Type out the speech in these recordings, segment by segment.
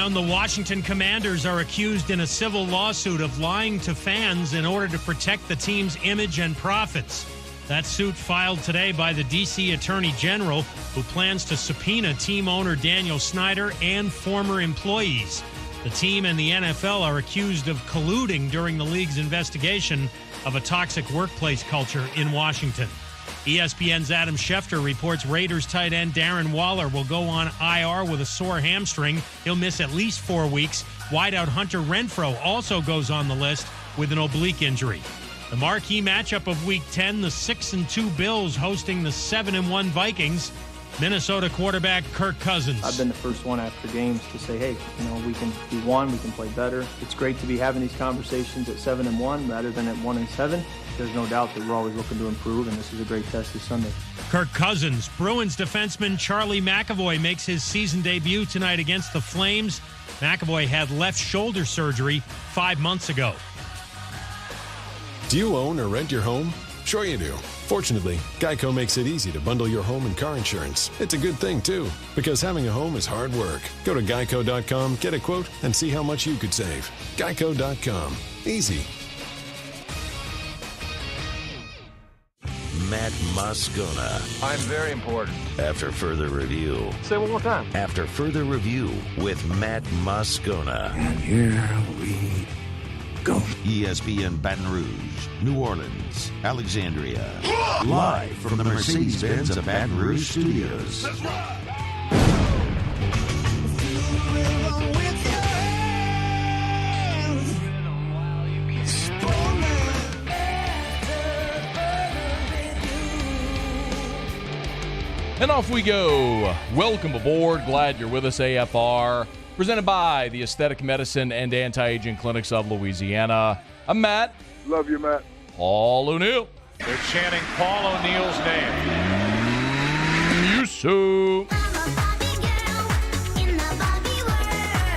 down. The Washington Commanders are accused in a civil lawsuit of lying to fans in order to protect the team's image and profits. That suit filed today by the D.C. Attorney General, who plans to subpoena team owner Daniel Snyder and former employees. The team and the NFL are accused of colluding during the league's investigation of a toxic workplace culture in Washington. ESPN's Adam Schefter reports Raiders tight end Darren Waller will go on IR with a sore hamstring. He'll miss at least 4 weeks. Wideout Hunter Renfrow also goes on the list with an oblique injury. The marquee matchup of Week 10, the 6-2 Bills hosting the 7-1 Vikings. Minnesota quarterback Kirk Cousins. I've been the first one after games to say, hey, we won, we can play better. It's great to be having these conversations at 7-1 rather than at 1-7. There's no doubt that we're always looking to improve, and this is a great test this Sunday. Kirk Cousins. Bruins defenseman Charlie McAvoy makes his season debut tonight against the Flames. McAvoy had left shoulder surgery 5 months ago. Do you own or rent your home? Sure you do. Fortunately, Geico makes it easy to bundle your home and car insurance. It's a good thing, too, because having a home is hard work. Go to geico.com, get a quote, and see how much you could save. Geico.com. Easy. Matt Moscona. I'm very important. After further review. Say it one more time. After further review with Matt Moscona. And here we go. ESPN Baton Rouge, New Orleans, Alexandria. Live from the Mercedes-Benz of Baton Rouge studios. That's right. And off we go. Welcome aboard. Glad you're with us, AFR. Presented by the Aesthetic Medicine and Anti-Aging Clinics of Louisiana. I'm Matt. Love you, Matt. Paul O'Neill. They're chanting Paul O'Neill's name. You so.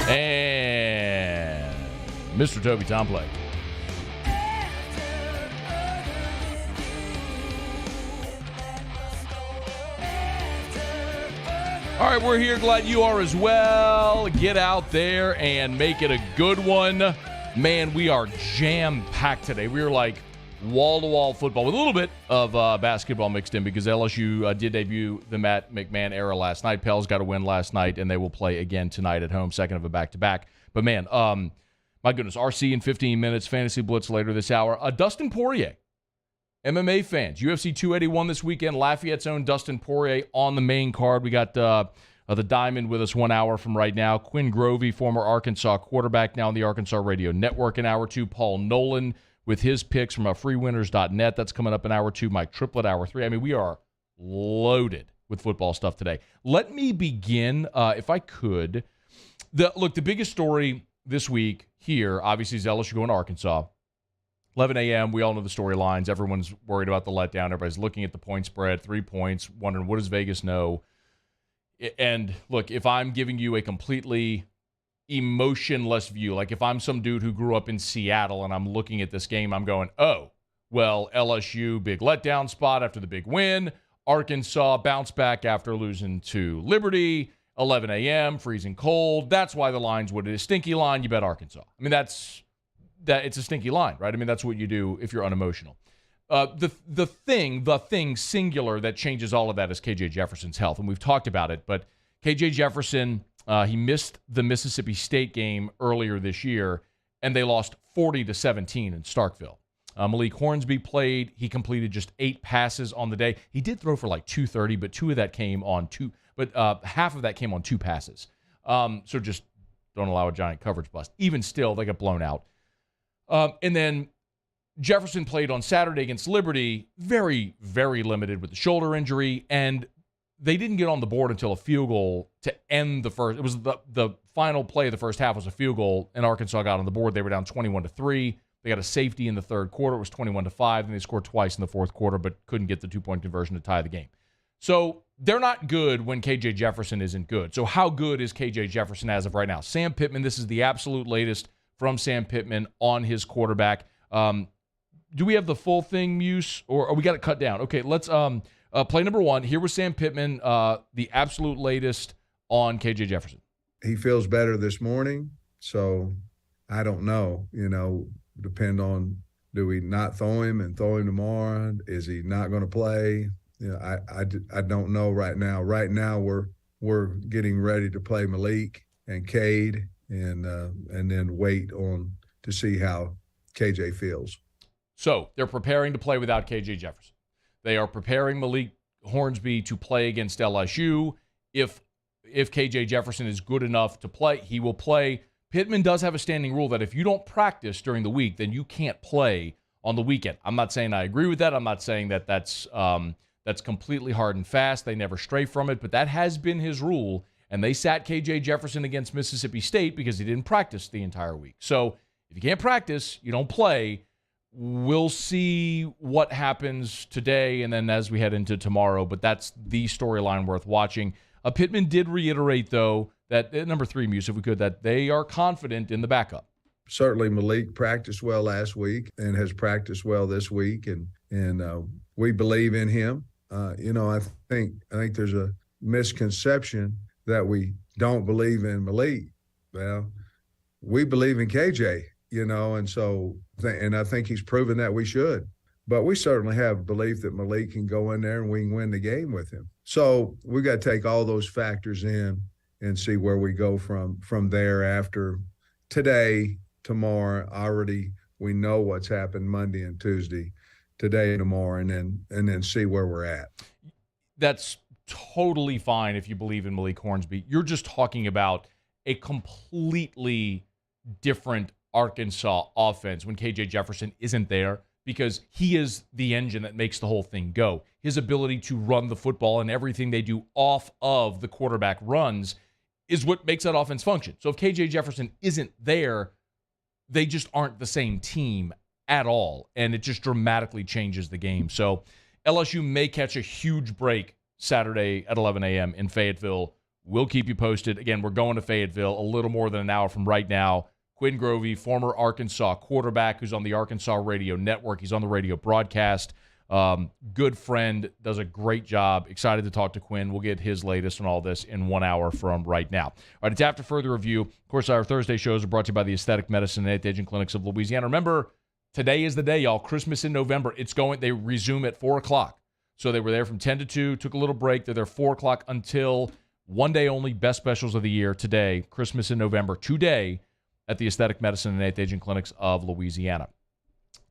And Mr. Toby Tomplay. All right, we're here. Glad you are as well. Get out there and make it a good one. Man, we are jam-packed today. We are like wall-to-wall football with a little bit of basketball mixed in because LSU did debut the Matt McMahon era last night. Pels got a win last night, and they will play again tonight at home, second of a back-to-back. But, man, my goodness, RC in 15 minutes, Fantasy Blitz later this hour. Dustin Poirier. MMA fans, UFC 281 this weekend. Lafayette's own Dustin Poirier on the main card. We got the Diamond with us 1 hour from right now. Quinn Grovey, former Arkansas quarterback, now on the Arkansas Radio Network in hour 2. Paul Nolan with his picks from freewinners.net. That's coming up in hour 2. Mike Triplett, hour 3. I mean, we are loaded with football stuff today. Let me begin, if I could. The biggest story this week here, obviously, is LSU going to Arkansas. 11 a.m., we all know the storylines. Everyone's worried about the letdown. Everybody's looking at the point spread, 3 points, wondering what does Vegas know. And look, if I'm giving you a completely emotionless view, like if I'm some dude who grew up in Seattle and I'm looking at this game, I'm going, oh, well, LSU, big letdown spot after the big win. Arkansas bounce back after losing to Liberty. 11 a.m., freezing cold. That's why the line's what it is. Stinky line, you bet Arkansas. I mean, that it's a stinky line, right? I mean, that's what you do if you're unemotional. The thing singular that changes all of that is KJ Jefferson's health, and we've talked about it. But KJ Jefferson, he missed the Mississippi State game earlier this year, and they lost 40-17 in Starkville. Malik Hornsby played. He completed just 8 passes on the day. He did throw for like 230, but half of that came on 2 passes. So just don't allow a giant coverage bust. Even still, they got blown out. And then Jefferson played on Saturday against Liberty, very, very limited with the shoulder injury, and they didn't get on the board until a field goal to end the first. It was the final play of the first half was a field goal, and Arkansas got on the board. They were down 21-3. They got a safety in the third quarter. It was 21-5, and they scored twice in the fourth quarter, but couldn't get the 2-point conversion to tie the game. So they're not good when KJ Jefferson isn't good. So how good is KJ Jefferson as of right now? Sam Pittman, this is the absolute latest from Sam Pittman on his quarterback. Do we have the full thing, Muse, or we got it cut down? Okay, let's play number 1. Here was Sam Pittman, the absolute latest on KJ Jefferson. he feels better this morning. So I don't know, depend on, do we not throw him and throw him tomorrow? Is he not going to play? I don't know right now. Right now we're getting ready to play Malik and Cade and then wait on to see how KJ feels. So they're preparing to play without KJ Jefferson. They are preparing Malik Hornsby to play against LSU. If KJ Jefferson is good enough to play, he will play. Pittman does have a standing rule that if you don't practice during the week, then you can't play on the weekend. I'm not saying I agree with that. I'm not saying that that's completely hard and fast. They never stray from it, but that has been his rule. And they sat KJ Jefferson against Mississippi State because he didn't practice the entire week. So if you can't practice, you don't play. We'll see what happens today and then as we head into tomorrow, but that's the storyline worth watching. Pittman did reiterate, though, that number 3, Muse, if we could, that they are confident in the backup. Certainly Malik practiced well last week and has practiced well this week, and we believe in him. I think there's a misconception that we don't believe in Malik. Well, we believe in KJ, and I think he's proven that we should. But we certainly have belief that Malik can go in there and we can win the game with him. So we got to take all those factors in and see where we go from there after today, tomorrow. Already we know what's happened Monday and Tuesday, today and tomorrow, and then see where we're at. That's totally fine if you believe in Malik Hornsby. You're just talking about a completely different Arkansas offense when KJ Jefferson isn't there, because he is the engine that makes the whole thing go. His ability to run the football and everything they do off of the quarterback runs is what makes that offense function. So if KJ Jefferson isn't there, they just aren't the same team at all, and it just dramatically changes the game. So LSU may catch a huge break Saturday at 11 a.m. in Fayetteville. We'll keep you posted. Again, we're going to Fayetteville a little more than an hour from right now. Quinn Grovey, former Arkansas quarterback who's on the Arkansas radio network. He's on the radio broadcast. Good friend, does a great job. Excited to talk to Quinn. We'll get his latest on all this in 1 hour from right now. All right, it's After Further Review. Of course, our Thursday shows are brought to you by the Aesthetic Medicine and Tietgen Clinics of Louisiana. Remember, today is the day, y'all. Christmas in November. They resume at 4 o'clock. So they were there from 10 to 2, took a little break. They're there 4 o'clock until one day only. Best specials of the year today, Christmas in November, today, at the Aesthetic Medicine and Tietgen Clinics of Louisiana.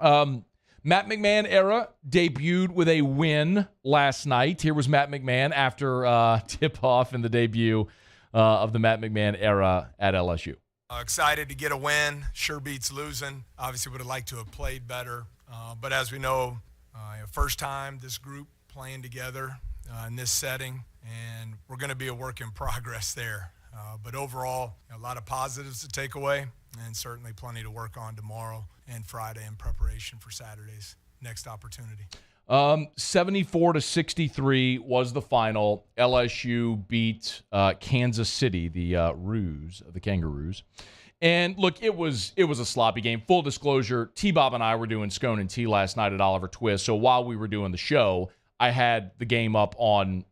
Matt McMahon era debuted with a win last night. Here was Matt McMahon after tip-off in the debut of the Matt McMahon era at LSU. Excited to get a win. Sure beats losing. Obviously would have liked to have played better. But as we know, first time this group playing together in this setting, and we're going to be a work in progress there. But overall, a lot of positives to take away, and certainly plenty to work on tomorrow and Friday in preparation for Saturday's next opportunity. 74-63 was the final. LSU beat Kansas City, the Kangaroos. And look, it was a sloppy game. Full disclosure, T-Bob and I were doing Scone and Tea last night at Oliver Twist. So while we were doing the show, I had the game up on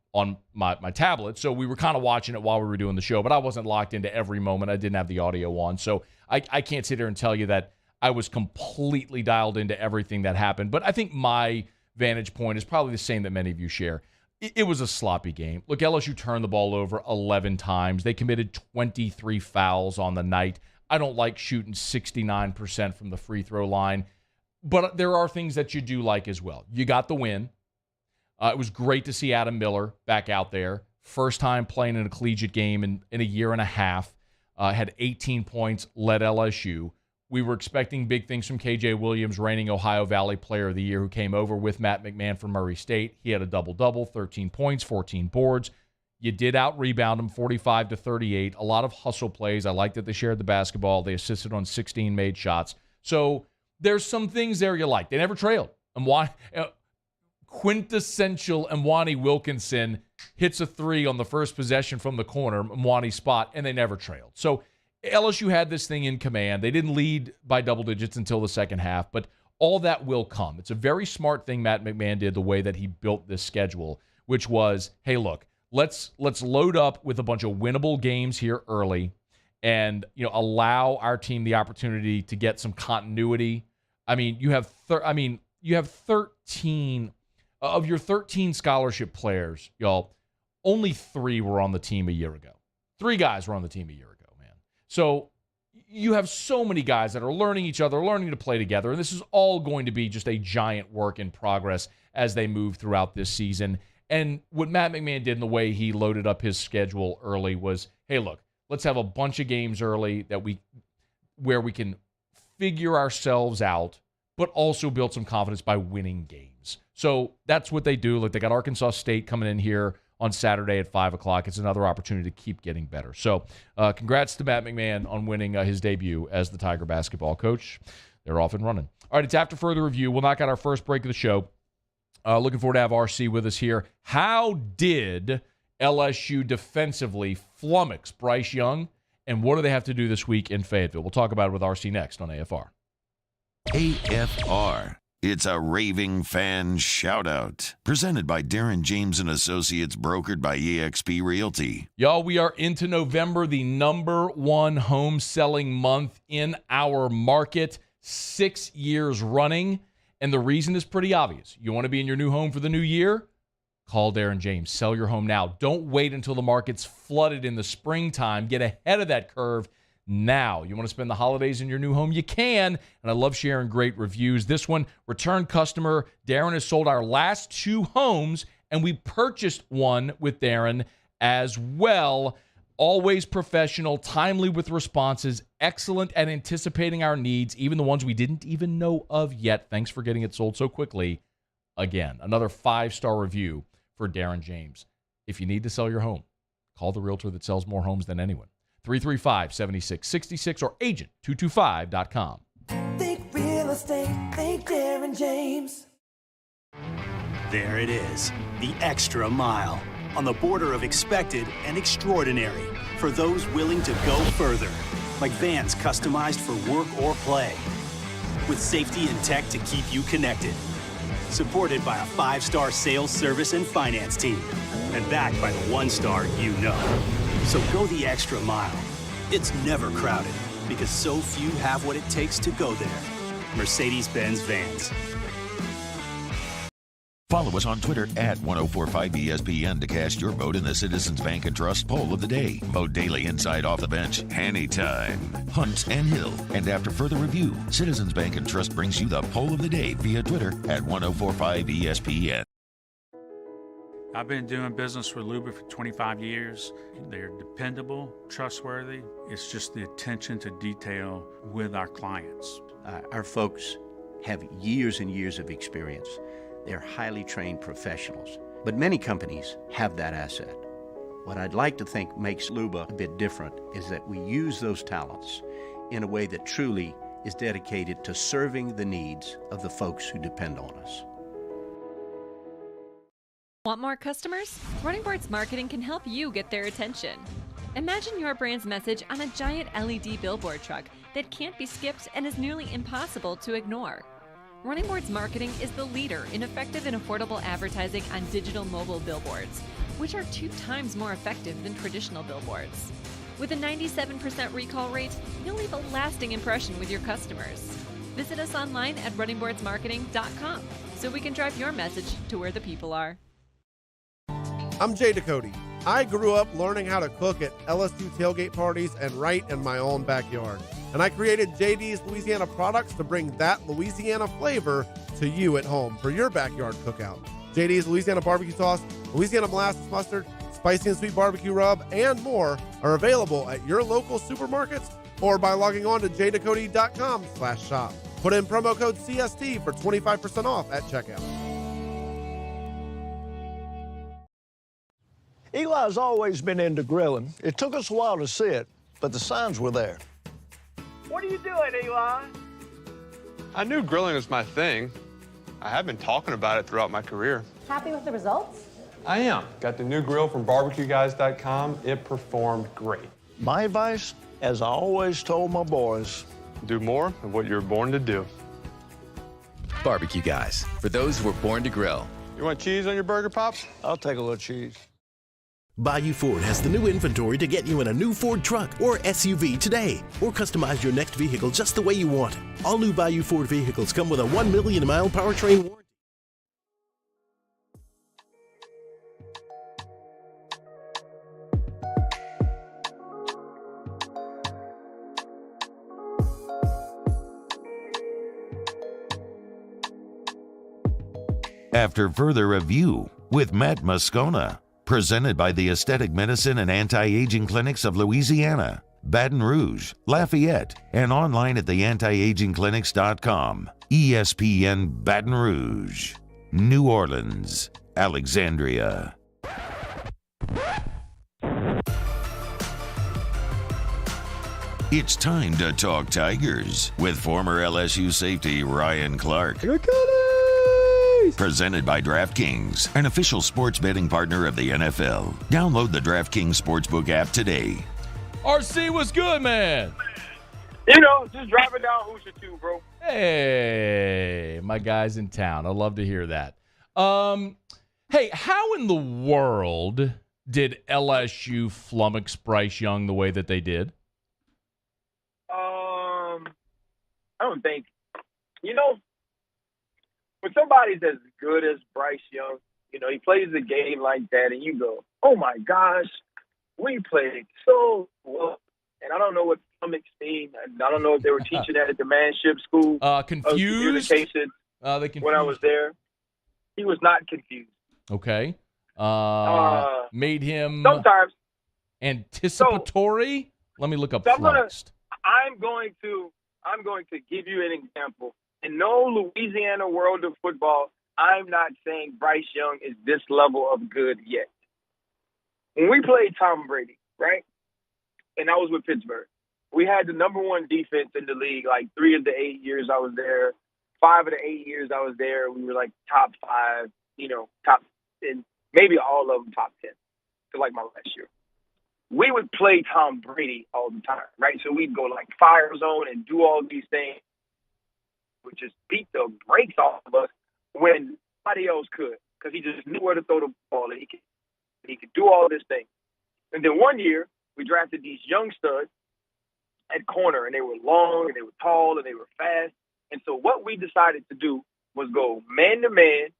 my tablet. So we were kind of watching it while we were doing the show, but I wasn't locked into every moment. I didn't have the audio on. So I can't sit here and tell you that I was completely dialed into everything that happened. But I think my vantage point is probably the same that many of you share. It was a sloppy game. Look, LSU turned the ball over 11 times. They committed 23 fouls on the night. I don't like shooting 69% from the free throw line, but there are things that you do like as well. You got the win. It was great to see Adam Miller back out there. First time playing in a collegiate game in a year and a half. Had 18 points, led LSU. We were expecting big things from KJ Williams, reigning Ohio Valley Player of the Year, who came over with Matt McMahon from Murray State. He had a double-double, 13 points, 14 boards. You did out-rebound him 45-38. A lot of hustle plays. I like that they shared the basketball. They assisted on 16 made shots. So there's some things there you like. They never trailed. And why? Quintessential Mwani Wilkinson hits a three on the first possession from the corner, Mwani's spot, and they never trailed. So LSU had this thing in command. They didn't lead by double digits until the second half, but all that will come. It's a very smart thing Matt McMahon did, the way that he built this schedule, which was, hey, look, let's load up with a bunch of winnable games here early and, allow our team the opportunity to get some continuity. I mean, you have 13 of your 13 scholarship players, y'all. Only 3 were on the team a year ago. 3 guys were on the team a year ago, man. So you have so many guys that are learning each other, learning to play together, and this is all going to be just a giant work in progress as they move throughout this season. And what Matt McMahon did in the way he loaded up his schedule early was, hey, look, let's have a bunch of games early where we can figure ourselves out, but also build some confidence by winning games. So that's what they do. Like, they got Arkansas State coming in here on Saturday at 5 o'clock. It's another opportunity to keep getting better. So congrats to Matt McMahon on winning his debut as the Tiger basketball coach. They're off and running. All right, it's after further review. We'll knock out our first break of the show. Looking forward to have RC with us here. How did LSU defensively flummox Bryce Young, and what do they have to do this week in Fayetteville? We'll talk about it with RC next on AFR. AFR. It's a raving fan shout-out. Presented by Darin James & Associates, brokered by eXp Realty. Y'all, we are into November, the #1 home selling month in our market, 6 years running. And the reason is pretty obvious. You want to be in your new home for the new year? Call Darin James. Sell your home now. Don't wait until the market's flooded in the springtime. Get ahead of that curve now. You want to spend the holidays in your new home? You can. And I love sharing great reviews. This one, return customer. Darin has sold our last 2 homes, and we purchased one with Darin as well. Always professional, timely with responses, excellent at anticipating our needs, even the ones we didn't even know of yet. Thanks for getting it sold so quickly. Again, another 5-star review for Darin James. If you need to sell your home, call the realtor that sells more homes than anyone. 335-7666 or agent225.com. Think real estate, think Darin James. There it is, the extra mile. On the border of expected and extraordinary for those willing to go further. Like vans customized for work or play. With safety and tech to keep you connected. Supported by a 5-star sales, service, and finance team. And backed by the 1-star you know. So go the extra mile. It's never crowded because so few have what it takes to go there. Mercedes-Benz Vans. Follow us on Twitter at 1045ESPN to cast your vote in the Citizens Bank and Trust poll of the day. Vote daily inside Off the Bench, anytime. Hunt and Hill. And after further review, Citizens Bank and Trust brings you the poll of the day via Twitter at 1045ESPN. I've been doing business with Luber for 25 years. They're dependable, trustworthy. It's just the attention to detail with our clients. Our folks have years and years of experience. They're highly trained professionals, but many companies have that asset. What I'd like to think makes Luber a bit different is that we use those talents in a way that truly is dedicated to serving the needs of the folks who depend on us. Want more customers? Running Boards Marketing can help you get their attention. Imagine your brand's message on a giant LED billboard truck that can't be skipped and is nearly impossible to ignore. Running Boards Marketing is the leader in effective and affordable advertising on digital mobile billboards, which are 2 times more effective than traditional billboards. With a 97% recall rate, you'll leave a lasting impression with your customers. Visit us online at runningboardsmarketing.com so we can drive your message to where the people are. I'm Jay Ducote. I grew up learning how to cook at LSU tailgate parties and right in my own backyard. And I created JDs Louisiana products to bring that Louisiana flavor to you at home for your backyard cookout. JD's Louisiana barbecue sauce, Louisiana molasses mustard, spicy and sweet barbecue rub, and more are available at your local supermarkets or by logging on to jducote.com/shop. Put in promo code CST for 25% off at checkout. Eli's always been into grilling. It took us a while to see it, but the signs were there. What are you doing, Eli? I knew grilling was my thing. I have been talking about it throughout my career. Happy with the results? I am. Got the new grill from BBQGuys.com. It performed great. My advice, as I always told my boys, do more of what you're born to do. BBQ Guys, for those who were born to grill. You want cheese on your burger, Pops? I'll take a little cheese. Bayou Ford has the new inventory to get you in a new Ford truck or SUV today, or customize your next vehicle just the way you want it. All new Bayou Ford vehicles come with a 1 million mile powertrain warranty. After further review with Matt Moscona, presented by the Aesthetic Medicine and Anti-Aging Clinics of Louisiana, Baton Rouge, Lafayette, and online at theantiagingclinics.com. ESPN Baton Rouge, New Orleans, Alexandria. It's time to talk Tigers with former LSU safety Ryan Clark. Presented by DraftKings, an official sports betting partner of the NFL. Download the DraftKings Sportsbook app today. RC, what's good, man? You know, just driving down Hoosier 2, bro. Hey, my guy's in town. I love to hear that. Hey, how in the world did LSU flummox Bryce Young the way that they did? I don't think. You know, when somebody's as good as Bryce Young, you know, he plays the game like that, and you go, oh, my gosh, we played so well. And I don't know what flummox means. I don't know if they were teaching that at the manship school. Confused? Communication when I was there. He was not confused. Okay. Made him sometimes anticipatory? Let me look up so flummoxed. I'm going to give you an example. In no Louisiana world of football, I'm not saying Bryce Young is this level of good yet. When we played Tom Brady, right, and I was with Pittsburgh, we had the number one defense in the league like 3 of the 8 years I was there. 5 of the 8 years I was there, we were like top 5, you know, top 10, maybe all of them top 10, to like my last year. We would play Tom Brady all the time, right? So we'd go like fire zone and do all these things, would just beat the brakes off of us when nobody else could, because he just knew where to throw the ball, and he could do all this thing. And then one year, we drafted these young studs at corner, and they were long, and they were tall, and they were fast. And so what we decided to do was go man-to-man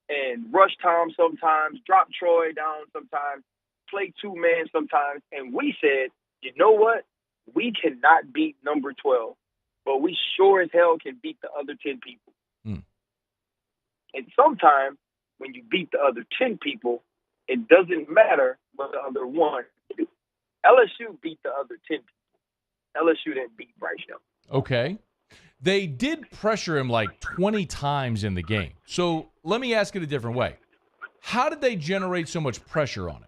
and rush Tom sometimes, drop Troy down sometimes, play two-man sometimes. And we said, you know what? We cannot beat number 12. But we sure as hell can beat the other 10 people. And sometimes when you beat the other 10 people, it doesn't matter what the other one do. LSU beat the other 10 people. LSU didn't beat Bryce Young. Okay. They did pressure him like 20 times in the game. So let me ask it a different way. How did they generate so much pressure on him?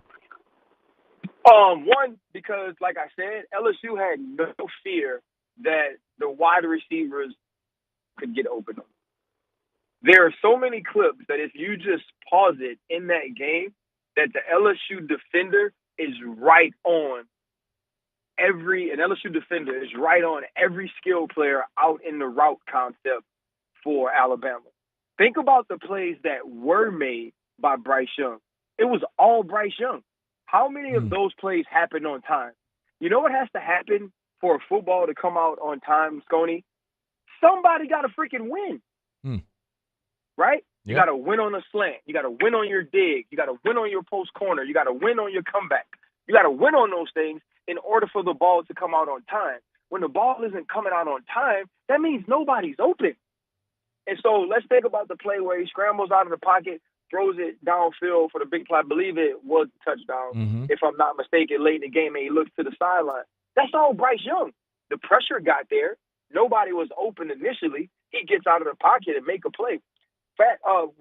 One, because like I said, LSU had no fear that the wide receivers could get open. There are so many clips that if you just pause it in that game, that the LSU defender is right on every skill player out in the route concept for Alabama. Think about the plays that were made by Bryce Young. It was all Bryce Young. How many of those plays happened on time? You know what has to happen for a football to come out on time, Sconey? Somebody got to freaking win. Right? You got to win on a slant. You got to win on your dig. You got to win on your post corner. You got to win on your comeback. You got to win on those things in order for the ball to come out on time. When the ball isn't coming out on time, that means nobody's open. And so let's think about the play where he scrambles out of the pocket, throws it downfield for the big play. I believe it was a touchdown, if I'm not mistaken, late in the game, and he looks to the sideline. That's all Bryce Young. The pressure got there. Nobody was open initially. He gets out of the pocket and make a play.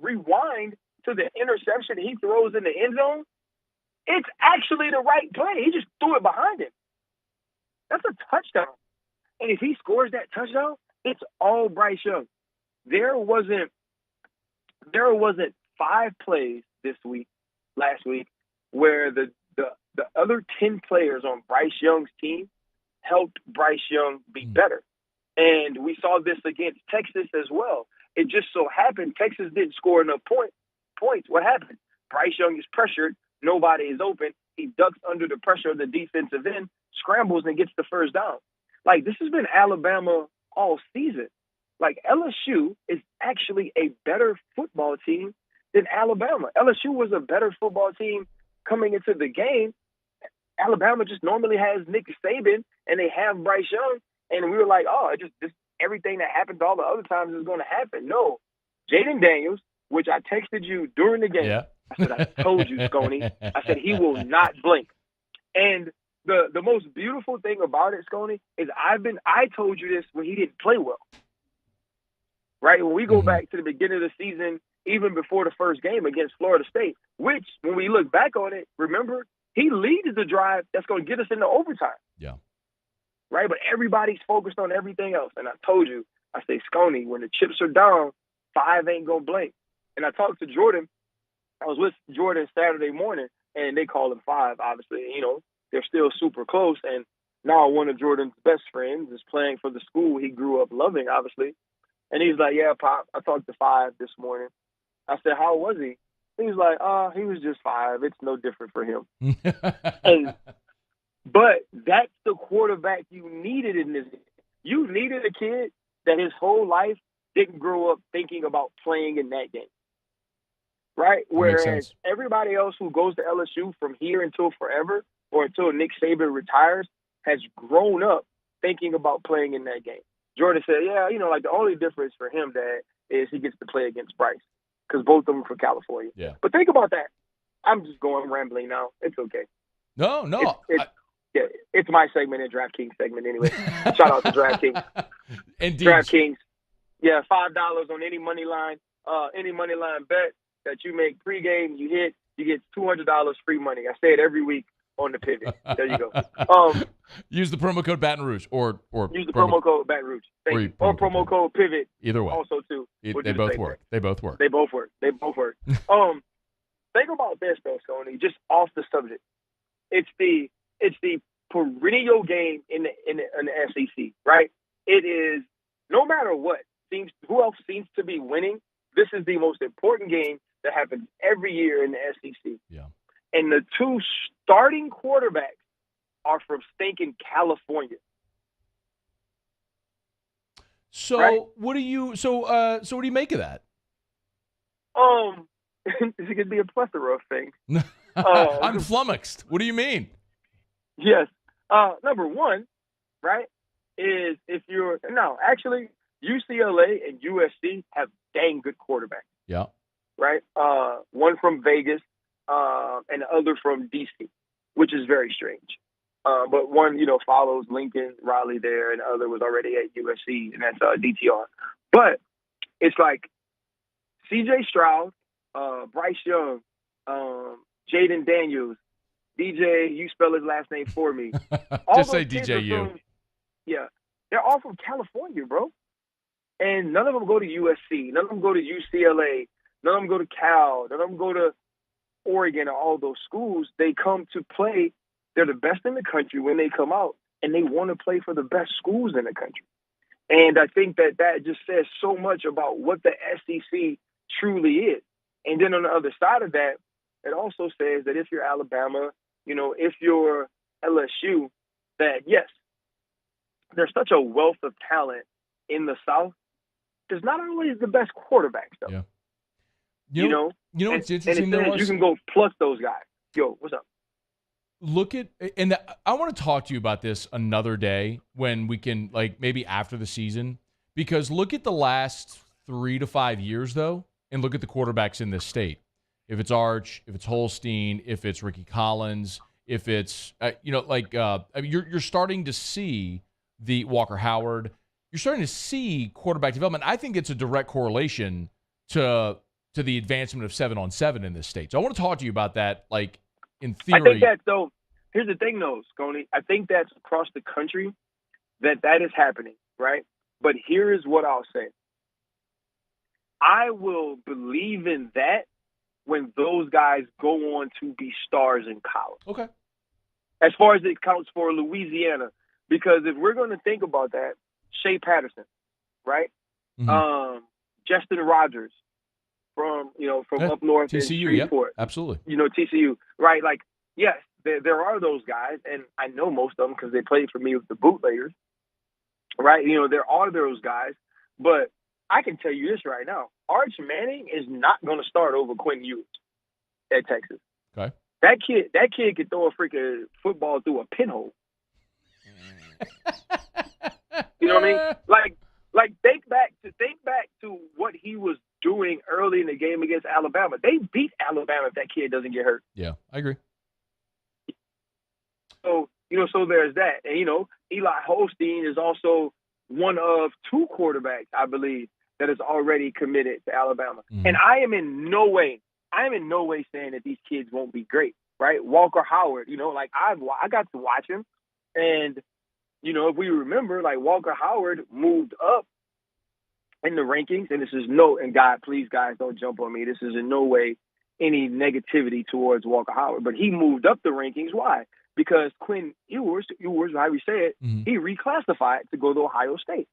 Rewind to the interception he throws in the end zone. It's actually the right play. He just threw it behind him. That's a touchdown. And if he scores that touchdown, it's all Bryce Young. There wasn't 5 plays last week, where the other 10 players on Bryce Young's team helped Bryce Young be better. And we saw this against Texas as well. It just so happened Texas didn't score enough points. What happened? Bryce Young is pressured. Nobody is open. He ducks under the pressure of the defensive end, scrambles, and gets the first down. Like, this has been Alabama all season. Like, LSU is actually a better football team than Alabama. LSU was a better football team coming into the game. Alabama just normally has Nick Saban, and they have Bryce Young, and we were like, oh, just everything that happened all the other times is going to happen. No. Jaden Daniels, which I texted you during the game. Yeah. I said, I told you, Sconey. I said, he will not blink. And the most beautiful thing about it, Sconey, is I told you this when he didn't play well. Right? When we go back to the beginning of the season, even before the first game against Florida State, which, when we look back on it, remember, he leads the drive that's going to get us into overtime. Yeah. Right? But everybody's focused on everything else. And I told you, I say, Sconey, when the chips are down, 5 ain't going to blink. And I talked to Jordan. I was with Jordan Saturday morning, and they call him 5, obviously. You know, they're still super close. And now one of Jordan's best friends is playing for the school he grew up loving, obviously. And he's like, yeah, Pop, I talked to 5 this morning. I said, how was he? He was like, he was just 5. It's no different for him. But that's the quarterback you needed in this. You needed a kid that his whole life didn't grow up thinking about playing in that game. Right? Whereas everybody else who goes to LSU from here until forever or until Nick Saban retires has grown up thinking about playing in that game. Jordan said, yeah, you know, like the only difference for him, Dad, is he gets to play against Bryce because both of them are from California. Yeah. But think about that. I'm rambling now. It's okay. No. It's my segment and DraftKings segment anyway. Shout out to DraftKings. Indeed. DraftKings. Yeah, $5 on any money line bet that you make pregame, you get $200 free money. I say it every week on the pivot. There you go. Use the promo code Baton Rouge or use the promo code Baton Rouge. Or promo code pivot. Either way. Also too. They both work. They both work. They both work. Think about this though, Stoney, just off the subject. It's the perennial game in the SEC, right? It is, no matter what, who else seems to be winning, this is the most important game that happens every year in the SEC. Yeah. And the 2 starting quarterbacks are from stinking California. So right? What do you make of that? It could be a plethora of things. I'm flummoxed. What do you mean? Yes. Number one, right, is actually UCLA and USC have dang good quarterbacks. Yeah. Right? One from Vegas and the other from DC, which is very strange. But one, follows Lincoln Riley there, and the other was already at USC, and that's DTR. But it's like C.J. Stroud, Bryce Young, Jaden Daniels, DJ, you spell his last name for me. Just say DJU. Yeah. They're all from California, bro. And none of them go to USC. None of them go to UCLA. None of them go to Cal. None of them go to Oregon or all those schools. They come to play. They're the best in the country when they come out, and they want to play for the best schools in the country. And I think that just says so much about what the SEC truly is. And then on the other side of that, it also says that if you're Alabama, if you're LSU, that yes, there's such a wealth of talent in the South. There's not always the best quarterbacks, though. Yeah. You know what's interesting? You can go plus those guys. Yo, what's up? I want to talk to you about this another day when we can, maybe after the season, because look at the last 3 to 5 years, though, and look at the quarterbacks in this state. If it's Arch, if it's Holstein, if it's Ricky Collins, if it's, you're starting to see the Walker Howard. You're starting to see quarterback development. I think it's a direct correlation to the advancement of 7-on-7 in this state. So I want to talk to you about that, in theory. I think that, though, here's the thing, though, Sconey. I think that's across the country that is happening, right? But here is what I'll say. I will believe in that when those guys go on to be stars in college. Okay. As far as it counts for Louisiana. Because if we're going to think about that, Shea Patterson, right? Mm-hmm. Justin Rogers from up north TCU, in Shreveport. Yeah, absolutely. TCU, right? Yes, there are those guys, and I know most of them because they played for me with the bootleggers, right? You know, there are those guys, but I can tell you this right now. Arch Manning is not going to start over Quinn Ewers at Texas. Okay. That kid could throw a freaking football through a pinhole. You know what I mean? Like think back to what he was doing early in the game against Alabama. They beat Alabama if that kid doesn't get hurt. Yeah, I agree. So, so there's that. And, Eli Holstein is also one of two quarterbacks, I believe, that is already committed to Alabama. Mm-hmm. And I am in no way saying that these kids won't be great, right? Walker Howard, I got to watch him. And, if we remember, like Walker Howard moved up in the rankings, and this is and God, please guys don't jump on me. This is in no way any negativity towards Walker Howard, but he moved up the rankings. Why? Because Quinn Ewers, how we say it, he reclassified to go to Ohio State,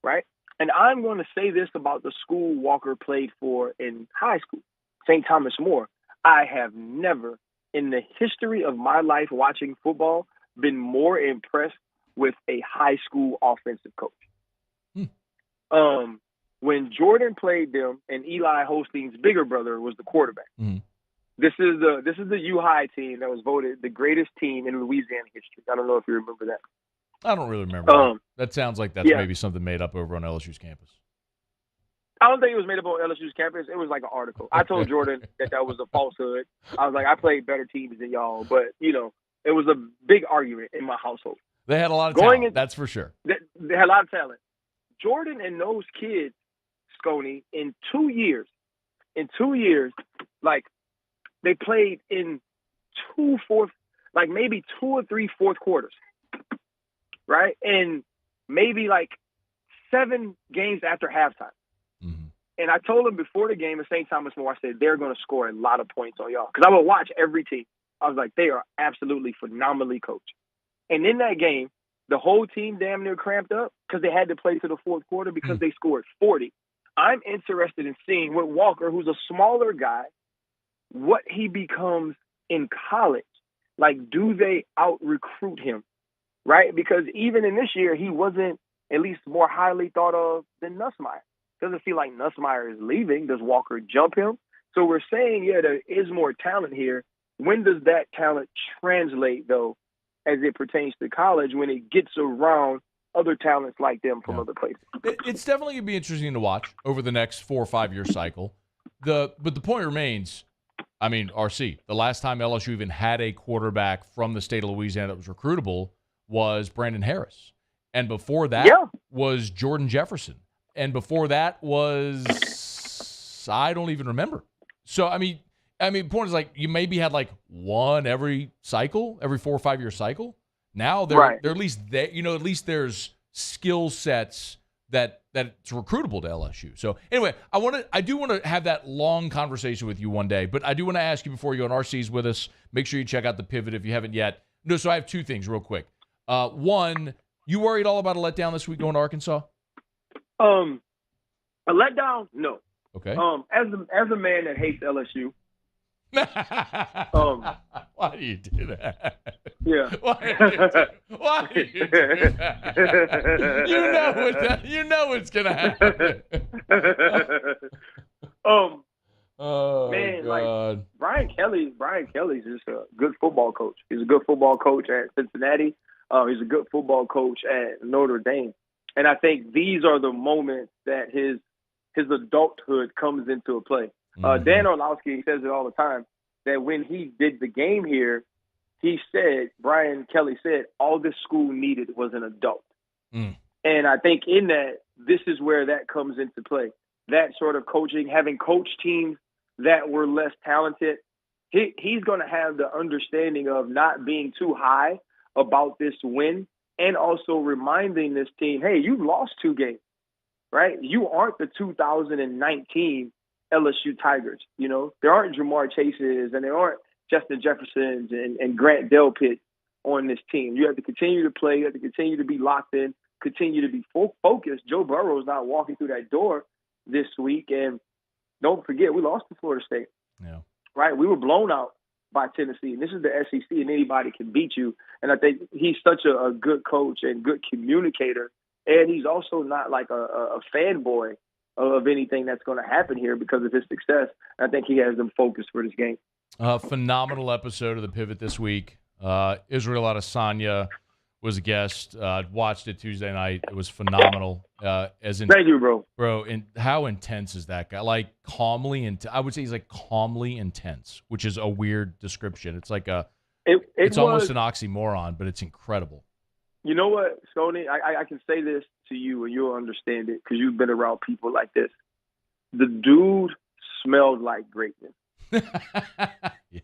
right? And I'm going to say this about the school Walker played for in high school, St. Thomas More. I have never, in the history of my life watching football, been more impressed with a high school offensive coach. When Jordan played them and Eli Holstein's bigger brother was the quarterback. This is the U High team that was voted the greatest team in Louisiana history. I don't know if you remember that. I don't really remember that. That sounds like that's maybe something made up over on LSU's campus. I don't think it was made up on LSU's campus. It was like an article. I told Jordan that was a falsehood. I was like, I played better teams than y'all, but it was a big argument in my household. They had a lot of talent, that's for sure. They had a lot of talent. Jordan and those kids, Sconey, in 2 years, like they played in maybe 2 or 3 fourth quarters, right? And maybe like 7 games after halftime. And I told them before the game at St. Thomas More, I said, they're going to score a lot of points on y'all. Because I would watch every team. I was like, they are absolutely phenomenally coached. And in that game, the whole team damn near cramped up because they had to play to the fourth quarter because they scored 40. I'm interested in seeing what Walker, who's a smaller guy, what he becomes in college. Like, do they out-recruit him, right? Because even in this year, he wasn't at least more highly thought of than Nussmeier. Doesn't feel like Nussmeier is leaving. Does Walker jump him? So we're saying, there is more talent here. When does that talent translate, though, as it pertains to college when it gets around other talents like them from other places? It's definitely going to be interesting to watch over the next 4 or 5 year cycle. But the point remains, I mean, RC, the last time LSU even had a quarterback from the state of Louisiana that was recruitable was Brandon Harris. And before that was Jordan Jefferson. And before that was, I don't even remember. So, I mean, the point is like you maybe had like one every 4 or 5 year cycle. Now they're at least there, at least there's skill sets that it's recruitable to LSU. So anyway, I do want to have that long conversation with you one day, but I do want to ask you before you go, and RC's with us, make sure you check out the Pivot if you haven't yet. No, so I have 2 things real quick. One, you worried all about a letdown this week going to Arkansas? A letdown? No. Okay. As a man that hates LSU. Why do you do that? Yeah. Why do you do that? You know it's gonna happen. Man, God. like Brian Kelly's just a good football coach. He's a good football coach at Cincinnati. He's a good football coach at Notre Dame. And I think these are the moments that his adulthood comes into play. Dan Orlowski says it all the time, that when he did the game here, Brian Kelly said, all this school needed was an adult. And I think in that, this is where that comes into play. That sort of coaching, having coached teams that were less talented, he's going to have the understanding of not being too high about this win, and also reminding this team, hey, you've lost 2 games, right? You aren't the 2019 LSU Tigers. There aren't Jamar Chases and there aren't Justin Jeffersons and Grant Delpit on this team. You have to continue to play. You have to continue to be locked in, continue to be focused. Joe Burrow's not walking through that door this week. And don't forget, we lost to Florida State. Yeah. Right? We were blown out by Tennessee. And this is the SEC, and anybody can beat you. And I think he's such a good coach and good communicator. And he's also not like a fanboy of anything that's going to happen here because of his success. I think he has them focused for this game. Phenomenal episode of The Pivot this week. Israel Adesanya was a guest. Watched it Tuesday night. It was phenomenal. Thank you, bro. Bro, and how intense is that guy? Like calmly, I would say he's like calmly intense, which is a weird description. It's like it's almost an oxymoron, but it's incredible. You know what, Stoney? I can say this to you and you'll understand it because you've been around people like this. The dude smelled like greatness. Yeah.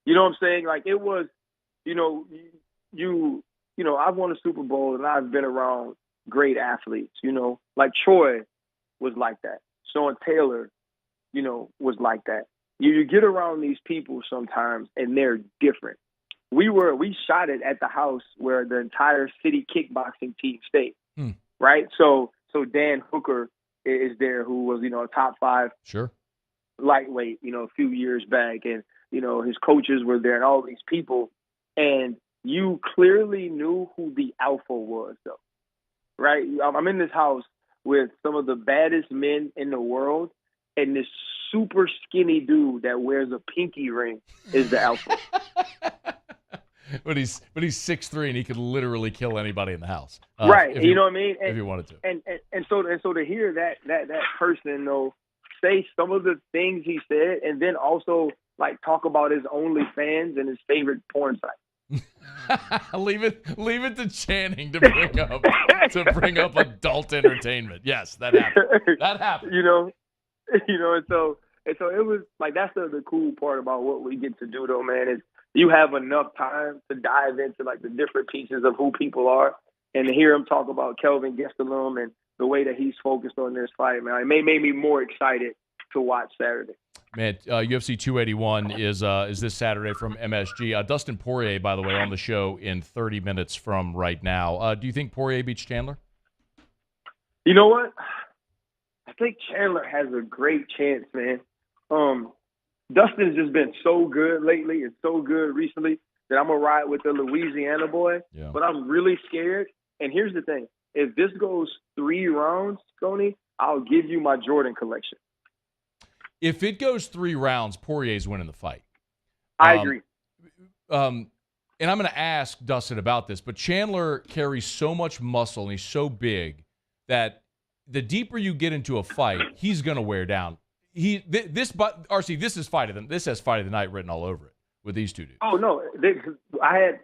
You know what I'm saying? Like it was, I've won a Super Bowl and I've been around great athletes, like Troy was like that. Sean Taylor, was like that. You get around these people sometimes and they're different. We shot it at the house where the entire city kickboxing team stayed, right? So Dan Hooker is there, who was, a top 5 lightweight, a few years back. And, his coaches were there and all these people. And you clearly knew who the alpha was, though, right? I'm in this house with some of the baddest men in the world, and this super skinny dude that wears a pinky ring is the alpha. But he's 6'3" and he could literally kill anybody in the house. Right. You know what I mean? If he wanted to. And so to hear that person say some of the things he said, and then also like talk about his OnlyFans and his favorite porn site. leave it to Channing to bring up adult entertainment. Yes, that happened. That happened. And so it was like that's the cool part about what we get to do though, man, is you have enough time to dive into like the different pieces of who people are, and to hear him talk about Kelvin Gastelum and the way that he's focused on this fight, man, it made me more excited to watch Saturday. Man, UFC 281 is this Saturday from MSG. Dustin Poirier, by the way, on the show in 30 minutes from right now. Do you think Poirier beats Chandler? You know what? I think Chandler has a great chance, man. Dustin's just been so good lately and so good recently that I'm going to ride with the Louisiana boy. Yeah. But I'm really scared. And here's the thing. If this goes 3 rounds, Tony, I'll give you my Jordan collection. If it goes 3 rounds, Poirier's winning the fight. I agree. And I'm going to ask Dustin about this, but Chandler carries so much muscle and he's so big that the deeper you get into a fight, he's going to wear down. RC, this has fight of the night written all over it with these two dudes. Oh no, I had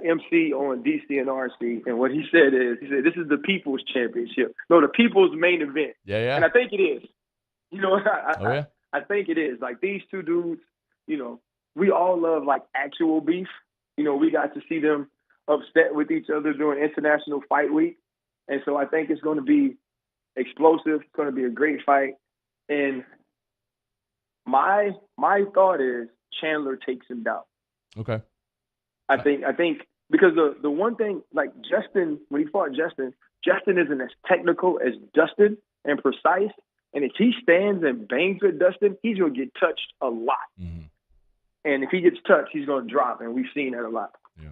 MC on DC and RC, and what he said this is the People's Championship. No, the People's main event. Yeah. And I think it is. I think it is. Like these two dudes, we all love like actual beef. We got to see them upset with each other during International Fight Week, and so I think it's going to be explosive. It's going to be a great fight. And my thought is Chandler takes him down. Okay. I think because the one thing, like Justin, when he fought Justin isn't as technical as Dustin and precise. And if he stands and bangs with Dustin, he's going to get touched a lot. Mm-hmm. And if he gets touched, he's going to drop. And we've seen that a lot. Yeah.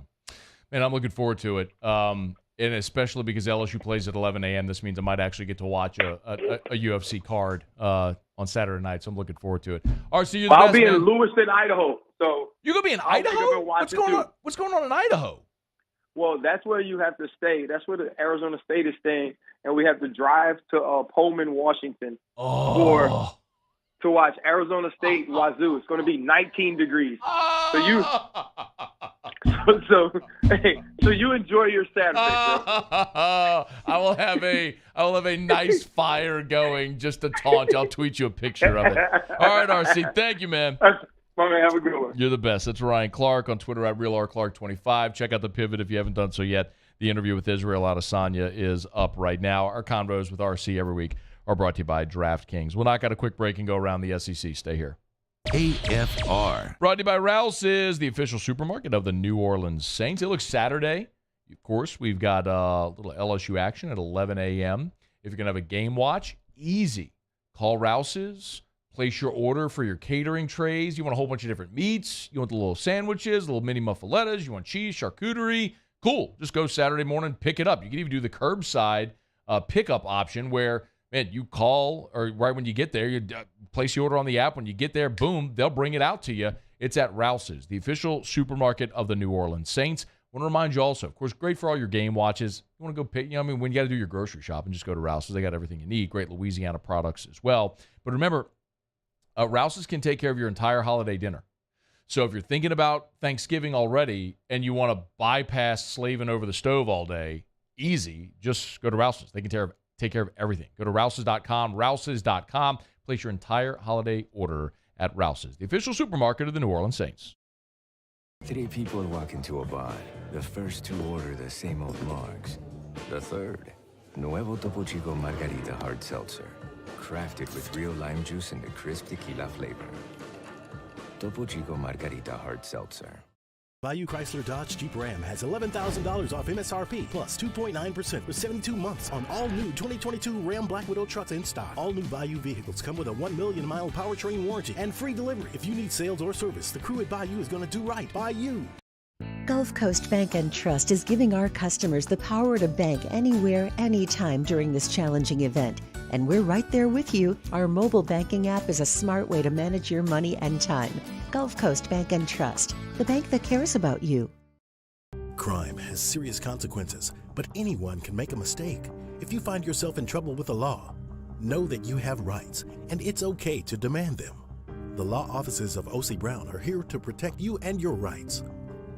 Man, I'm looking forward to it. And especially because LSU plays at 11 a.m., this means I might actually get to watch a UFC card on Saturday night. So I'm looking forward to it. RC, you're the I'll best, be man. in Lewiston, Idaho. So you're going to be in Idaho? What's going on in Idaho? Well, that's where you have to stay. That's where the Arizona State is staying. And we have to drive to Pullman, Washington to watch Arizona State Wazoo. It's going to be 19 degrees. So you enjoy your Saturday, bro. I will have a nice fire going just to taunt you. I'll tweet you a picture of it. All right, RC. Thank you, man. My man, have a good one. You're the best. That's Ryan Clark on Twitter at RealRClark25. Check out The Pivot if you haven't done so yet. The interview with Israel Adesanya is up right now. Our convos with RC every week are brought to you by DraftKings. We'll knock out a quick break and go around the SEC. Stay here. AFR. Brought to you by Rouse's, the official supermarket of the New Orleans Saints. It looks Saturday. Of course, we've got a little LSU action at 11 a.m. If you're going to have a game watch, easy. Call Rouse's. place your order for your catering trays. You want a whole bunch of different meats. You want the little sandwiches, little mini muffalettas. You want cheese, charcuterie. Cool. Just go Saturday morning, pick it up. You can even do the curbside pickup option where, man, you call or right when you get there, you place your order on the app. When you get there, boom, they'll bring it out to you. It's at Rouse's, the official supermarket of the New Orleans Saints. I want to remind you also, of course, great for all your game watches. You want to go pick, when you got to do your grocery shopping, just go to Rouse's. They got everything you need. Great Louisiana products as well. But remember, Rouse's can take care of your entire holiday dinner. So if you're thinking about Thanksgiving already and you want to bypass slaving over the stove all day, easy, just go to Rouse's. They can take care of everything. Go to Rouse's.com, Rouse's.com. Place your entire holiday order at Rouse's, the official supermarket of the New Orleans Saints. 3 people walk into a bar. The first 2 order the same old margs. The third, Nuevo Topo Chico Margarita Hard Seltzer. Crafted with real lime juice and a crisp tequila flavor. Topo Chico Margarita Hard Seltzer. Bayou Chrysler Dodge Jeep Ram has $11,000 off MSRP plus 2.9% for 72 months on all new 2022 Ram Black Widow trucks in stock. All new Bayou vehicles come with a 1 million mile powertrain warranty and free delivery. If you need sales or service, the crew at Bayou is going to do right by you. Gulf Coast Bank and Trust is giving our customers the power to bank anywhere, anytime during this challenging event. And we're right there with you. Our mobile banking app is a smart way to manage your money and time. Gulf Coast Bank and Trust, the bank that cares about you. Crime has serious consequences, but anyone can make a mistake. If you find yourself in trouble with the law, know that you have rights, and it's okay to demand them. The law offices of O.C. Brown are here to protect you and your rights.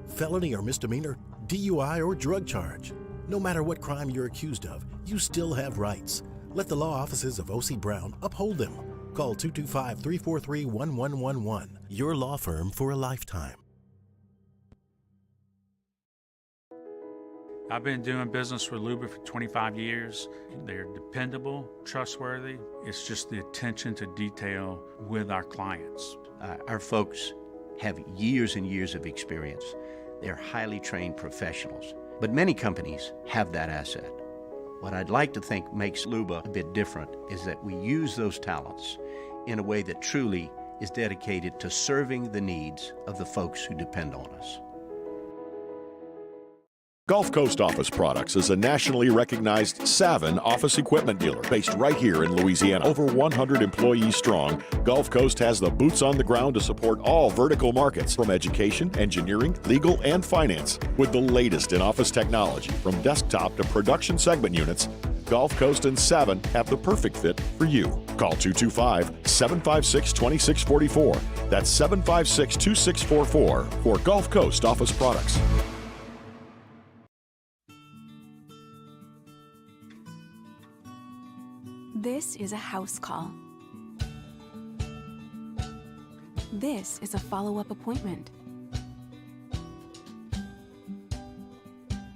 Felony or misdemeanor, DUI or drug charge. No matter what crime you're accused of, you still have rights. Let the law offices of O.C. Brown uphold them. Call 225-343-1111. Your law firm for a lifetime. I've been doing business with Luber for 25 years. They're dependable, trustworthy. It's just the attention to detail with our clients. Our folks have years and years of experience. They're highly trained professionals. But many companies have that asset. What I'd like to think makes Luber a bit different is that we use those talents in a way that truly is dedicated to serving the needs of the folks who depend on us. Gulf Coast Office Products is a nationally recognized Savin office equipment dealer based right here in Louisiana. Over 100 employees strong, Gulf Coast has the boots on the ground to support all vertical markets from education, engineering, legal, and finance. With the latest in office technology from desktop to production segment units, Gulf Coast and Savin have the perfect fit for you. Call 225-756-2644. That's 756-2644 for Gulf Coast Office Products. This is a house call. This is a follow-up appointment.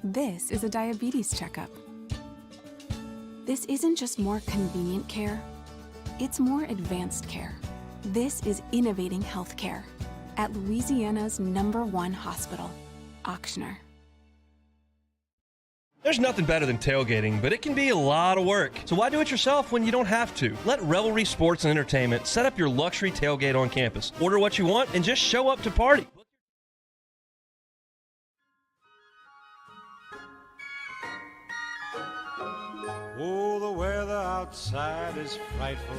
This is a diabetes checkup. This isn't just more convenient care, it's more advanced care. This is innovating healthcare at Louisiana's #1 hospital, Auctioner. There's nothing better than tailgating, but it can be a lot of work. So why do it yourself when you don't have to? Let Revelry Sports and Entertainment set up your luxury tailgate on campus. Order what you want and just show up to party. Oh, the weather outside is frightful,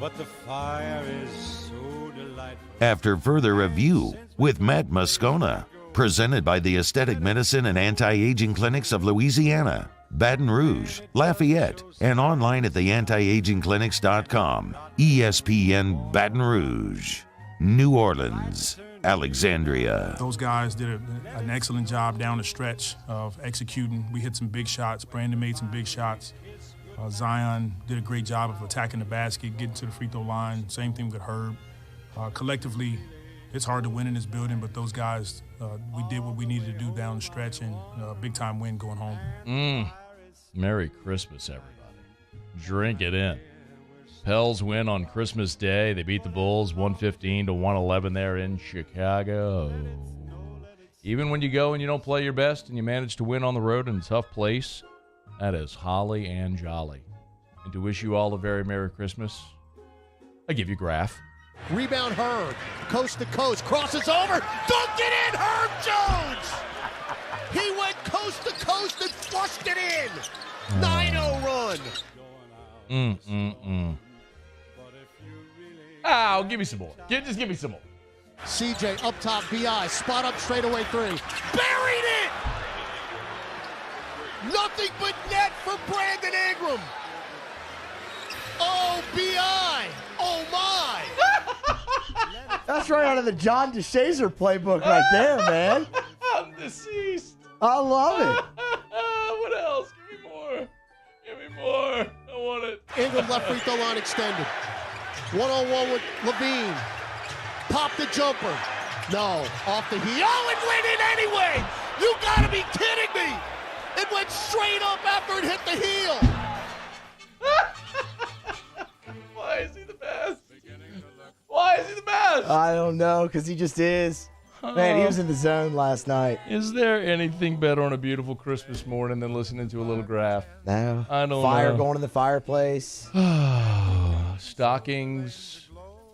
but the fire is so delightful. After further review with Matt Moscona. Presented by the Aesthetic Medicine and Anti-Aging Clinics of Louisiana, Baton Rouge, Lafayette, and online at theantiagingclinics.com. ESPN Baton Rouge, New Orleans, Alexandria. Those guys did an excellent job down the stretch of executing. We hit some big shots. Brandon made some big shots. Zion did a great job of attacking the basket, getting to the free throw line. Same thing with Herb. Collectively, it's hard to win in this building, but those guys, we did what we needed to do down the stretch, and big-time win going home. Merry Christmas, everybody. Drink it in. Pels win on Christmas Day. They beat the Bulls 115-111 there in Chicago. Even when you go and you don't play your best and you manage to win on the road in a tough place, that is holly and jolly. And to wish you all a very Merry Christmas, I give you Graf. Rebound Herb, coast to coast, crosses over, dunked it in, Herb Jones! He went coast to coast and flushed it in. 9-0 run. Oh, give me some more. Just give me some more. CJ up top, BI, spot up straightaway three. Buried it! Nothing but net for Brandon Ingram. Oh, BI! Oh, my! That's right out of the John DeShazer playbook right there, man. I'm deceased. I love it. What else? Give me more. Give me more. I want it. Ingram left free throw line extended. One-on-one with Levine. Pop the jumper. No, off the heel. Oh, it went in anyway! You gotta be kidding me! It went straight up after it hit the heel. Why is he the best? Why is he the best? I don't know, because he just is. Man, he was in the zone last night. Is there anything better on a beautiful Christmas morning than listening to a little Graf? No. I don't know. Fire going in the fireplace. Stockings.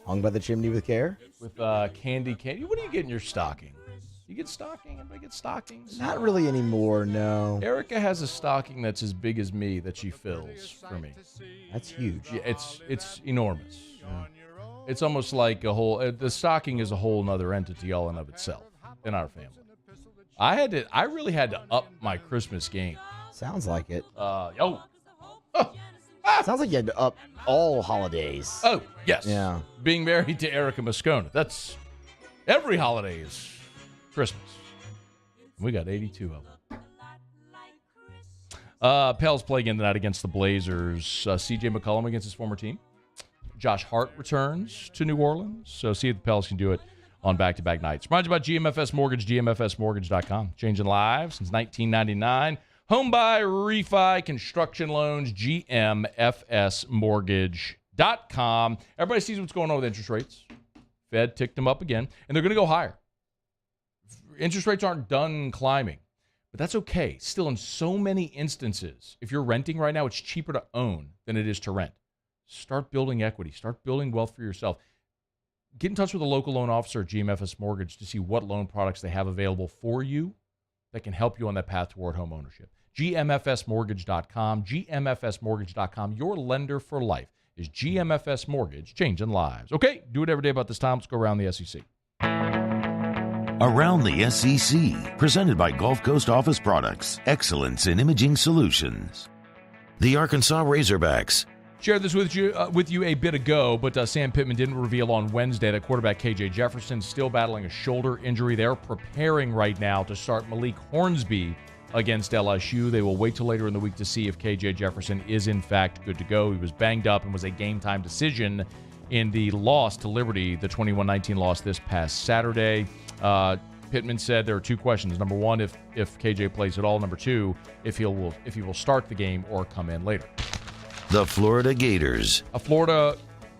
Hung by the chimney with care. With candy. What do you get in your stocking? You get stocking? Everybody get stockings? Not really anymore, no. Erica has a stocking that's as big as me that she fills for me. That's huge. Yeah, it's enormous. Yeah. It's almost like a whole. The stocking is a whole other entity all in of itself in our family. I really had to up my Christmas game. Sounds like it. Sounds like you had to up all holidays. Oh, yes. Yeah. Being married to Erica Moscona. That's every holiday is Christmas. We got 82 of them. Pels play again tonight against the Blazers. C.J. McCollum against his former team. Josh Hart returns to New Orleans. So see if the Pels can do it on back-to-back nights. Reminds you about GMFS Mortgage, GMFSmortgage.com. Changing lives since 1999. Home buy, refi, construction loans, GMFSmortgage.com. Everybody sees what's going on with interest rates. Fed ticked them up again, and they're going to go higher. Interest rates aren't done climbing, but that's okay. Still, in so many instances, if you're renting right now, it's cheaper to own than it is to rent. Start building equity. Start building wealth for yourself. Get in touch with a local loan officer at GMFS Mortgage to see what loan products they have available for you that can help you on that path toward home ownership. GMFSmortgage.com. GMFSmortgage.com. Your lender for life is GMFS Mortgage, changing lives. Okay, do it every day about this time. Let's go around the SEC. Around the SEC, presented by Gulf Coast Office Products, excellence in imaging solutions. The Arkansas Razorbacks. Shared this with you a bit ago, but Sam Pittman didn't reveal on Wednesday that quarterback KJ Jefferson still battling a shoulder injury. They're preparing right now to start Malik Hornsby against LSU. They will wait till later in the week to see if KJ Jefferson is in fact good to go. He was banged up and was a game-time decision in the loss to Liberty, the 21-19 loss this past Saturday. Pittman said there are two questions. Number one, if KJ plays at all. Number two, if he will start the game or come in later. The Florida Gators. Florida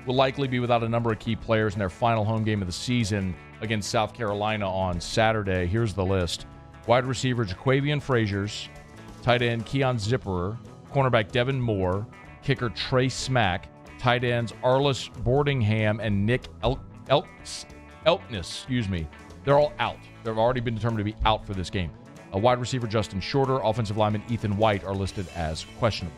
will likely be without a number of key players in their final home game of the season against South Carolina on Saturday. Here's the list. Wide receiver Jaquavian Fraziers, tight end Keon Zipperer, cornerback Devin Moore, kicker Trey Smack, tight ends Arliss Boardingham and Nick Elkness. They're all out. They've already been determined to be out for this game. A wide receiver Justin Shorter, offensive lineman Ethan White are listed as questionable.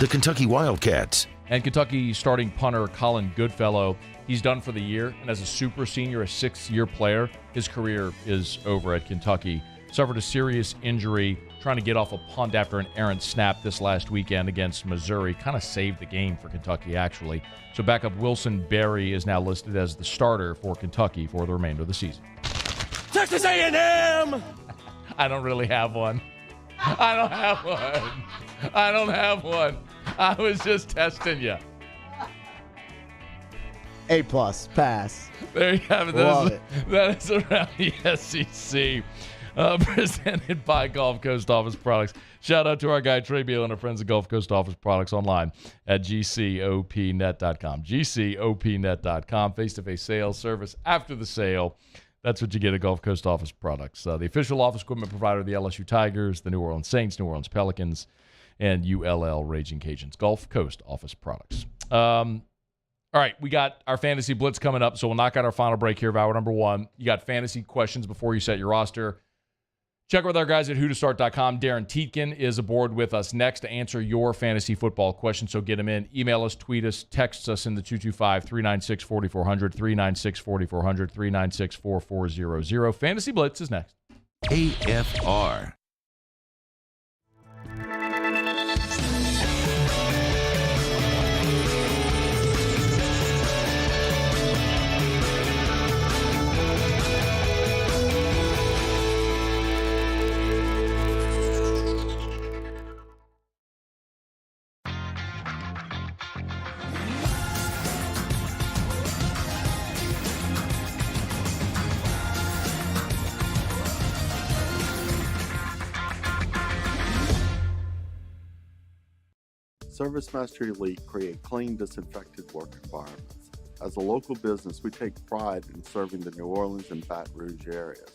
The Kentucky Wildcats. And Kentucky starting punter Colin Goodfellow. He's done for the year, and as a super senior, a sixth-year player, his career is over at Kentucky. Suffered a serious injury trying to get off a punt after an errant snap this last weekend against Missouri. Kind of saved the game for Kentucky, actually. So backup Wilson Berry is now listed as the starter for Kentucky for the remainder of the season. Texas A&M! I don't really have one. I don't have one. I was just testing you. A+, pass. There you have it. That is around the SEC. Presented by Gulf Coast Office Products. Shout out to our guy Trey Beal and our friends at Gulf Coast Office Products online at gcopnet.com. gcopnet.com. Face-to-face sales service after the sale. That's what you get at Gulf Coast Office Products. The official office equipment provider of the LSU Tigers, the New Orleans Saints, New Orleans Pelicans, and ULL Raging Cajuns. Gulf Coast Office Products. All right, we got our fantasy blitz coming up, so we'll knock out our final break here of hour number 1. You got fantasy questions before you set your roster. Check with our guys at whotostart.com. Darin Tietgen is aboard with us next to answer your fantasy football questions, so get them in. Email us, tweet us, text us in the 225-396-4400, 396-4400, 396-4400. Fantasy Blitz is next. AFR. ServiceMaster Elite create clean, disinfected work environments. As a local business, we take pride in serving the New Orleans and Baton Rouge areas.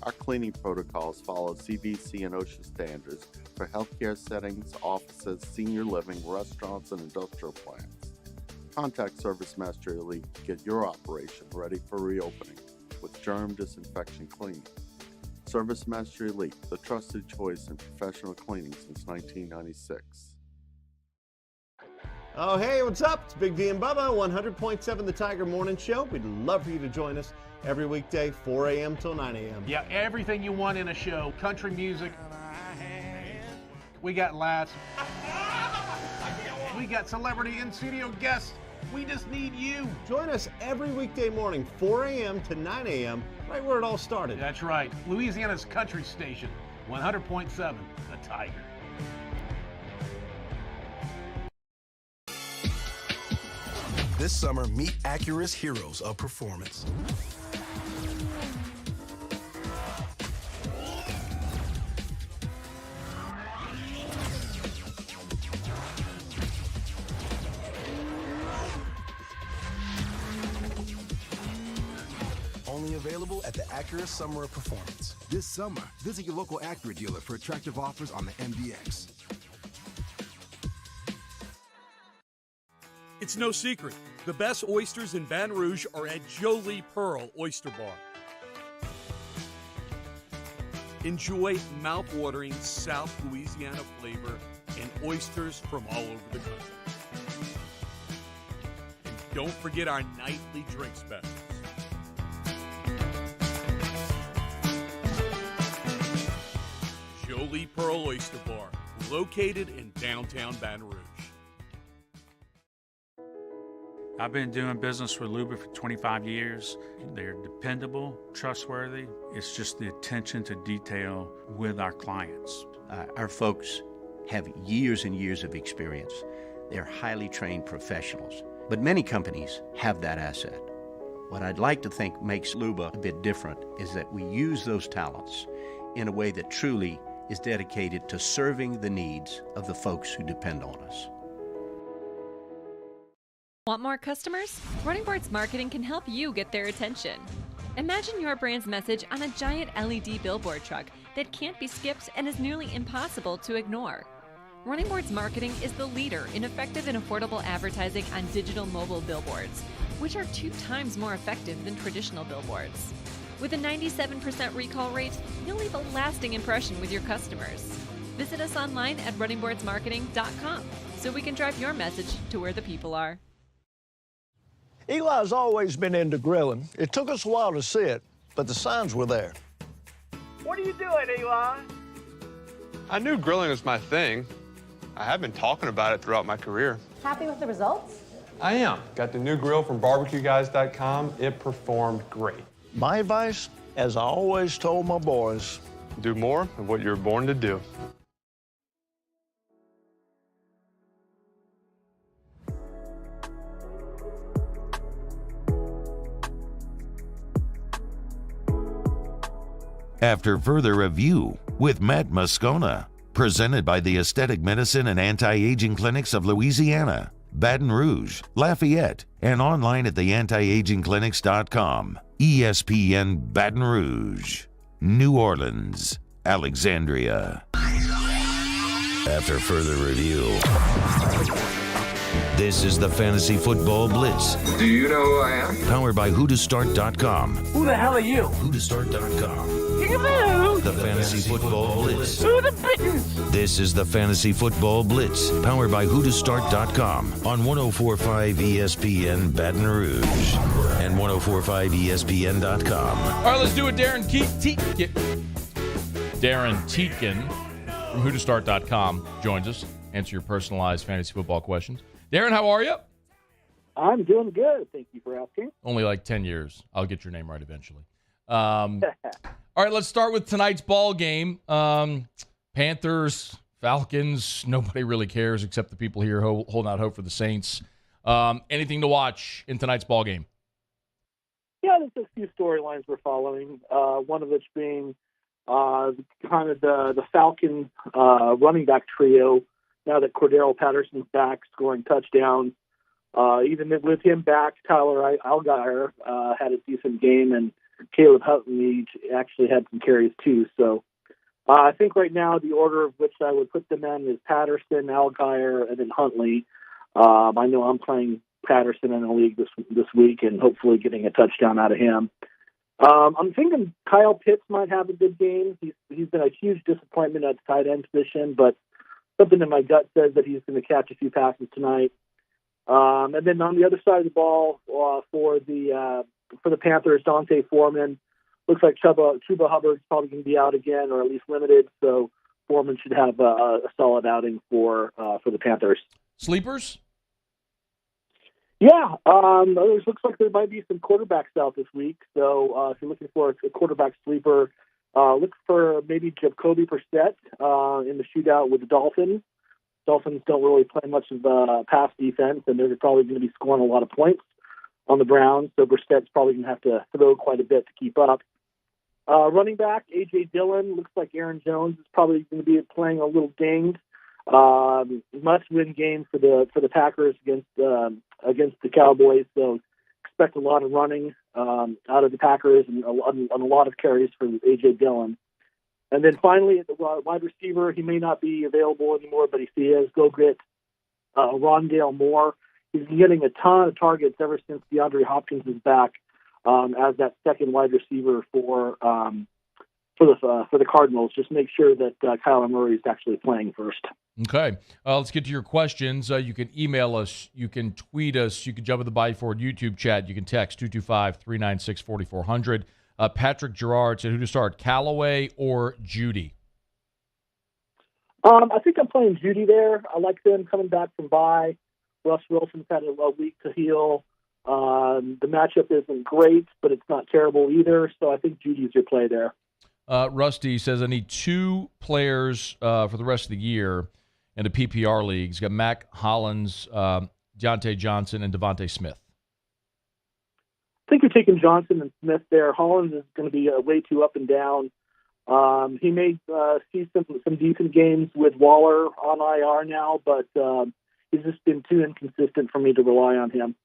Our cleaning protocols follow CDC and OSHA standards for healthcare settings, offices, senior living, restaurants, and industrial plants. Contact ServiceMaster Elite to get your operation ready for reopening with germ disinfection cleaning. ServiceMaster Elite, the trusted choice in professional cleaning since 1996. Oh, hey, what's up? It's Big D and Bubba, 100.7 The Tiger Morning Show. We'd love for you to join us every weekday, 4 a.m. till 9 a.m. Yeah, everything you want in a show. Country music. We got laughs. We got celebrity in-studio guests. We just need you. Join us every weekday morning, 4 a.m. to 9 a.m., right where it all started. That's right. Louisiana's country station, 100.7 The Tiger. This summer, meet Acura's heroes of performance. Only available at the Acura Summer of Performance. This summer, visit your local Acura dealer for attractive offers on the MDX. It's no secret. The best oysters in Baton Rouge are at Jolie Pearl Oyster Bar. Enjoy mouth-watering South Louisiana flavor and oysters from all over the country. And don't forget our nightly drink specials. Jolie Pearl Oyster Bar, located in downtown Baton Rouge. I've been doing business with Luber for 25 years. They're dependable, trustworthy. It's just the attention to detail with our clients. Our folks have years and years of experience. They're highly trained professionals. But many companies have that asset. What I'd like to think makes Luber a bit different is that we use those talents in a way that truly is dedicated to serving the needs of the folks who depend on us. Want more customers? Running Boards Marketing can help you get their attention. Imagine your brand's message on a giant LED billboard truck that can't be skipped and is nearly impossible to ignore. Running Boards Marketing is the leader in effective and affordable advertising on digital mobile billboards, which are 2 times more effective than traditional billboards. With a 97% recall rate, you'll leave a lasting impression with your customers. Visit us online at runningboardsmarketing.com so we can drive your message to where the people are. Eli's always been into grilling. It took us a while to see it, but the signs were there. What are you doing, Eli? I knew grilling was my thing. I have been talking about it throughout my career. Happy with the results? I am. Got the new grill from BBQGuys.com. It performed great. My advice, as I always told my boys, do more of what you were born to do. After further review with Matt Moscona, presented by the Aesthetic Medicine and Anti-Aging Clinics of Louisiana, Baton Rouge, Lafayette, and online at theantiagingclinics.com. ESPN Baton Rouge, New Orleans, Alexandria. After further review This is the Fantasy Football Blitz. Do you know who I am? Powered by whotostart.com. Who the hell are you? Whotostart.com. Peekaboo! The Fantasy Football Blitz. Who the buttons? This is the Fantasy Football Blitz, powered by whotostart.com on 104.5 ESPN Baton Rouge and 104.5ESPN.com. All right, let's do it. Darin Tietgen from whotostart.com joins us. Answer your personalized fantasy football questions. Darin, how are you? I'm doing good. Thank you for asking. Only like 10 years. I'll get your name right eventually. All right, let's start with tonight's ball game. Panthers, Falcons, nobody really cares except the people here holding out hope for the Saints. Anything to watch in tonight's ball game? Yeah, there's a few storylines we're following, one of which being kind of the Falcon running back trio, now that Cordero Patterson's back scoring touchdowns. Even with him back, Tyler Allgeier had a decent game, and Caleb Huntley actually had some carries too. So I think right now the order of which I would put them in is Patterson, Allgeier, and then Huntley. I know I'm playing Patterson in the league this week and hopefully getting a touchdown out of him. I'm thinking Kyle Pitts might have a good game. He's been a huge disappointment at the tight end position, but something in my gut says that he's going to catch a few passes tonight. And then on the other side of the ball for the Panthers, Dante Foreman. Looks like Chuba Hubbard's probably going to be out again, or at least limited. So Foreman should have a solid outing for the Panthers. Sleepers? Yeah, it looks like there might be some quarterbacks out this week. So if you're looking for a quarterback sleeper, look for maybe Jacoby Brissett in the shootout with the Dolphins. Dolphins don't really play much of pass defense, and they're probably going to be scoring a lot of points on the Browns. So Brissett's probably going to have to throw quite a bit to keep up. Running back, A.J. Dillon. Looks like Aaron Jones is probably going to be playing a little dinged. Must-win game for the Packers against the Cowboys. So expect a lot of running out of the Packers and a lot of carries for A.J. Dillon. And then finally, the wide receiver, he may not be available anymore, but if he is, go get Rondale Moore. He's been getting a ton of targets ever since DeAndre Hopkins is back as that second wide receiver for the Cardinals. Just make sure that Kyler Murray is actually playing first. Okay. Let's get to your questions. You can email us. You can tweet us. You can jump in the Bayou Ford YouTube chat. You can text 225-396-4400. Patrick Gerard said, who to start, Callaway or Judy? I think I'm playing Judy there. I like them coming back from bye. Russ Wilson's had a week to heal. The matchup isn't great, but it's not terrible either. So I think Judy's your play there. Rusty says, I need two players for the rest of the year in the PPR league. He's got Mac Hollins, Deontay Johnson, and Devontae Smith. I think you're taking Johnson and Smith there. Hollins is going to be way too up and down. He may see some decent games with Waller on IR now, but he's just been too inconsistent for me to rely on him.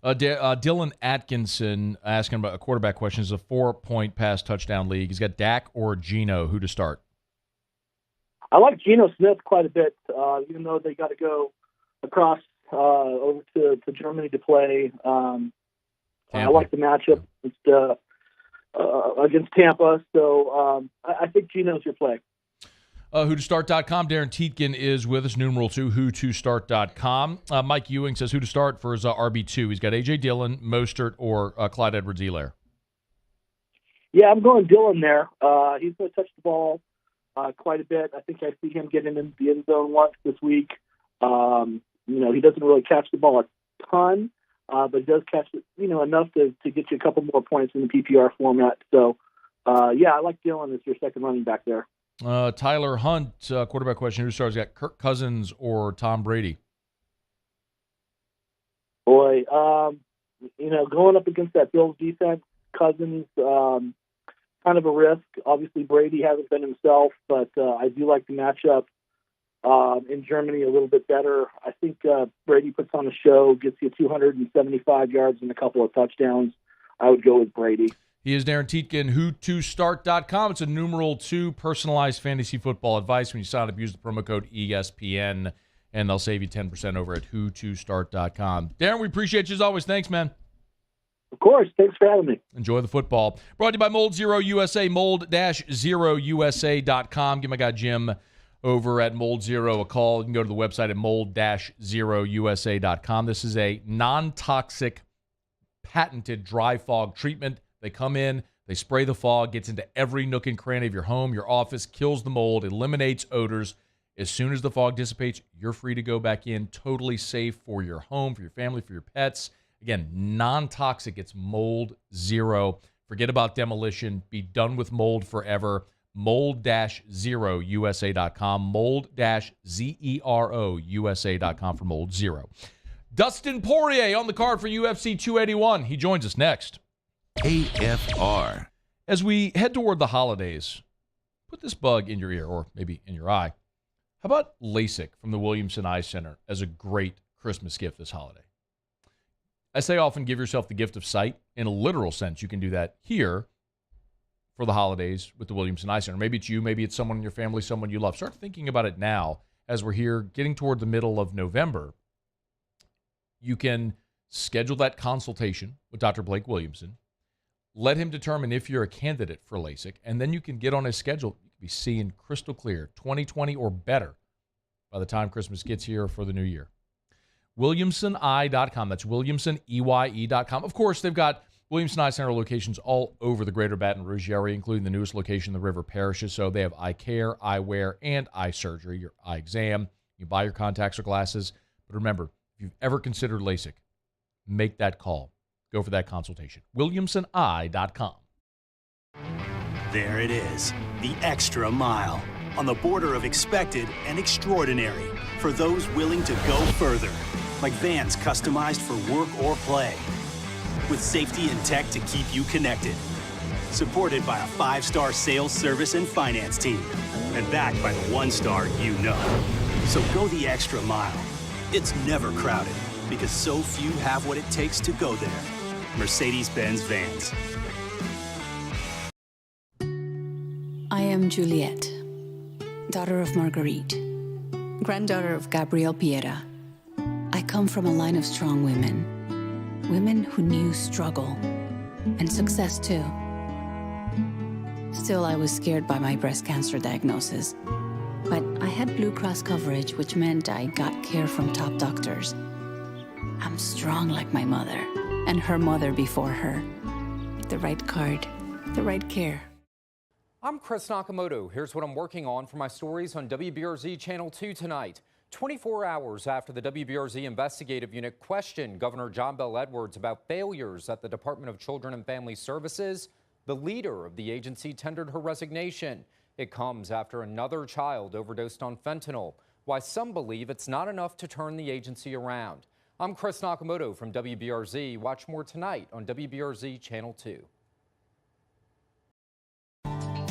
Dylan Atkinson asking about a quarterback question. It's a 4-point pass touchdown league. He's got Dak or Geno. Who to start? I like Geno Smith quite a bit, even though they got to go across over to Germany to play. I like the matchup against Tampa, so I think Geno's your play. Whotostart.com. Darin Tietgen is with us, numeral 2, whotostart.com. Mike Ewing says who to start for his RB2. He's got A.J. Dillon, Mostert, or Clyde Edwards-Helaire. Yeah, I'm going Dillon there. He's going to touch the ball quite a bit. I think I see him getting in the end zone once this week. He doesn't really catch the ball a ton, but he does catch it, enough to get you a couple more points in the PPR format. So, I like Dillon as your second running back there. Tyler Hunt, quarterback question. Who starts? Got Kirk Cousins or Tom Brady? Boy, going up against that Bills defense, Cousins, kind of a risk. Obviously, Brady hasn't been himself, but I do like the matchup in Germany a little bit better. I think Brady puts on a show, gets you 275 yards and a couple of touchdowns. I would go with Brady. He is Darin Tietgen, whotostart.com. It's a numeral 2 personalized fantasy football advice. When you sign up, use the promo code ESPN. and they'll save you 10% over at who2start.com. Darin, we appreciate you as always. Thanks, man. Of course. Thanks for having me. Enjoy the football. Brought to you by Mold Zero USA, mold-0usa.com. Give my guy Jim over at Mold Zero a call. You can go to the website at mold-0usa.com. This is a non-toxic, patented dry fog treatment. They come in, they spray the fog, gets into every nook and cranny of your home, your office, kills the mold, eliminates odors. As soon as the fog dissipates, you're free to go back in. Totally safe for your home, for your family, for your pets. Again, non-toxic. It's Mold Zero. Forget about demolition. Be done with mold forever. Mold-0usa.com. Mold-ZEROUSA.com for Mold Zero. Dustin Poirier on the card for UFC 281. He joins us next. AFR. As we head toward the holidays, put this bug in your ear or maybe in your eye. How about LASIK from the Williamson Eye Center as a great Christmas gift this holiday? I say often give yourself the gift of sight. In a literal sense, you can do that here for the holidays with the Williamson Eye Center. Maybe it's you, maybe it's someone in your family, someone you love. Start thinking about it now as we're here getting toward the middle of November. You can schedule that consultation with Dr. Blake Williamson. Let him determine if you're a candidate for LASIK, and then you can get on his schedule. You can be seeing crystal clear, 20/20 or better by the time Christmas gets here for the new year. WilliamsonEye.com. That's WilliamsonEye.com. Of course, they've got Williamson Eye Center locations all over the greater Baton Rouge area, including the newest location, the River Parishes. So they have eye care, eyewear, and eye surgery, your eye exam. You buy your contacts or glasses. But remember, if you've ever considered LASIK, make that call. Go for that consultation. WilliamsonEye.com. There it is, the extra mile. On the border of expected and extraordinary for those willing to go further. Like vans customized for work or play. With safety and tech to keep you connected. Supported by a 5-star sales, service, and finance team. And backed by the 1-star you know. So go the extra mile. It's never crowded because so few have what it takes to go there. Mercedes-Benz Vans. I am Juliette, daughter of Marguerite, granddaughter of Gabriel Piera. I come from a line of strong women. Women who knew struggle and success too. Still, I was scared by my breast cancer diagnosis. But I had Blue Cross coverage, which meant I got care from top doctors. I'm strong like my mother, and her mother before her. The right card, the right care. I'm Chris Nakamoto. Here's what I'm working on for my stories on WBRZ Channel 2 tonight. 24 hours after the WBRZ investigative unit questioned Governor John Bel Edwards about failures at the Department of Children and Family Services, the leader of the agency tendered her resignation. It comes after another child overdosed on fentanyl, why some believe it's not enough to turn the agency around. I'm Chris Nakamoto from WBRZ. Watch more tonight on WBRZ Channel 2.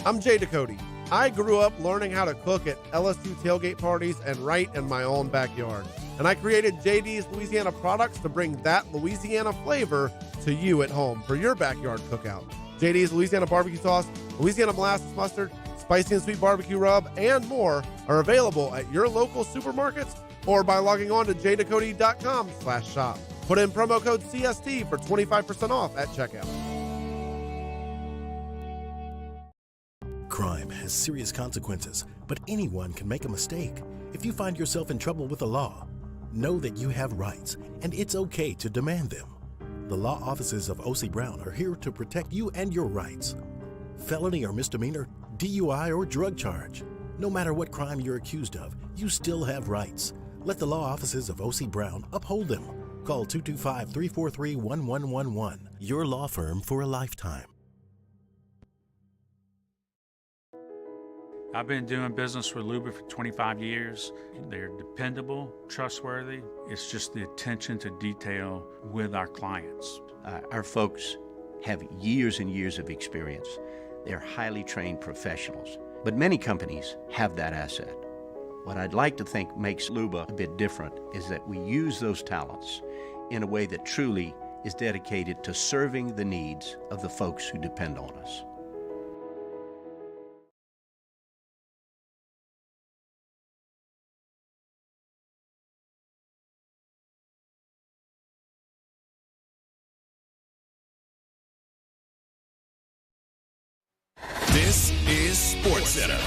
I'm Jay Ducote. I grew up learning how to cook at LSU tailgate parties and right in my own backyard. And I created JDs Louisiana products to bring that Louisiana flavor to you at home for your backyard cookout. JD's Louisiana barbecue sauce, Louisiana molasses mustard, spicy and sweet barbecue rub, and more are available at your local supermarkets or by logging on to jducote.com/shop. Put in promo code CST for 25% off at checkout. Crime has serious consequences, but anyone can make a mistake. If you find yourself in trouble with the law, know that you have rights, and it's okay to demand them. The law offices of O.C. Brown are here to protect you and your rights. Felony or misdemeanor, DUI or drug charge. No matter what crime you're accused of, you still have rights. Let the law offices of O.C. Brown uphold them. Call 225-343-1111. Your law firm for a lifetime. I've been doing business with Luber for 25 years. They're dependable, trustworthy. It's just the attention to detail with our clients. Our folks have years and years of experience. They're highly trained professionals. But many companies have that asset. What I'd like to think makes Luber a bit different is that we use those talents in a way that truly is dedicated to serving the needs of the folks who depend on us. This is SportsCenter.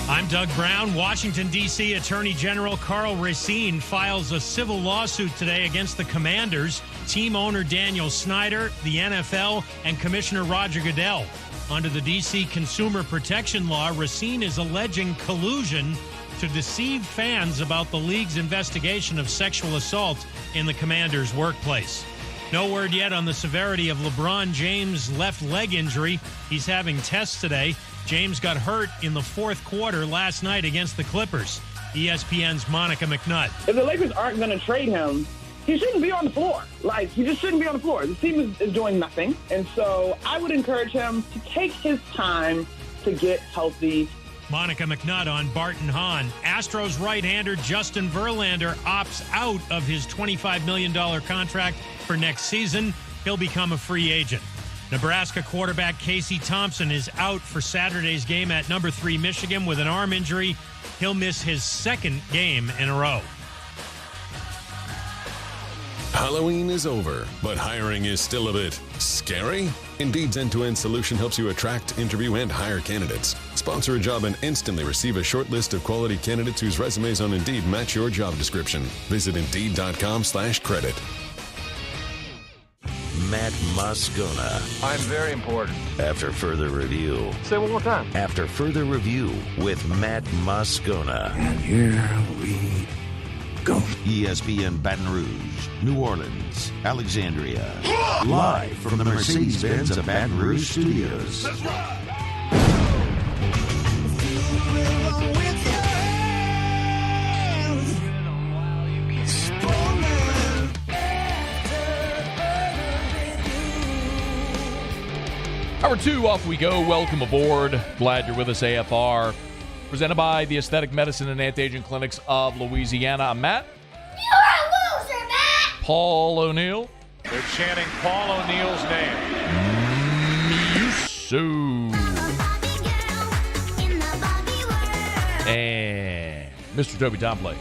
I'm Doug Brown. Washington, D.C. Attorney General Carl Racine files a civil lawsuit today against the Commanders, team owner Daniel Snyder, the NFL, and Commissioner Roger Goodell. Under the D.C. Consumer Protection Law, Racine is alleging collusion to deceive fans about the league's investigation of sexual assault in the Commanders' workplace. No word yet on the severity of LeBron James' left leg injury. He's having tests today. James got hurt in the fourth quarter last night against the Clippers. ESPN's Monica McNutt. If the Lakers aren't going to trade him, he shouldn't be on the floor. Like, he just shouldn't be on the floor. The team is doing nothing. And so I would encourage him to take his time to get healthy. Monica McNutt on Barton Hahn. Astros right-hander Justin Verlander opts out of his $25 million contract for next season. He'll become a free agent. Nebraska quarterback Casey Thompson is out for Saturday's game at number 3 Michigan with an arm injury. He'll miss his second game in a row. Halloween is over, but hiring is still a bit scary? Indeed's end-to-end solution helps you attract, interview, and hire candidates. Sponsor a job and instantly receive a short list of quality candidates whose resumes on Indeed match your job description. Visit Indeed.com/credit. Matt Moscona. I'm very important. After further review. Say one more time. After further review with Matt Moscona. And here we go. ESPN Baton Rouge, New Orleans, Alexandria. Live from the Mercedes-Benz of Baton Rouge studios. That's right. Hour 2, off we go. Welcome aboard. Glad you're with us, AFR. Presented by the Aesthetic Medicine and Anti-Aging Clinics of Louisiana. I'm Matt. You're a loser, Matt! Paul O'Neill. They're chanting Paul O'Neill's name. Musu. And Mr. Toby Tomplay.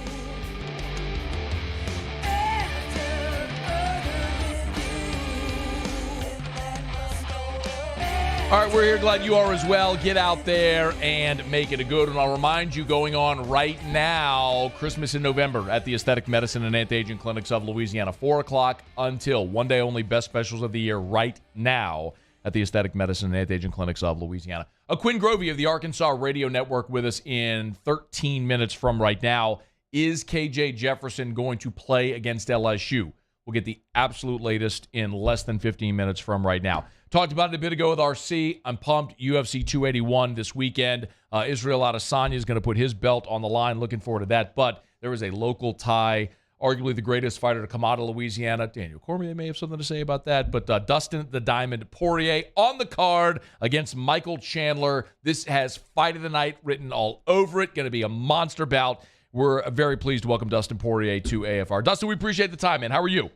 All right, we're here. Glad you are as well. Get out there and make it a good one. I'll remind you, going on right now, Christmas in November at the Aesthetic Medicine and Anti-Aging Clinics of Louisiana. 4 o'clock until one day only. Best specials of the year right now at the Aesthetic Medicine and Anti-Aging Clinics of Louisiana. Quinn Grovey of the Arkansas Radio Network with us in 13 minutes from right now. Is KJ Jefferson going to play against LSU? We'll get the absolute latest in less than 15 minutes from right now. Talked about it a bit ago with RC. I'm pumped. UFC 281 this weekend. Israel Adesanya is going to put his belt on the line. Looking forward to that. But there is a local tie, arguably the greatest fighter to come out of Louisiana. Daniel Cormier may have something to say about that. But Dustin the Diamond Poirier on the card against Michael Chandler. This has Fight of the Night written all over it. Going to be a monster bout. We're very pleased to welcome Dustin Poirier to AFR. Dustin, we appreciate the time, man. How are you?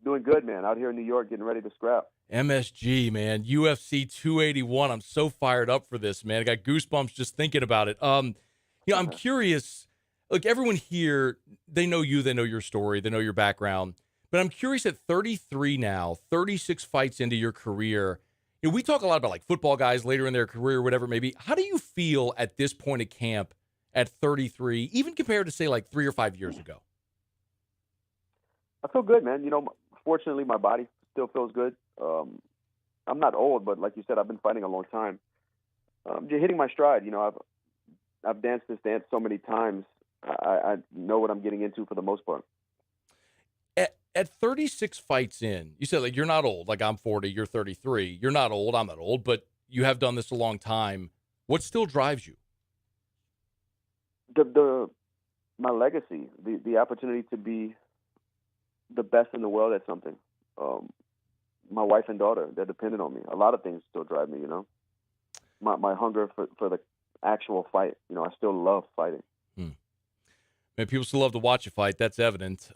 Doing good, man. Out here in New York, getting ready to scrap. MSG, man. UFC 281. I'm so fired up for this, man. I got goosebumps just thinking about it. I'm curious. Look, everyone here, they know you, they know your story, they know your background. But I'm curious, at 33 now, 36 fights into your career, we talk a lot about like football guys later in their career, whatever it may be. How do you feel at this point of camp at 33, even compared to, say, like 3 or 5 years ago? I feel good, man. Fortunately, my body still feels good. I'm not old, but like you said, I've been fighting a long time. Just hitting my stride. I've danced this dance so many times. I know what I'm getting into for the most part. At 36 fights in, you said like you're not old. Like I'm 40, you're 33. You're not old. I'm not old, but you have done this a long time. What still drives you? My legacy, the opportunity to be the best in the world at something. My wife and daughter, they're dependent on me. A lot of things still drive me, My hunger for the actual fight. I still love fighting. Man, people still love to watch you fight. That's evident.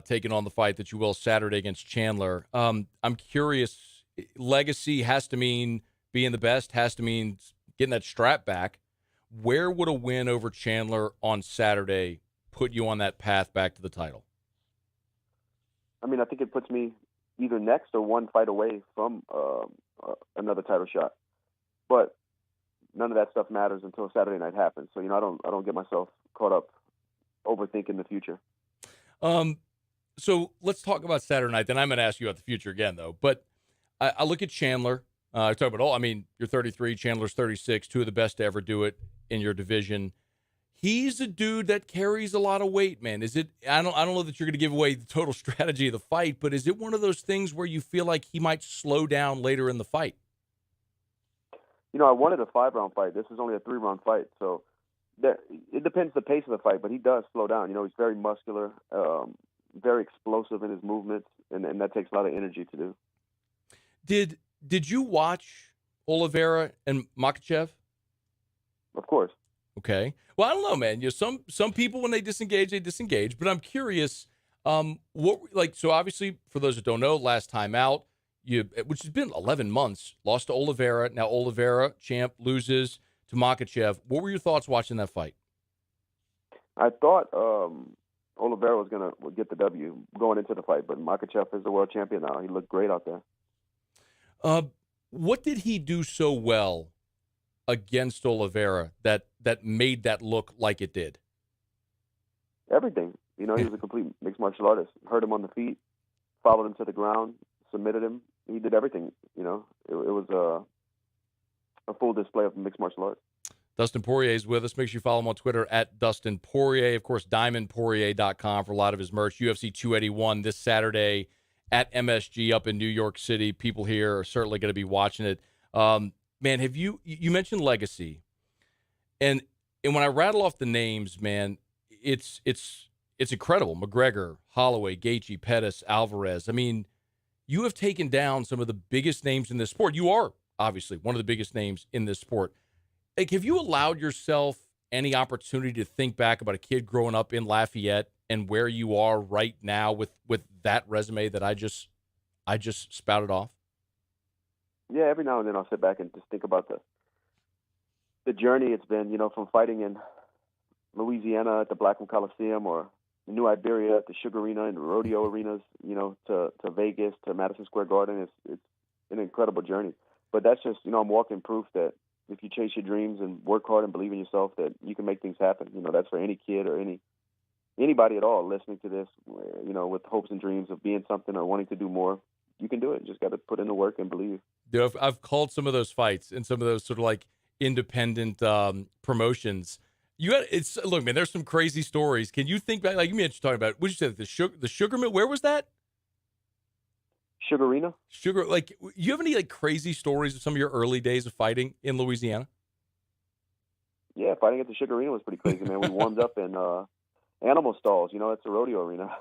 Taking on the fight that you will Saturday against Chandler. I'm curious, legacy has to mean being the best, has to mean getting that strap back. Where would a win over Chandler on Saturday put you on that path back to the title? I mean, I think it puts me either next or one fight away from another title shot. But none of that stuff matters until Saturday night happens. So, I don't get myself caught up overthinking the future. So let's talk about Saturday night. Then I'm going to ask you about the future again, though. But I look at Chandler. I talk about, you're 33, Chandler's 36, two of the best to ever do it in your division. He's a dude that carries a lot of weight, man. Is it? I don't know that you're going to give away the total strategy of the fight, but is it one of those things where you feel like he might slow down later in the fight? I wanted a 5-round fight. This is only a 3-round fight, so it depends the pace of the fight. But he does slow down. He's very muscular, very explosive in his movements, and that takes a lot of energy to do. Did you watch Oliveira and Makhachev? Of course. Okay. Well, I don't know, man. Some people, when they disengage. But I'm curious, so obviously, for those that don't know, last time out, which has been 11 months, lost to Oliveira. Now Oliveira, champ, loses to Makhachev. What were your thoughts watching that fight? I thought Oliveira was going to get the W going into the fight, but Makhachev is the world champion now. He looked great out there. What did he do so well against Oliveira that made that look like it did? Everything. He was a complete mixed martial artist. Hurt him on the feet, followed him to the ground, submitted him. He did everything. It was a full display of mixed martial arts. Dustin Poirier is with us. Make sure you follow him on Twitter at Dustin Poirier. Of course, DiamondPoirier.com for a lot of his merch. UFC 281 this Saturday at MSG up in New York City. People here are certainly going to be watching it. Man, have you mentioned legacy, and when I rattle off the names, man, it's incredible. McGregor, Holloway, Gaethje, Pettis, Alvarez. I mean, you have taken down some of the biggest names in this sport. You are obviously one of the biggest names in this sport. Like, have you allowed yourself any opportunity to think back about a kid growing up in Lafayette and where you are right now with that resume that I just spouted off? Yeah, every now and then I'll sit back and just think about the journey it's been, from fighting in Louisiana at the Blackman Coliseum or New Iberia at the Sugar Arena and rodeo arenas, to Vegas, to Madison Square Garden. It's an incredible journey. But that's just, I'm walking proof that if you chase your dreams and work hard and believe in yourself, that you can make things happen. That's for any kid or anybody at all listening to this, with hopes and dreams of being something or wanting to do more. You can do it. You just got to put in the work and believe. Dude, I've called some of those fights and some of those sort of like independent promotions. Look, man, there's some crazy stories. Can you think back? Like you mentioned talking about, what did you say, the Sugar Mill? Where was that? Sugar Arena. You have any like crazy stories of some of your early days of fighting in Louisiana? Yeah, fighting at the Sugar Arena was pretty crazy, man. We warmed up in animal stalls. It's a rodeo arena.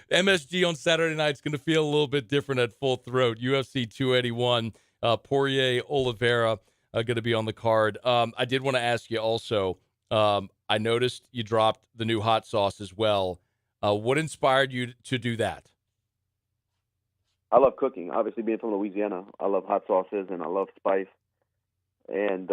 MSG on Saturday night is going to feel a little bit different at full throat. UFC 281, Poirier, Oliveira going to be on the card. I did want to ask you also, I noticed you dropped the new hot sauce as well. What inspired you to do that? I love cooking. Obviously, being from Louisiana, I love hot sauces and I love spice. And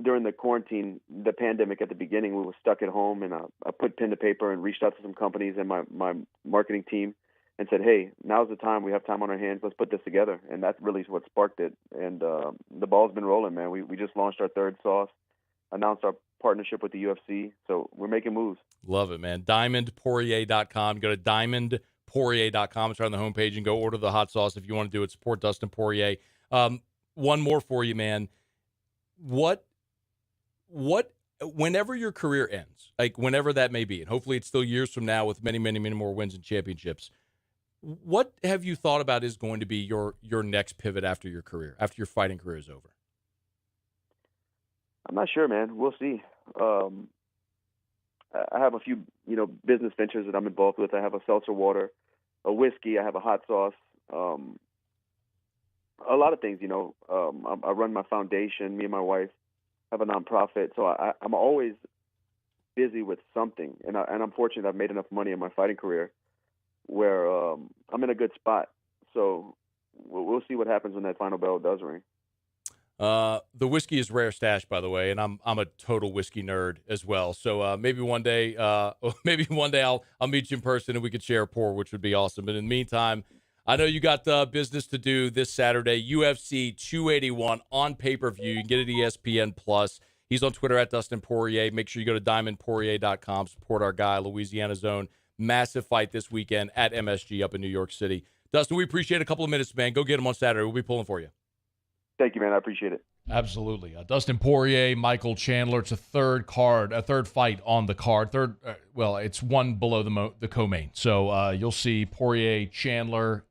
during the quarantine, the pandemic at the beginning, we were stuck at home, and I put pen to paper and reached out to some companies and my marketing team and said, hey, now's the time. We have time on our hands. Let's put this together. And that really is what sparked it. And the ball's been rolling, man. We just launched our third sauce, announced our partnership with the UFC. So we're making moves. Love it, man. DiamondPoirier.com. Go to DiamondPoirier.com. It's right on the homepage and go order the hot sauce if you want to do it. Support Dustin Poirier. One more for you, man. What whenever your career ends, like whenever that may be, and hopefully it's still years from now with many, many, many more wins and championships, what have you thought about is going to be your next pivot after your career, after your fighting career is over? I'm not sure, man. We'll see. I have a few, business ventures that I'm involved with. I have a seltzer water, a whiskey. I have a hot sauce. A lot of things, I run my foundation. Me and my wife have a nonprofit. So I'm always busy with something. And I'm fortunate I've made enough money in my fighting career where I'm in a good spot. So we'll see what happens when that final bell does ring. The whiskey is rare stash, by the way, and I'm a total whiskey nerd as well. So maybe one day I'll meet you in person and we could share a pour, which would be awesome. But in the meantime, I know you got business to do this Saturday, UFC 281 on pay-per-view. You can get it at ESPN Plus. He's on Twitter at Dustin Poirier. Make sure you go to diamondpoirier.com. Support our guy, Louisiana Zone. Massive fight this weekend at MSG up in New York City. Dustin, we appreciate a couple of minutes, man. Go get him on Saturday. We'll be pulling for you. Thank you, man. I appreciate it. Absolutely. Dustin Poirier, Michael Chandler. It's a third fight on the card. It's one below the co-main. So you'll see Poirier, Chandler.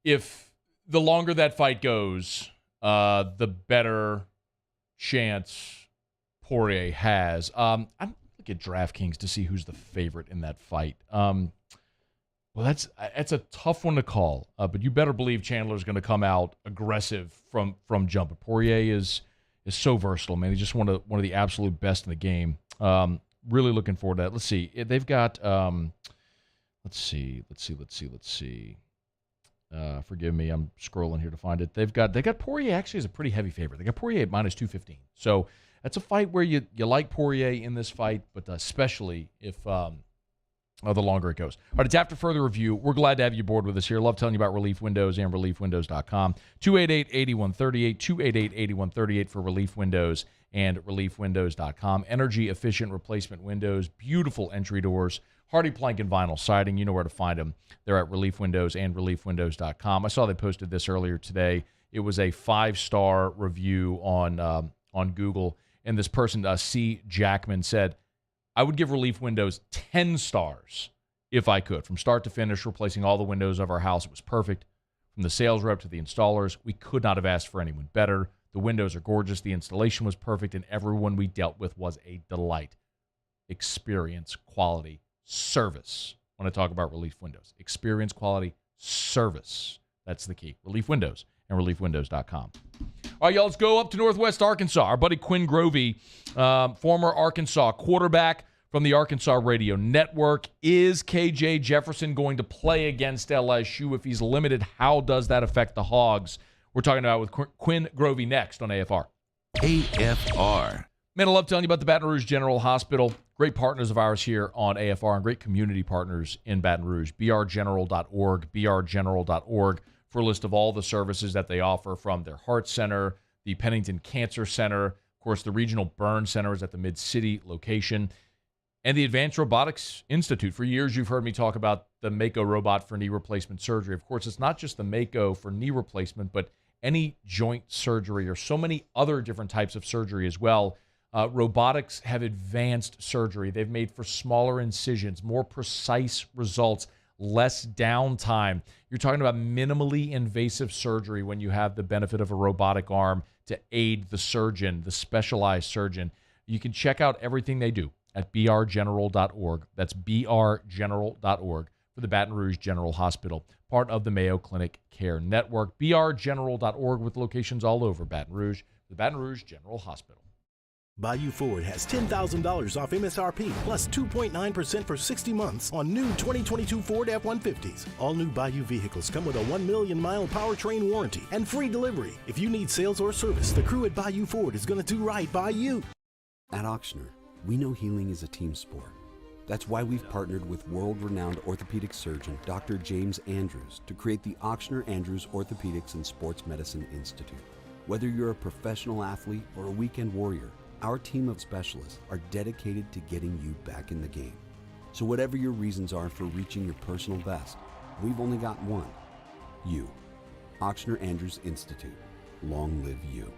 If the longer that fight goes, the better chance Poirier has. I'm looking at DraftKings to see who's the favorite in that fight. Well, that's a tough one to call, but you better believe Chandler's going to come out aggressive from jump. But Poirier is so versatile, man. He's just one of the absolute best in the game. Really looking forward to that. Let's see. They've got let's see. Forgive me, I'm scrolling here to find it. They got Poirier actually as a pretty heavy favorite. They got Poirier at -215. So that's a fight where you like Poirier in this fight, but especially if the longer it goes. All right, it's after further review. We're glad to have you aboard with us here. Love telling you about Relief Windows and ReliefWindows.com. 288-8138, 288-8138 for Relief Windows and ReliefWindows.com. Energy-efficient replacement windows, beautiful entry doors, hardy plank and vinyl siding. You know where to find them. They're at Relief Windows and ReliefWindows.com. I saw they posted this earlier today. It was a 5-star review on Google, and this person, C. Jackman, said, I would give Relief Windows 10 stars if I could. From start to finish, replacing all the windows of our house, it was perfect. From the sales rep to the installers, we could not have asked for anyone better. The windows are gorgeous. The installation was perfect, and everyone we dealt with was a delight. Experience, quality, service. When I talk about Relief Windows, experience, quality, service. That's the key. Relief Windows and ReliefWindows.com. All right, y'all, let's go up to Northwest Arkansas. Our buddy Quinn Grovey, former Arkansas quarterback from the Arkansas Radio Network. Is KJ Jefferson going to play against LSU? If he's limited, how does that affect the Hogs? We're talking about with Quinn Grovey next on AFR. AFR. Man, I love telling you about the Baton Rouge General Hospital. Great partners of ours here on AFR and great community partners in Baton Rouge. brgeneral.org, brgeneral.org. for a list of all the services that they offer, from their Heart Center, the Pennington Cancer Center, of course, the Regional Burn Center is at the Mid-City location, and the Advanced Robotics Institute. For years, you've heard me talk about the Mako robot for knee replacement surgery. Of course, it's not just the Mako for knee replacement, but any joint surgery or so many other different types of surgery as well. Robotics have advanced surgery. They've made for smaller incisions, more precise results, less downtime. You're talking about minimally invasive surgery when you have the benefit of a robotic arm to aid the surgeon, the specialized surgeon. You can check out everything they do at brgeneral.org. That's brgeneral.org for the Baton Rouge General Hospital, part of the Mayo Clinic Care Network. brgeneral.org with locations all over Baton Rouge, the Baton Rouge General Hospital. Bayou Ford has $10,000 off MSRP plus 2.9% for 60 months on new 2022 Ford F-150s. All new Bayou vehicles come with a 1 million-mile powertrain warranty and free delivery. If you need sales or service, the crew at Bayou Ford is going to do right by you. At Auctioner, we know healing is a team sport. That's why we've partnered with world-renowned orthopedic surgeon Dr. James Andrews to create the Auctioner Andrews Orthopedics and Sports Medicine Institute. Whether you're a professional athlete or a weekend warrior, our team of specialists are dedicated to getting you back in the game. So whatever your reasons are for reaching your personal best, we've only got one: you. Auctioner Andrews Institute. Long live you.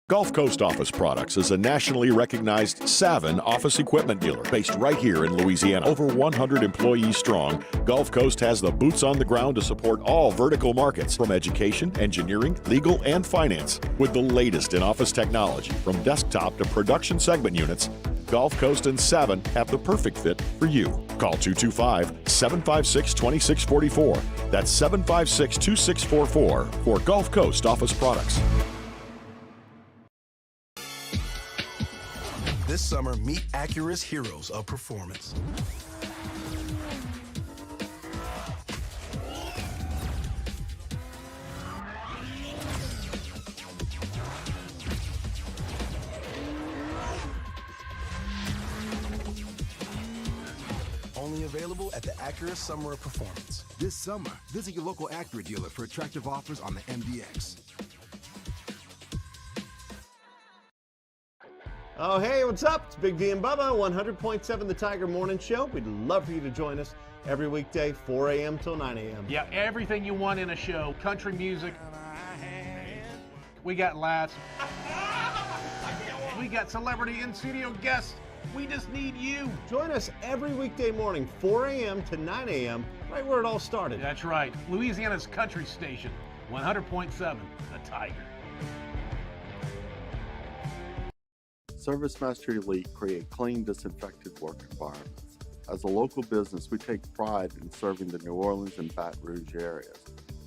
Gulf Coast Office Products is a nationally recognized Savin office equipment dealer based right here in Louisiana. Over 100 employees strong, Gulf Coast has the boots on the ground to support all vertical markets, from education, engineering, legal, and finance. With the latest in office technology, from desktop to production segment units, Gulf Coast and Savin have the perfect fit for you. Call 225-756-2644. That's 756-2644 for Gulf Coast Office Products. This summer, meet Acura's heroes of performance. available at the Acura Summer of Performance. This summer, visit your local Acura dealer for attractive offers on the MDX. Oh, hey, what's up? It's Big D and Bubba, 100.7 The Tiger Morning Show. We'd love for you to join us every weekday, 4 a.m. till 9 a.m. Yeah, everything you want in a show. Country music. We got laughs. We got celebrity in-studio guests. We just need you. Join us every weekday morning, 4 a.m. to 9 a.m., right where it all started. That's right. Louisiana's country station, 100.7 The Tiger. ServiceMaster Elite create clean, disinfected work environments. As a local business, we take pride in serving the New Orleans and Baton Rouge areas.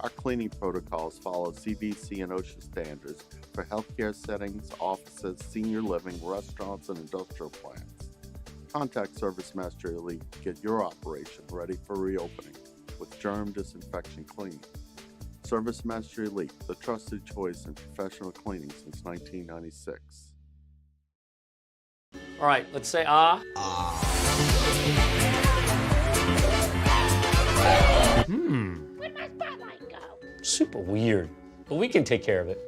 Our cleaning protocols follow CDC and OSHA standards for healthcare settings, offices, senior living, restaurants, and industrial plants. Contact ServiceMaster Elite to get your operation ready for reopening with germ disinfection cleaning. ServiceMaster Elite, the trusted choice in professional cleaning since 1996. All right, let's say ah. Where'd my spotlight go? Super weird, but we can take care of it.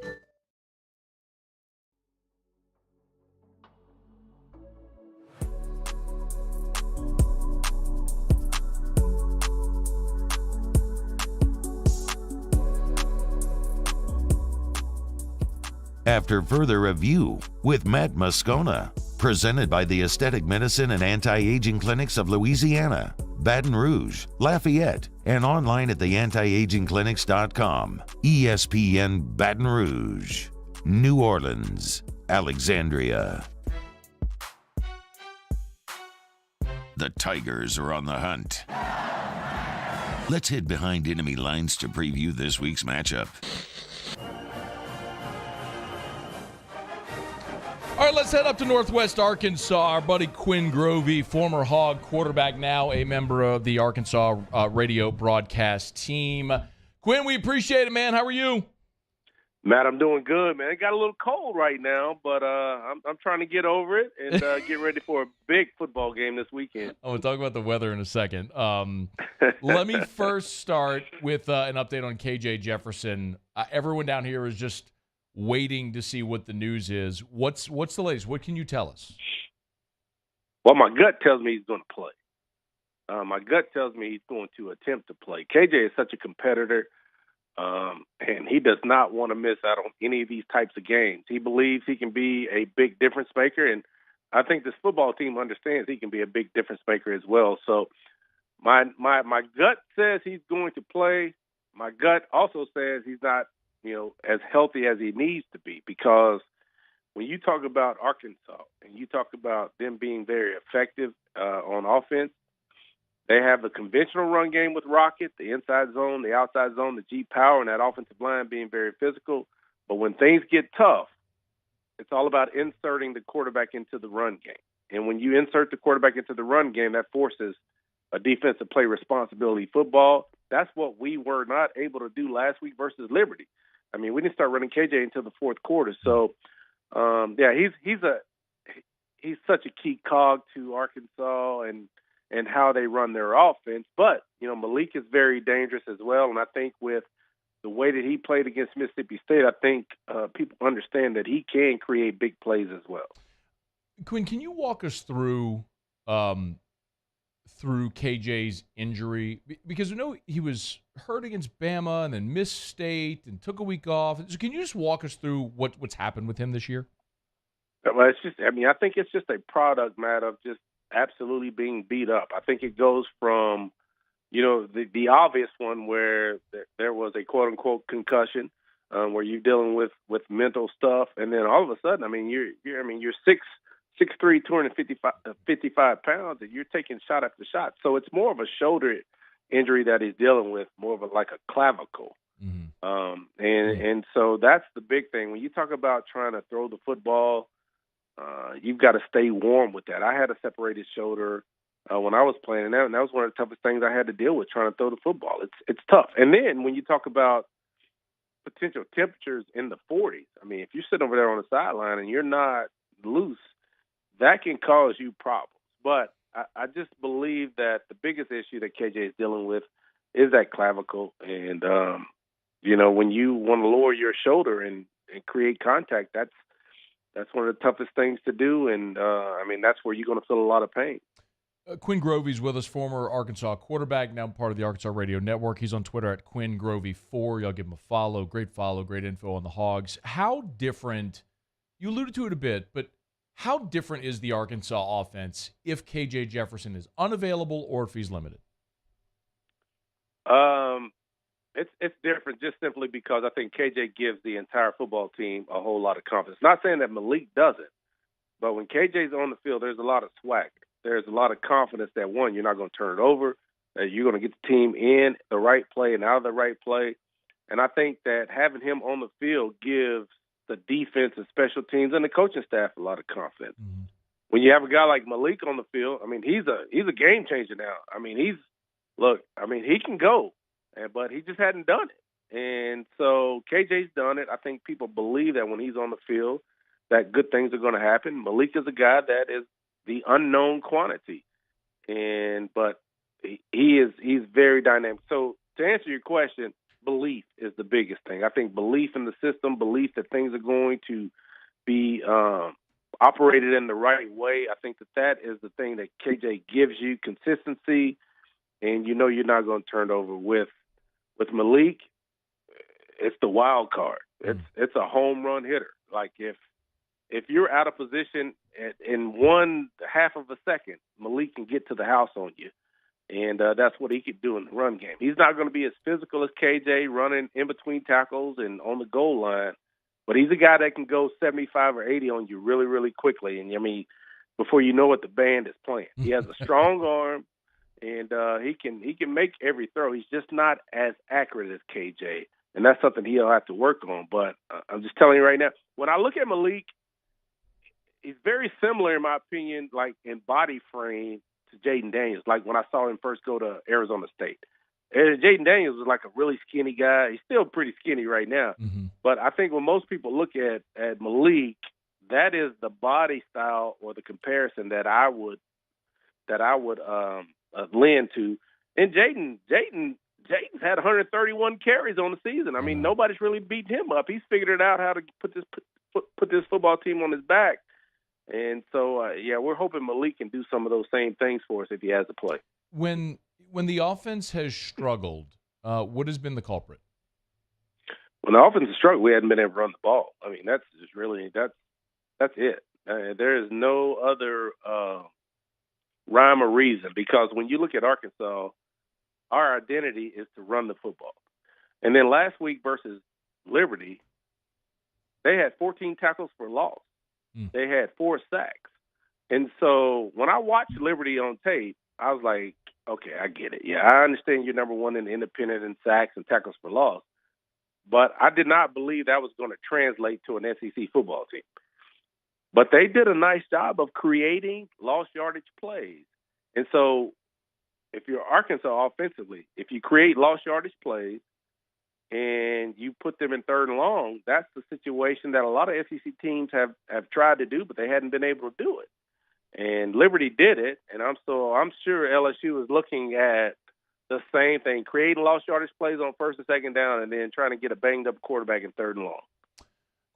After further review with Matt Moscona, presented by the Aesthetic Medicine and Anti-Aging Clinics of Louisiana, Baton Rouge, Lafayette, and online at theantiagingclinics.com. ESPN Baton Rouge, New Orleans, Alexandria. The Tigers are on the hunt. Let's head behind enemy lines to preview this week's matchup. All right, let's head up to Northwest Arkansas. Our buddy Quinn Grovey, former Hog quarterback, now a member of the Arkansas radio broadcast team. Quinn, we appreciate it, man. How are you? Matt, I'm doing good, man. It got a little cold right now, but I'm trying to get over it and get ready for a big football game this weekend. Oh, we'll talk about the weather in a second. Let me first start with an update on KJ Jefferson. Everyone down here is just waiting to see what the news is. What's the latest? What can you tell us? Well, my gut tells me he's going to play. My gut tells me he's going to attempt to play. KJ is such a competitor, and he does not want to miss out on any of these types of games. He believes he can be a big difference maker, and I think this football team understands he can be a big difference maker as well. So my gut says he's going to play. My gut also says he's not, as healthy as he needs to be, because when you talk about Arkansas and you talk about them being very effective on offense, they have the conventional run game with Rocket, the inside zone, the outside zone, the G power, and that offensive line being very physical. But when things get tough, it's all about inserting the quarterback into the run game. And when you insert the quarterback into the run game, that forces a defense to play responsibility football. That's what we were not able to do last week versus Liberty. I mean, we didn't start running KJ until the fourth quarter. So, he's such a key cog to Arkansas and how they run their offense. But, Malik is very dangerous as well. And I think with the way that he played against Mississippi State, I think people understand that he can create big plays as well. Quinn, can you walk us through KJ's injury? Because we know he was hurt against Bama and then missed state and took a week off. So can you just walk us through what's happened with him this year? Well, I think it's just a product, Matt, of just absolutely being beat up. I think it goes from, the obvious one where there was a quote-unquote concussion, where you're dealing with mental stuff, and then all of a sudden, you're 6'3", 255 pounds, and you're taking shot after shot. So it's more of a shoulder injury that he's dealing with, more of like a clavicle. Mm-hmm. And so that's the big thing. When you talk about trying to throw the football, you've got to stay warm with that. I had a separated shoulder when I was playing, and that was one of the toughest things I had to deal with, trying to throw the football. It's tough. And then when you talk about potential temperatures in the 40s, if you're sitting over there on the sideline and you're not loose, that can cause you problems. But I just believe that the biggest issue that KJ is dealing with is that clavicle. And, when you want to lower your shoulder and create contact, that's one of the toughest things to do. And, that's where you're going to feel a lot of pain. Quinn Grovey's with us, former Arkansas quarterback, now part of the Arkansas Radio Network. He's on Twitter at QuinnGrovey4. Y'all give him a follow. Great info on the Hogs. How different, you alluded to it a bit, but how different is the Arkansas offense if KJ Jefferson is unavailable or if he's limited? It's different just simply because I think KJ gives the entire football team a whole lot of confidence. Not saying that Malik doesn't, but when KJ's on the field, there's a lot of swagger. There's a lot of confidence that, one, you're not going to turn it over, that you're going to get the team in the right play and out of the right play. And I think that having him on the field gives the defense and special teams and the coaching staff a lot of confidence. Mm-hmm. When you have a guy like Malik on the field, he's a game changer now. He can go, but he just hadn't done it. And so KJ's done it. I think people believe that when he's on the field that good things are going to happen. Malik is a guy that is the unknown quantity, but he's very dynamic. So to answer your question, belief is the biggest thing. I think belief in the system, belief that things are going to be operated in the right way. I think that is the thing that KJ gives you, consistency, and you're not going to turn it over. With Malik, it's the wild card. It's a home run hitter. Like if you're out of position in 1/2 of a second, Malik can get to the house on you. And that's what he could do in the run game. He's not going to be as physical as KJ running in between tackles and on the goal line, but he's a guy that can go 75 or 80 on you really, really quickly. And, before you know it, the band is playing. He has a strong arm, and he can make every throw. He's just not as accurate as KJ, and that's something he'll have to work on. But I'm just telling you right now, when I look at Malik, he's very similar, in my opinion, like in body frame, to Jaden Daniels, like when I saw him first go to Arizona State. Jaden Daniels was like a really skinny guy. He's still pretty skinny right now. Mm-hmm. But I think when most people look at Malik, that is the body style or the comparison that I would lend to. And Jaden's had 131 carries on the season. Nobody's really beaten him up. He's figured it out how to put this football team on his back. And so, we're hoping Malik can do some of those same things for us if he has to play. When the offense has struggled, what has been the culprit? When the offense has struggled, we hadn't been able to run the ball. That's just really that's it. There is no other rhyme or reason, because when you look at Arkansas, our identity is to run the football. And then last week versus Liberty, they had 14 tackles for loss. They had 4 sacks. And so when I watched Liberty on tape, I was like, okay, I get it. Yeah, I understand you're number one in the independent in sacks and tackles for loss. But I did not believe that was going to translate to an SEC football team. But they did a nice job of creating lost yardage plays. And so if you're Arkansas offensively, if you create lost yardage plays, and you put them in 3rd and long, that's the situation that a lot of SEC teams have tried to do, but they hadn't been able to do it. And Liberty did it, and I'm sure LSU is looking at the same thing, creating lost yardage plays on 1st and 2nd down, and then trying to get a banged-up quarterback in 3rd and long.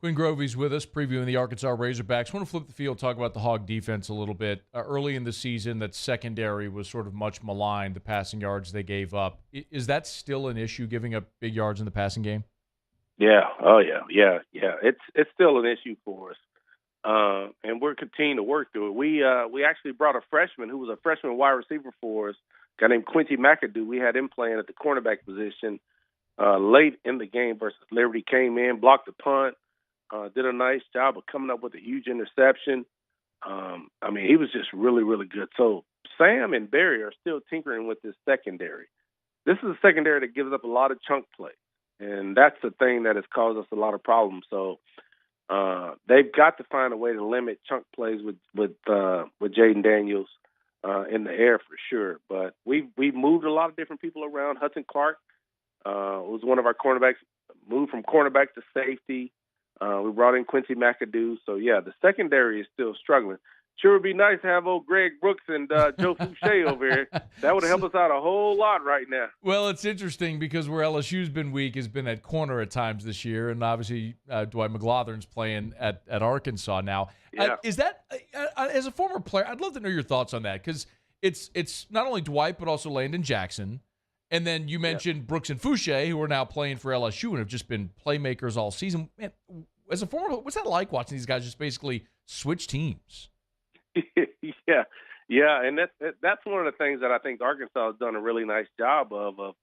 Quinn Grovey's with us, previewing the Arkansas Razorbacks. I want to flip the field, talk about the Hog defense a little bit. Early in the season, that secondary was sort of much maligned, the passing yards they gave up. Is that still an issue, giving up big yards in the passing game? Yeah. Oh, yeah. It's still an issue for us, and we're continuing to work through it. We actually brought a freshman who was a freshman wide receiver for us, a guy named Quincy McAdoo. We had him playing at the cornerback position late in the game versus Liberty. Came in, blocked the punt. Did a nice job of coming up with a huge interception. He was just really, really good. So Sam and Barry are still tinkering with this secondary. This is a secondary that gives up a lot of chunk plays, and that's the thing that has caused us a lot of problems. So they've got to find a way to limit chunk plays with Jaden Daniels in the air for sure. But we've moved a lot of different people around. Hudson Clark was one of our cornerbacks, moved from cornerback to safety. We brought in Quincy McAdoo. So, the secondary is still struggling. sure would be nice to have old Greg Brooks and Joe Fouché over here. That would help us out a whole lot right now. Well, it's interesting because where LSU's been weak has been at corner at times this year, and obviously Dwight McLaughlin's playing at Arkansas now. Yeah. Is that, as a former player, I'd love to know your thoughts on that, because it's not only Dwight but also Landon Jackson. And then you mentioned Brooks and Fouché, who are now playing for LSU and have just been playmakers all season. Man, as a former, what's that like watching these guys just basically switch teams? Yeah, and that's one of the things that I think Arkansas has done a really nice job of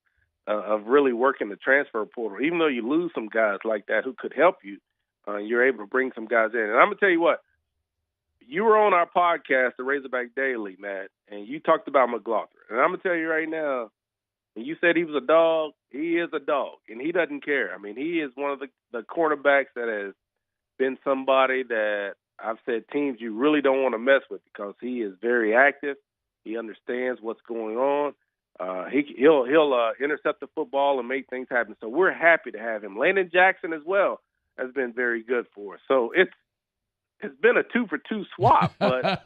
really working the transfer portal. Even though you lose some guys like that who could help you, you're able to bring some guys in. And I'm gonna tell you what, you were on our podcast, the Razorback Daily, Matt, and you talked about McLaughlin. And I'm gonna tell you right now, when you said he was a dog, he is a dog, and he doesn't care. I mean, he is one of the cornerbacks that has been somebody that I've said teams you really don't want to mess with because he is very active. He understands what's going on. He'll intercept the football and make things happen. So we're happy to have him. Landon Jackson as well has been very good for us. So it's been a 2-for-2 swap, but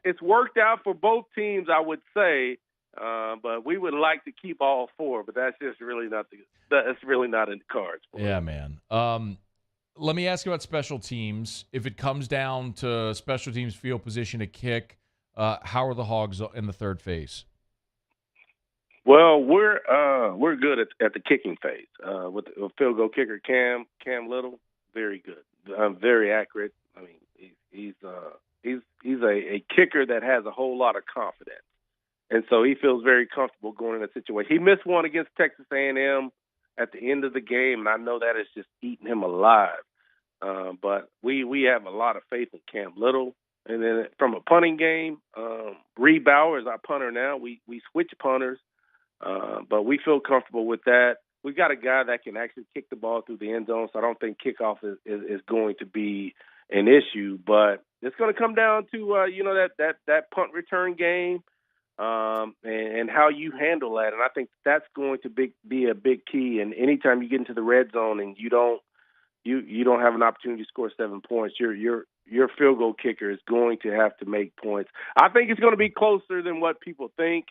it's worked out for both teams, I would say. But we would like to keep all four, but that's just really not in the cards. Yeah, man. Let me ask you about special teams. If it comes down to special teams field position to kick, how are the Hogs in the third phase? Well, we're good at the kicking phase with the field goal kicker Cam Little, very good, very accurate. I mean, he's a kicker that has a whole lot of confidence, and so he feels very comfortable going in a situation. He missed one against Texas A&M at the end of the game, and I know that is just eating him alive. But we have a lot of faith in Cam Little. And then from a punting game, Reed Bauer is our punter now. We switch punters, but we feel comfortable with that. We've got a guy that can actually kick the ball through the end zone, so I don't think kickoff is going to be an issue. But it's going to come down to that punt return game. And how you handle that. And I think that's going to be a big key. And anytime you get into the red zone and you don't have an opportunity to score 7 points, your field goal kicker is going to have to make points. I think it's going to be closer than what people think.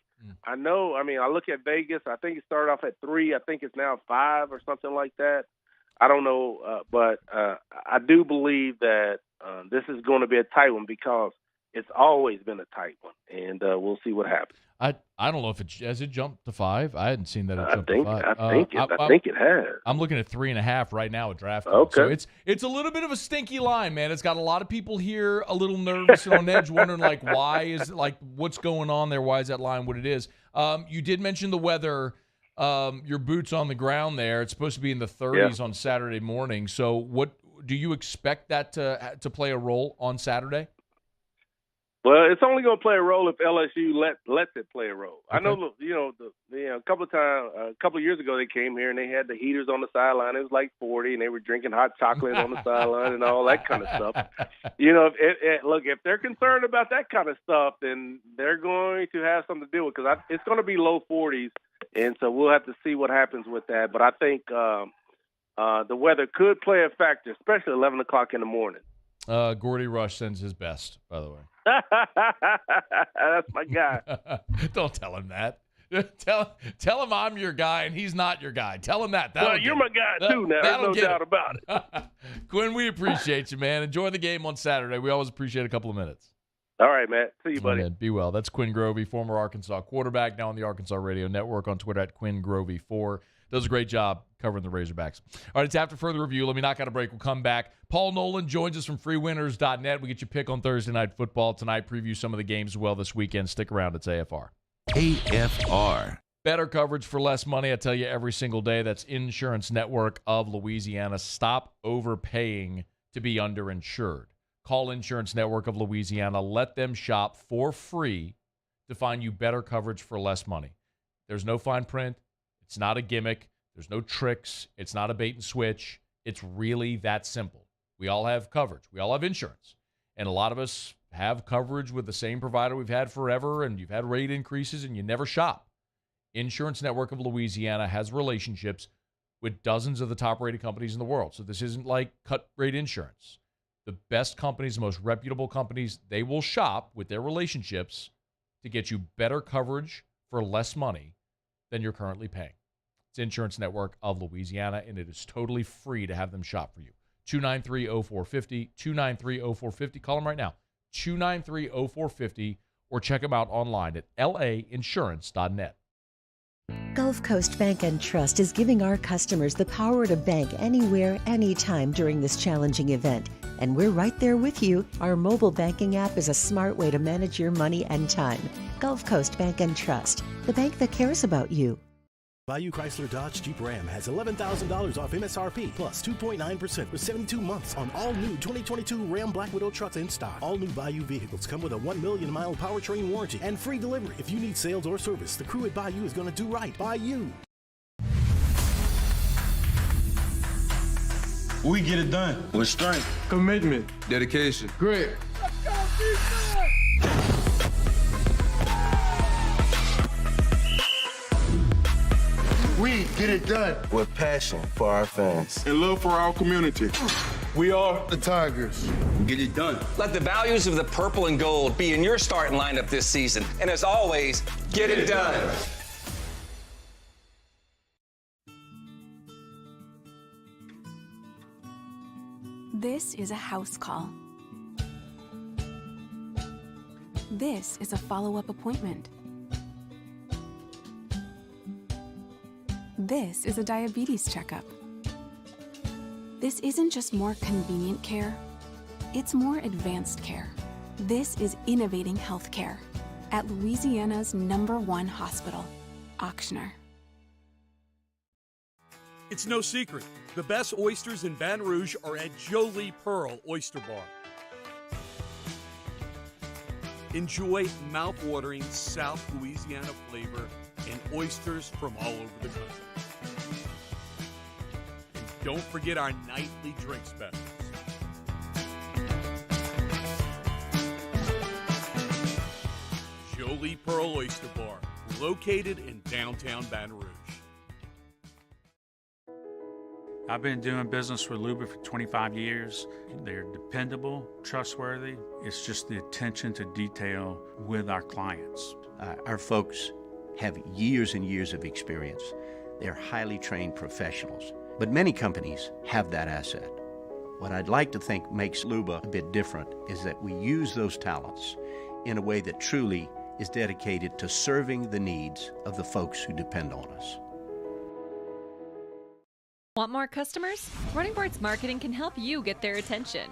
I know. I mean, I look at Vegas. I think it started off at 3. I think it's now 5 or something like that. I don't know. But I do believe that this is going to be a tight one because it's always been a tight one, and we'll see what happens. I don't know if has it jumped to 5. I hadn't seen that it jumped to 5. I think it has. I'm looking at 3.5 right now at DraftKings. Okay. So it's a little bit of a stinky line, man. It's got a lot of people here a little nervous and on edge, wondering what's going on there? Why is that line what it is? You did mention the weather. Your boots on the ground there. It's supposed to be in the 30s on Saturday morning. So what do you expect that to play a role on Saturday? Well, it's only going to play a role if LSU lets it play a role. Okay. I know, a couple of years ago they came here and they had the heaters on the sideline. It was like 40, and they were drinking hot chocolate on the sideline and all that kind of stuff. Look, if they're concerned about that kind of stuff, then they're going to have something to deal with because it's going to be low 40s, and so we'll have to see what happens with that. But I think the weather could play a factor, especially 11 o'clock in the morning. Gordy Rush sends his best, by the way. That's my guy. Don't tell him that. Tell him I'm your guy and he's not your guy. Tell him that. Well, you're my guy too now. There's no doubt about it. Quinn, we appreciate you, man. Enjoy the game on Saturday. We always appreciate a couple of minutes. All right, Matt. See you, buddy. Be well. That's Quinn Grovey, former Arkansas quarterback, now on the Arkansas Radio Network, on Twitter at QuinnGrovey4. Does a great job covering the Razorbacks. All right, it's after further review. Let me knock out a break. We'll come back. Paul Nolan joins us from freewinners.net. We get your pick on Thursday Night Football tonight. Preview some of the games as well this weekend. Stick around. It's AFR. AFR. Better coverage for less money. I tell you every single day. That's Insurance Network of Louisiana. Stop overpaying to be underinsured. Call Insurance Network of Louisiana. Let them shop for free to find you better coverage for less money. There's no fine print. It's not a gimmick. There's no tricks. It's not a bait and switch. It's really that simple. We all have coverage. We all have insurance. And a lot of us have coverage with the same provider we've had forever, and you've had rate increases, and you never shop. Insurance Network of Louisiana has relationships with dozens of the top-rated companies in the world. So this isn't like cut-rate insurance. The best companies, the most reputable companies, they will shop with their relationships to get you better coverage for less money than you're currently paying. It's Insurance Network of Louisiana, and it is totally free to have them shop for you. 293-0450, 293-0450. Call them right now, 293-0450, or check them out online at lainsurance.net. Gulf Coast Bank and Trust is giving our customers the power to bank anywhere, anytime during this challenging event. And we're right there with you. Our mobile banking app is a smart way to manage your money and time. Gulf Coast Bank and Trust, the bank that cares about you. Bayou Chrysler Dodge Jeep Ram has $11,000 off MSRP plus 2.9% for 72 months on all new 2022 Ram Black Widow trucks in stock. All new Bayou vehicles come with a 1 million mile powertrain warranty and free delivery. If you need sales or service, the crew at Bayou is going to do right by you. We get it done with strength, commitment, dedication, grit. Let's go, defense! We get it done with passion for our fans and love for our community. We are the Tigers. Get it done. Let the values of the purple and gold be in your starting lineup this season. And as always, get it done. This is a house call. This is a follow-up appointment. This is a diabetes checkup. This isn't just more convenient care, it's more advanced care. This is innovating healthcare at Louisiana's #1 hospital, Ochsner. It's no secret, the best oysters in Baton Rouge are at Jolie Pearl Oyster Bar. Enjoy mouth-watering South Louisiana flavor and oysters from all over the country. And don't forget our nightly drink specials. Jolie Pearl Oyster Bar, located in downtown Baton Rouge. I've been doing business with Luber for 25 years. They're dependable, trustworthy. It's just the attention to detail with our clients. Our folks have years and years of experience. They're highly trained professionals. But many companies have that asset. What I'd like to think makes Luber a bit different is that we use those talents in a way that truly is dedicated to serving the needs of the folks who depend on us. Want more customers? Running Boards Marketing can help you get their attention.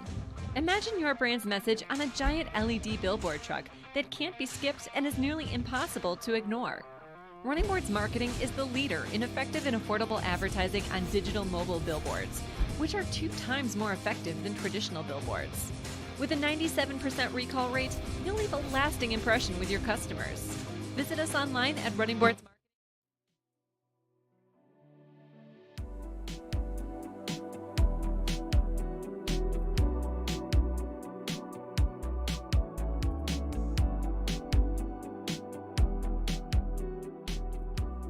Imagine your brand's message on a giant LED billboard truck that can't be skipped and is nearly impossible to ignore. Running Boards Marketing is the leader in effective and affordable advertising on digital mobile billboards, which are 2 times more effective than traditional billboards. With a 97% recall rate, you'll leave a lasting impression with your customers. Visit us online at Running Boards Marketing.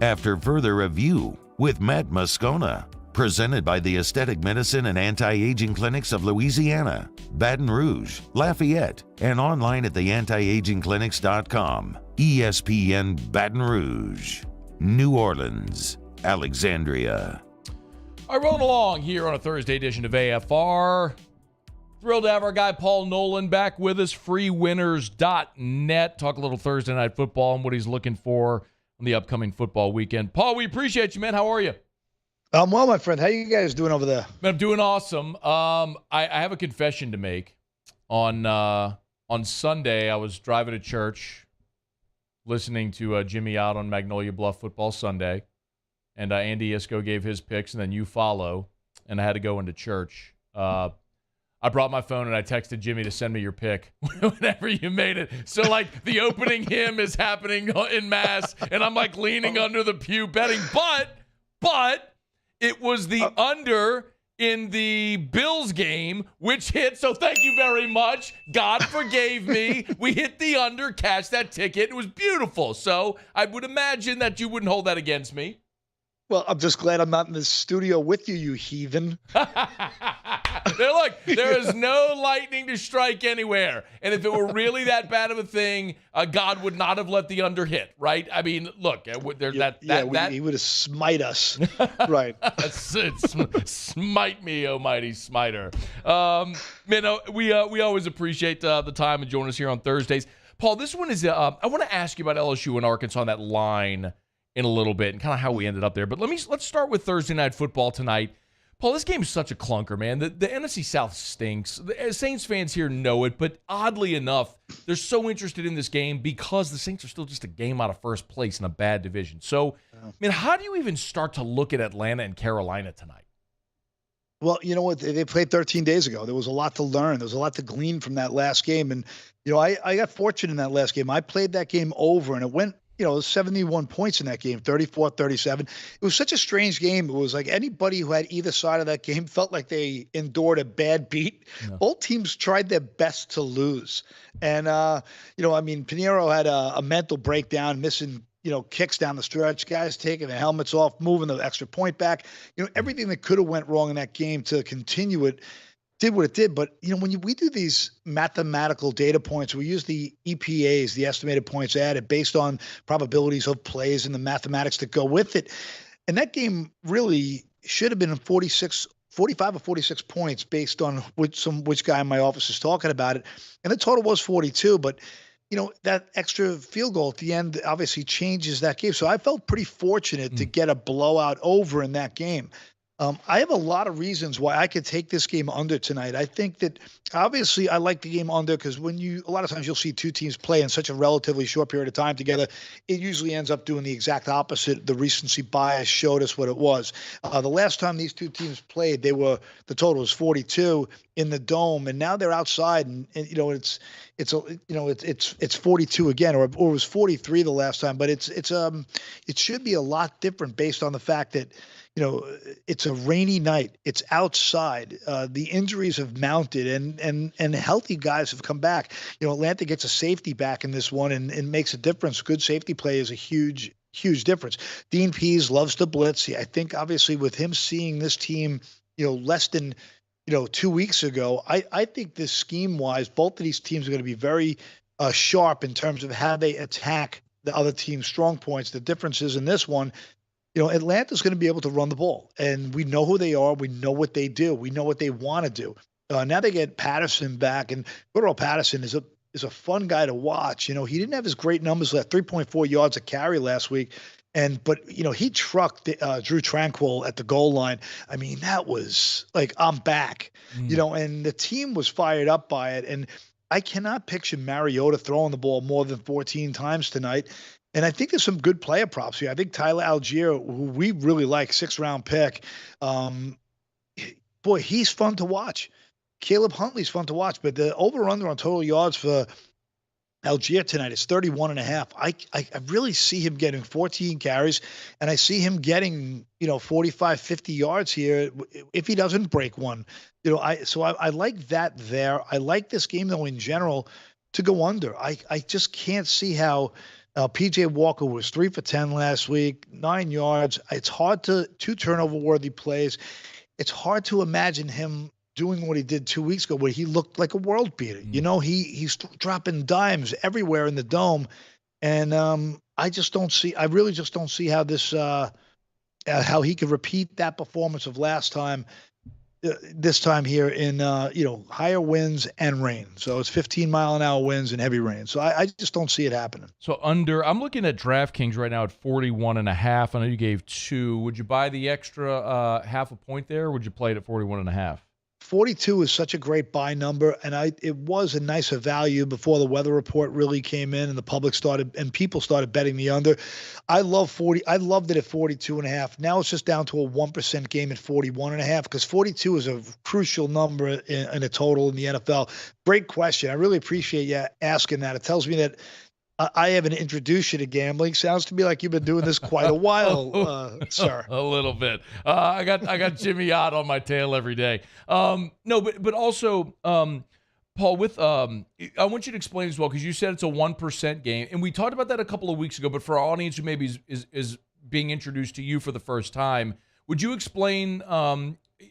After further review with Matt Moscona, presented by the Aesthetic Medicine and Anti-Aging Clinics of Louisiana, Baton Rouge, Lafayette, and online at theantiagingclinics.com. ESPN Baton Rouge, New Orleans, Alexandria. All right, rolling along here on a Thursday edition of AFR. Thrilled to have our guy Paul Nolan back with us, freewinners.net. Talk a little Thursday night football and what he's looking for on the upcoming football weekend. Paul, we appreciate you, man. How are you? I'm well, my friend. How you guys doing over there? I'm doing awesome. I have a confession to make. On Sunday, I was driving to church, listening to Jimmy Out on Magnolia Bluff Football Sunday, and Andy Isco gave his picks, and then you follow, and I had to go into church. I brought my phone and I texted Jimmy to send me your pick whenever you made it. So, like, the opening hymn is happening in mass, and I'm, like, leaning under the pew betting. But it was the under in the Bills game, which hit. So thank you very much. God forgave me. We hit the under, cashed that ticket. It was beautiful. So I would imagine that you wouldn't hold that against me. Well, I'm just glad I'm not in the studio with you, you heathen. There is no lightning to strike anywhere. And if it were really that bad of a thing, God would not have let the under hit, right? I mean, look, he would have smite us, right? Smite me, almighty smiter. Man, we always appreciate the time and joining us here on Thursdays. Paul, this one is, I want to ask you about LSU and Arkansas on that line in a little bit and kind of how we ended up there. But let's start with Thursday Night Football tonight. Paul, this game is such a clunker, man. The NFC South stinks. The Saints fans here know it, but oddly enough, they're so interested in this game because the Saints are still just a game out of first place in a bad division. So, man, how do you even start to look at Atlanta and Carolina tonight? Well, you know what? They played 13 days ago. There was a lot to learn. There was a lot to glean from that last game. And, I got fortunate in that last game. I played that game over, and it went, 71 points in that game, 34-37. It was such a strange game. It was like anybody who had either side of that game felt like they endured a bad beat. Yeah. Both teams tried their best to lose. And, Pinheiro had a mental breakdown, missing kicks down the stretch, guys taking their helmets off, moving the extra point back. Everything that could have went wrong in that game to continue it did what it did. But, when we do these mathematical data points, we use the EPAs, the estimated points added, based on probabilities of plays and the mathematics that go with it. And that game really should have been 45 or 46 points based on which guy in my office is talking about it. And the total was 42, but that extra field goal at the end obviously changes that game. So I felt pretty fortunate to get a blowout over in that game. I have a lot of reasons why I could take this game under tonight. I think that obviously I like the game under because a lot of times you'll see two teams play in such a relatively short period of time together, it usually ends up doing the exact opposite. The recency bias showed us what it was. The last time these two teams played, the total was 42 in the dome, and now they're outside, and it's 42 again, or it was 43 the last time. But it should be a lot different based on the fact that it's a rainy night. It's outside. The injuries have mounted, and healthy guys have come back. Atlanta gets a safety back in this one, and makes a difference. Good safety play is a huge difference. Dean Pease loves to blitz. I think obviously with him seeing this team, less than 2 weeks ago, I think this scheme-wise, both of these teams are going to be very sharp in terms of how they attack the other team's strong points. The difference is in this one, Atlanta's going to be able to run the ball, and we know who they are. We know what they do. We know what they want to do. Now they get Patterson back, and Cordell Patterson is a fun guy to watch. He didn't have his great numbers left, 3.4 yards a carry last week, but he trucked Drew Tranquill at the goal line. I mean, that was like, I'm back, and the team was fired up by it. And I cannot picture Mariota throwing the ball more than 14 times tonight. And I think there's some good player props here. I think Tyler Algier, who we really like, 6th-round pick, boy, he's fun to watch. Caleb Huntley's fun to watch. But the over-under on total yards for Algier tonight is 31.5. I really see him getting 14 carries, and I see him getting 45, 50 yards here if he doesn't break one. I like that there. I like this game though in general to go under. I just can't see how. P.J. Walker was 3 for 10 last week, 9 yards. It's hard two turnover-worthy plays. It's hard to imagine him doing what he did 2 weeks ago, where he looked like a world beater. He's dropping dimes everywhere in the dome, and I really just don't see how this how he could repeat that performance of last time. This time here in, higher winds and rain. So it's 15-mile-an-hour winds and heavy rain. So I just don't see it happening. So I'm looking at DraftKings right now at 41.5. I know you gave 2. Would you buy the extra half a point there, or would you play it at 41.5? 42 is such a great buy number, and it was a nicer value before the weather report really came in and the public people started betting the under. I loved it at 42.5. Now it's just down to a 1% game at 41.5 because 42 is a crucial number in a total in the NFL. Great question. I really appreciate you asking that. It tells me that I haven't introduced you to gambling. Sounds to me like you've been doing this quite a while, sir. A little bit. I got Jimmy Ott on my tail every day. But also, Paul, with I want you to explain as well, because you said it's a 1% game, and we talked about that a couple of weeks ago. But for our audience who maybe is being introduced to you for the first time, would you explain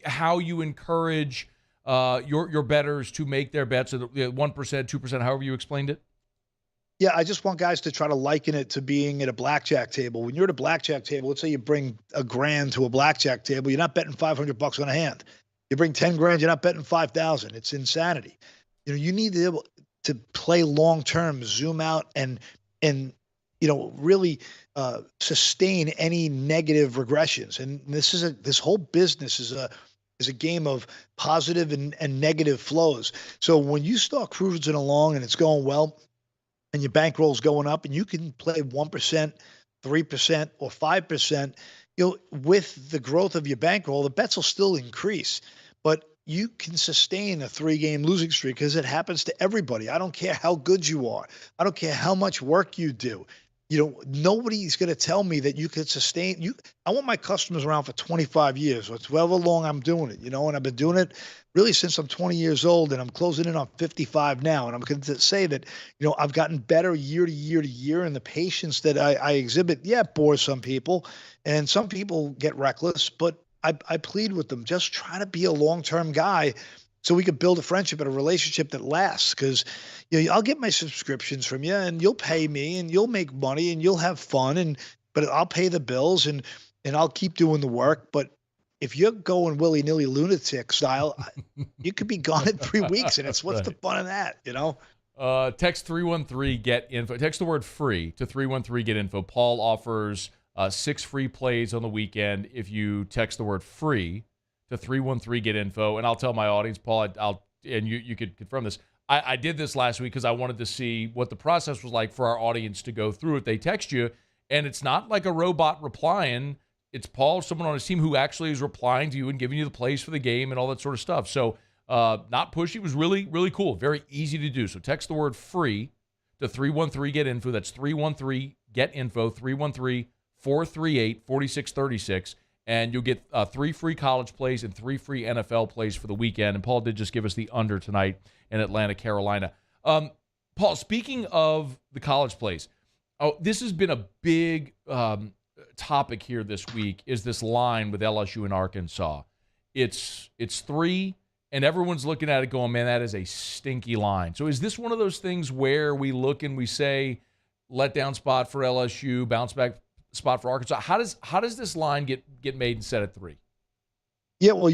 how you encourage your bettors to make their bets, 1%, 2%, however you explained it? Yeah, I just want guys to try to liken it to being at a blackjack table. When you're at a blackjack table, let's say you bring $1,000 to a blackjack table, you're not betting $500 on a hand. You bring $10,000, you're not betting $5,000. It's insanity. You need to be able to play long term, zoom out, and really sustain any negative regressions. And this whole business is a game of positive and negative flows. So when you start cruising along and it's going well, and your bankroll's going up, and you can play 1%, 3%, or 5%, with the growth of your bankroll, the bets will still increase. But you can sustain a 3-game losing streak because it happens to everybody. I don't care how good you are. I don't care how much work you do. Nobody's going to tell me that you could sustain you. I want my customers around for 25 years or however long I'm doing it, and I've been doing it really since I'm 20 years old, and I'm closing in on 55 now. And I'm going to say that, I've gotten better year to year to year, and the patience that I exhibit, bores some people, and some people get reckless, but I plead with them, just try to be a long-term guy so we could build a friendship and a relationship that lasts. Because I'll get my subscriptions from you, and you'll pay me, and you'll make money, and you'll have fun, but I'll pay the bills, and I'll keep doing the work. But if you're going willy-nilly lunatic style, you could be gone in 3 weeks, and what's the fun of that, Text 313-GET-INFO. Text the word free to 313-GET-INFO. Paul offers 6 free plays on the weekend if you text the word free to 313-GET-INFO. And I'll tell my audience, Paul, and you could confirm this. I did this last week because I wanted to see what the process was like for our audience to go through it. They text you, and it's not like a robot replying. It's Paul, someone on his team who actually is replying to you and giving you the plays for the game and all that sort of stuff. So not pushy. It was really, really cool. Very easy to do. So text the word free to 313-GET-INFO. That's 313-GET-INFO, 313-438-4636. And you'll get 3 free college plays and 3 free NFL plays for the weekend. And Paul did just give us the under tonight in Atlanta, Carolina. Paul, speaking of the college plays, this has been a big topic here this week, is this line with LSU and Arkansas. It's 3, and everyone's looking at it going, man, that is a stinky line. So is this one of those things where we look and we say, letdown spot for LSU, bounce back spot for Arkansas? How does this line get made and set at 3? Yeah, well,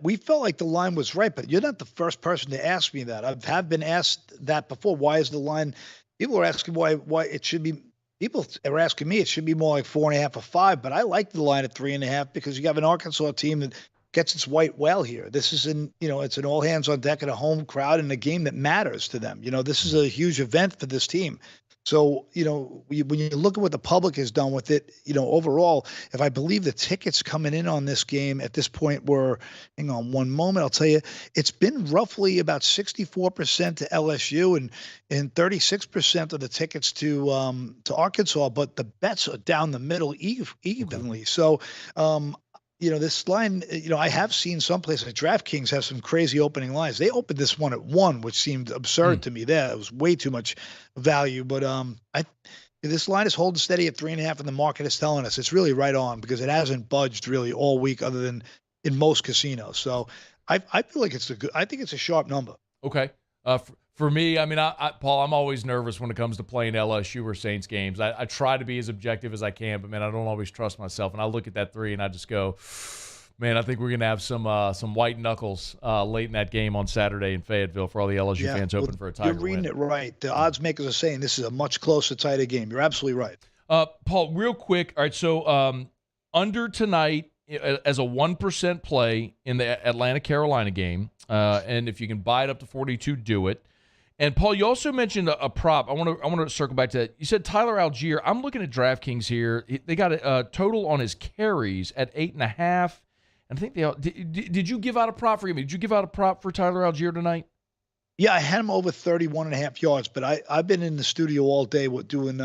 we felt like the line was right, but you're not the first person to ask me that. I have been asked that before. Why is the line? People are asking why it should be. People are asking me it should be more like 4.5 or 5, but I like the line at 3.5 because you have an Arkansas team that gets its white whale here. This is it's an all hands on deck and a home crowd and a game that matters to them. This is a huge event for this team. So, when you look at what the public has done with it, overall, if I believe the tickets coming in on this game at this point were, hang on one moment, I'll tell you, it's been roughly about 64% to LSU and 36% of the tickets to Arkansas, but the bets are down the middle evenly. Okay. So, this line, I have seen some places like DraftKings have some crazy opening lines. They opened this one at 1, which seemed absurd to me there. It was way too much value. But this line is holding steady at 3.5, and the market is telling us it's really right on because it hasn't budged really all week other than in most casinos. So I feel like I think it's a sharp number. Okay. For me, I mean, Paul, I'm always nervous when it comes to playing LSU or Saints games. I try to be as objective as I can, but, man, I don't always trust myself. And I look at that 3 and I just go, man, I think we're going to have some white knuckles late in that game on Saturday in Fayetteville for all the LSU fans hoping for a Tiger You're reading win. it right. The odds makers are saying this is a much closer, tighter game. You're absolutely right. Paul, real quick. All right, so under tonight as a 1% play in the Atlanta-Carolina game, and if you can buy it up to 42, do it. And, Paul, you also mentioned a prop. I want to circle back to that. You said Tyler Algier. I'm looking at DraftKings here. They got a total on his carries at 8.5. And I think did you give out a prop for him? Did you give out a prop for Tyler Algier tonight? Yeah, I had him over 31.5 yards, but I've been in the studio all day doing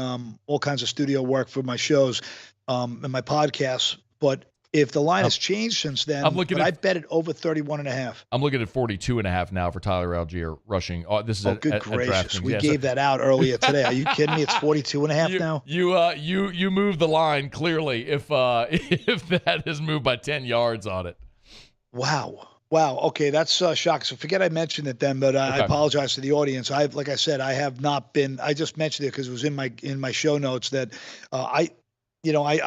all kinds of studio work for my shows and my podcasts. But if the line has changed since then, I bet it over 31.5. I'm looking at 42.5 now for Tyler Algier rushing. This is good gracious. We gave that out earlier today. Are you kidding me? It's 42.5 now. You moved the line clearly if that has moved by 10 yards on it. Wow. Wow. Okay, that's shocking. So forget I mentioned it then, but I apologize to the audience. Like I said, I have not been. I just mentioned it because it was in my show notes that I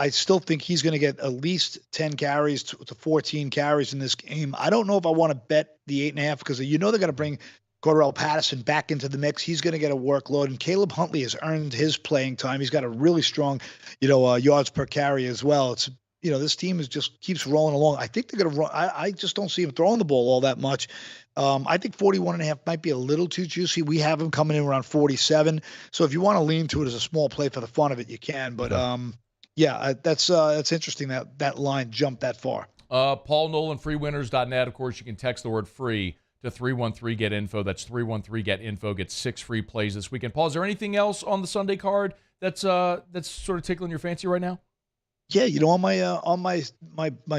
still think he's going to get at least 10 carries to 14 carries in this game. I don't know if I want to bet the 8.5 because they're going to bring Cordarrelle Patterson back into the mix. He's going to get a workload, and Caleb Huntley has earned his playing time. He's got a really strong, yards per carry as well. It's this team just keeps rolling along. I think they're going to run. I just don't see him throwing the ball all that much. I think 41.5 might be a little too juicy. We have him coming in around 47. So if you want to lean to it as a small play for the fun of it, you can. But that's interesting that line jumped that far. Paul Nolan, freewinners.net. Of course, you can text the word free to 313-GET-INFO. That's 313-GET-INFO. Get 6 free plays this weekend. Paul, is there anything else on the Sunday card that's sort of tickling your fancy right now? Yeah, on my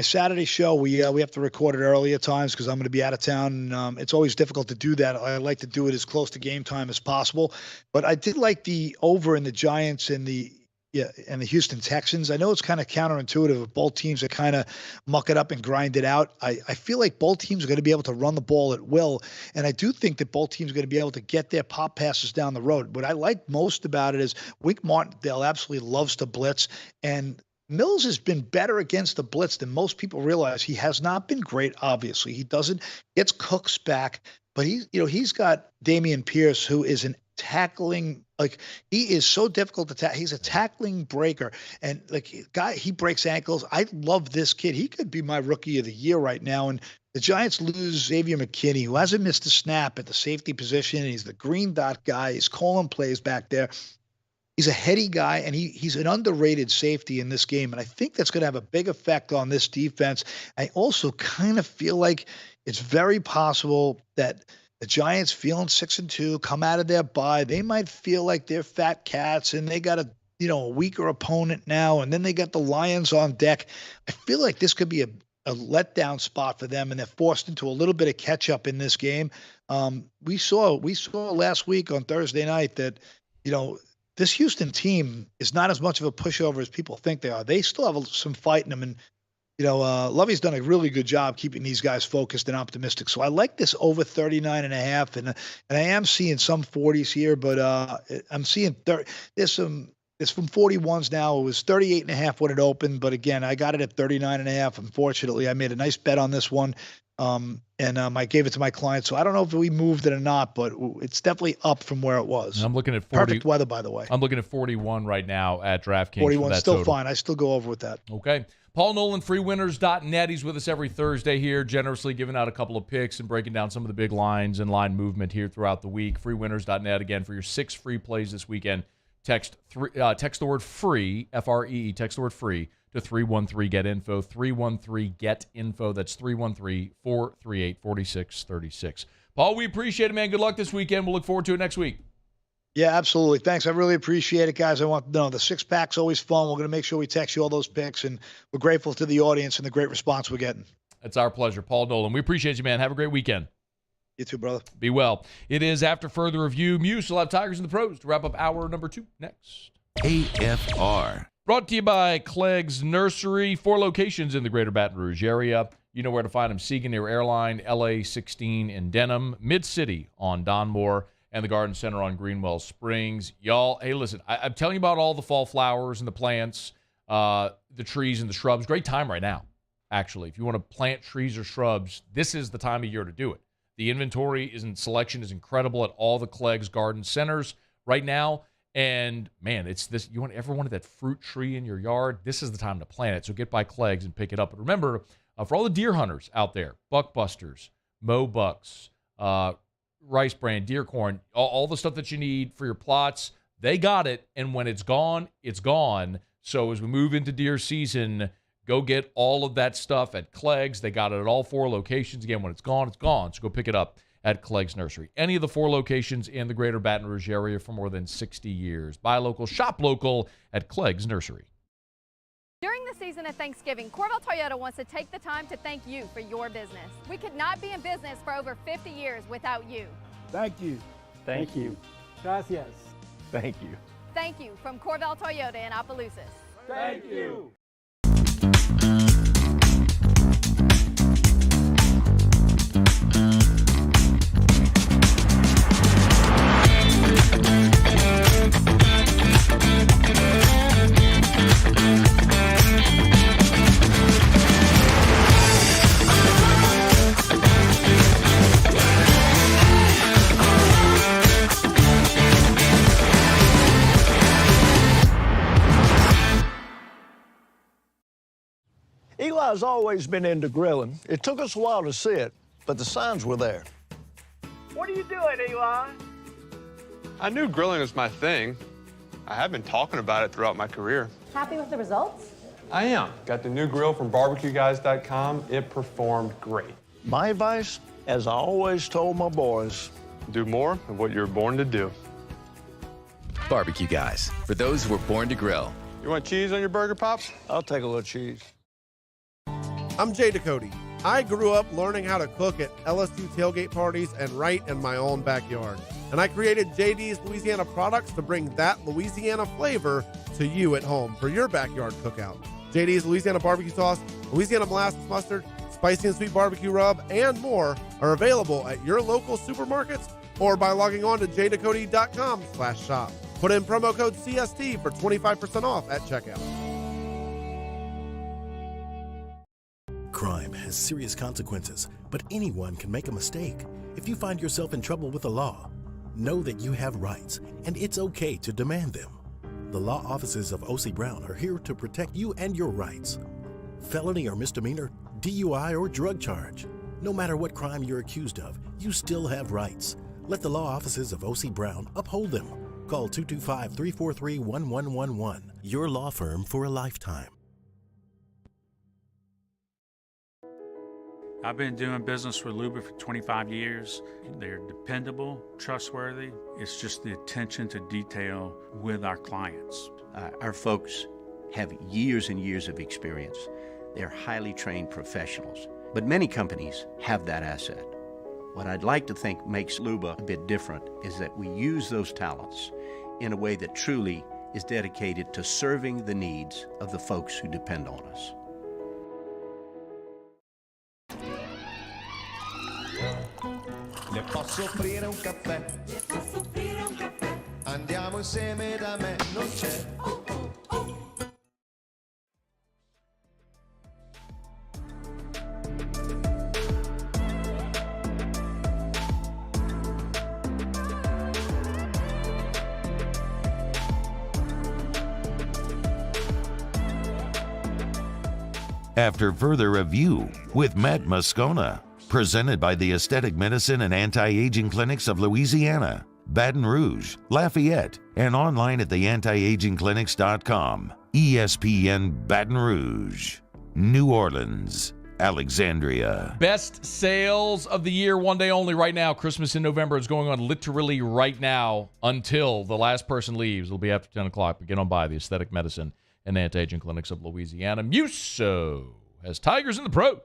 Saturday show, we have to record it early at times because I'm going to be out of town. And, it's always difficult to do that. I like to do it as close to game time as possible. But I did like the over in the Giants and the Houston Texans. I know it's kind of counterintuitive if both teams are kind of muck it up and grind it out. I feel like both teams are going to be able to run the ball at will, and I do think that both teams are going to be able to get their pop passes down the road. What I like most about it is Wink Martindale absolutely loves to blitz, and Mills has been better against the blitz than most people realize. He has not been great, obviously. He gets Cooks back, but he's got Dameon Pierce, who is an tackling, he is so difficult to tackle. He's a tackling breaker, and he breaks ankles. I love this kid. He could be my rookie of the year right now. And the Giants lose Xavier McKinney, who hasn't missed a snap at the safety position. He's the green dot guy. He's calling plays back there. He's a heady guy, and he's an underrated safety in this game, and I think that's going to have a big effect on this defense. I also kind of feel like it's very possible that the Giants, feeling 6-2, come out of their bye. They might feel like they're fat cats, and they got a weaker opponent now, and then they got the Lions on deck. I feel like this could be a letdown spot for them, and they're forced into a little bit of catch up in this game. We saw last week on Thursday night that this Houston team is not as much of a pushover as people think they are. They still have some fight in them, and Lovey's done a really good job keeping these guys focused and optimistic. So I like this over 39.5, and I am seeing some 40s here, but I'm seeing it's from 41s now. It was 38.5 when it opened, but again, I got it at 39.5. Unfortunately, I made a nice bet on this one. And I gave it to my client. So I don't know if we moved it or not, but it's definitely up from where it was. And I'm looking at 40. Perfect weather, by the way. I'm looking at 41 right now at DraftKings. 41 still total. Fine. I still go over with that. Okay. Paul Nolan, freewinners.net. He's with us every Thursday here, generously giving out a couple of picks and breaking down some of the big lines and line movement here throughout the week. Freewinners.net, again, for your 6 free plays this weekend. Text the word free, F-R-E-E, text the word free to 313-GET-INFO, 313-GET-INFO. That's 313-438-4636. Paul, we appreciate it, man. Good luck this weekend. We'll look forward to it next week. Yeah, absolutely. Thanks. I really appreciate it, guys. I want to know the 6-pack's always fun. We're going to make sure we text you all those picks, and we're grateful to the audience and the great response we're getting. It's our pleasure. Paul Nolan, we appreciate you, man. Have a great weekend. You too, brother. Be well. It is After Further Review. Muse will have Tigers in the Pros to wrap up hour number 2 next. AFR. Brought to you by Clegg's Nursery. 4 locations in the greater Baton Rouge area. You know where to find them. Siegen near Airline, LA 16 in Denham, Mid-City on Donmore, and the Garden Center on Greenwell Springs. Y'all, hey, listen, I'm telling you about all the fall flowers and the plants, the trees and the shrubs. Great time right now, actually. If you want to plant trees or shrubs, this is the time of year to do it. The inventory selection is incredible at all the Clegg's Garden Centers right now. And, man, it's this. You want ever wanted that fruit tree in your yard? This is the time to plant it. So get by Clegg's and pick it up. But remember, for all the deer hunters out there, Buckbusters, Mow Bucks, Rice Brand, Deer Corn, all the stuff that you need for your plots, they got it. And when it's gone, it's gone. So as we move into deer season, go get all of that stuff at Clegg's. They got it at all 4 locations. Again, when it's gone, it's gone. So go pick it up at Clegg's Nursery. Any of the 4 locations in the greater Baton Rouge area for more than 60 years. Buy local, shop local at Clegg's Nursery. During the season of Thanksgiving, Corvell Toyota wants to take the time to thank you for your business. We could not be in business for over 50 years without you. Thank you. Thank you. Gracias. Thank you. Thank you from Corvell Toyota in Opelousas. Thank you. Eli's always been into grilling. It took us a while to see it, but the signs were there. What are you doing, Eli? I knew grilling was my thing. I have been talking about it throughout my career. Happy with the results? I am. Got the new grill from BBQGuys.com. It performed great. My advice, as I always told my boys, do more of what you're born to do. BBQ Guys, for those who were born to grill. You want cheese on your burger, Pops? I'll take a little cheese. I'm Jay Ducote. I grew up learning how to cook at LSU tailgate parties and right in my own backyard. And I created JDs Louisiana products to bring that Louisiana flavor to you at home for your backyard cookout. JD's Louisiana barbecue sauce, Louisiana molasses mustard, spicy and sweet barbecue rub, and more are available at your local supermarkets or by logging on to jducote.com/shop. Put in promo code CST for 25% off at checkout. Crime has serious consequences, but anyone can make a mistake. If you find yourself in trouble with the law, know that you have rights, and it's okay to demand them. The law offices of O.C. Brown are here to protect you and your rights. Felony or misdemeanor, DUI or drug charge. No matter what crime you're accused of, you still have rights. Let the law offices of O.C. Brown uphold them. Call 225-343-1111. Your law firm for a lifetime. I've been doing business with Luber for 25 years. They're dependable, trustworthy. It's just the attention to detail with our clients. Our folks have years and years of experience. They're highly trained professionals. But many companies have that asset. What I'd like to think makes Luber a bit different is that we use those talents in a way that truly is dedicated to serving the needs of the folks who depend on us. Le posso offrire un caffè? Andiamo insieme da me, non c'è. After further review with Matt Moscona. Presented by the Aesthetic Medicine and Anti-Aging Clinics of Louisiana, Baton Rouge, Lafayette, and online at theantiagingclinics.com. ESPN Baton Rouge, New Orleans, Alexandria. Best sales of the year, one day only right now. Christmas in November is going on literally right now until the last person leaves. It'll be after 10 o'clock. But get on by the Aesthetic Medicine and Anti-Aging Clinics of Louisiana. Muso has Tigers in the Pros.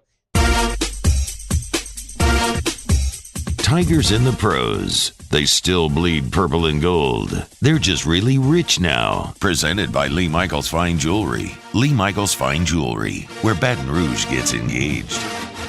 Tigers in the Pros. They still bleed purple and gold. They're just really rich now. Presented by Lee Michaels Fine Jewelry. Lee Michaels Fine Jewelry, where Baton Rouge gets engaged.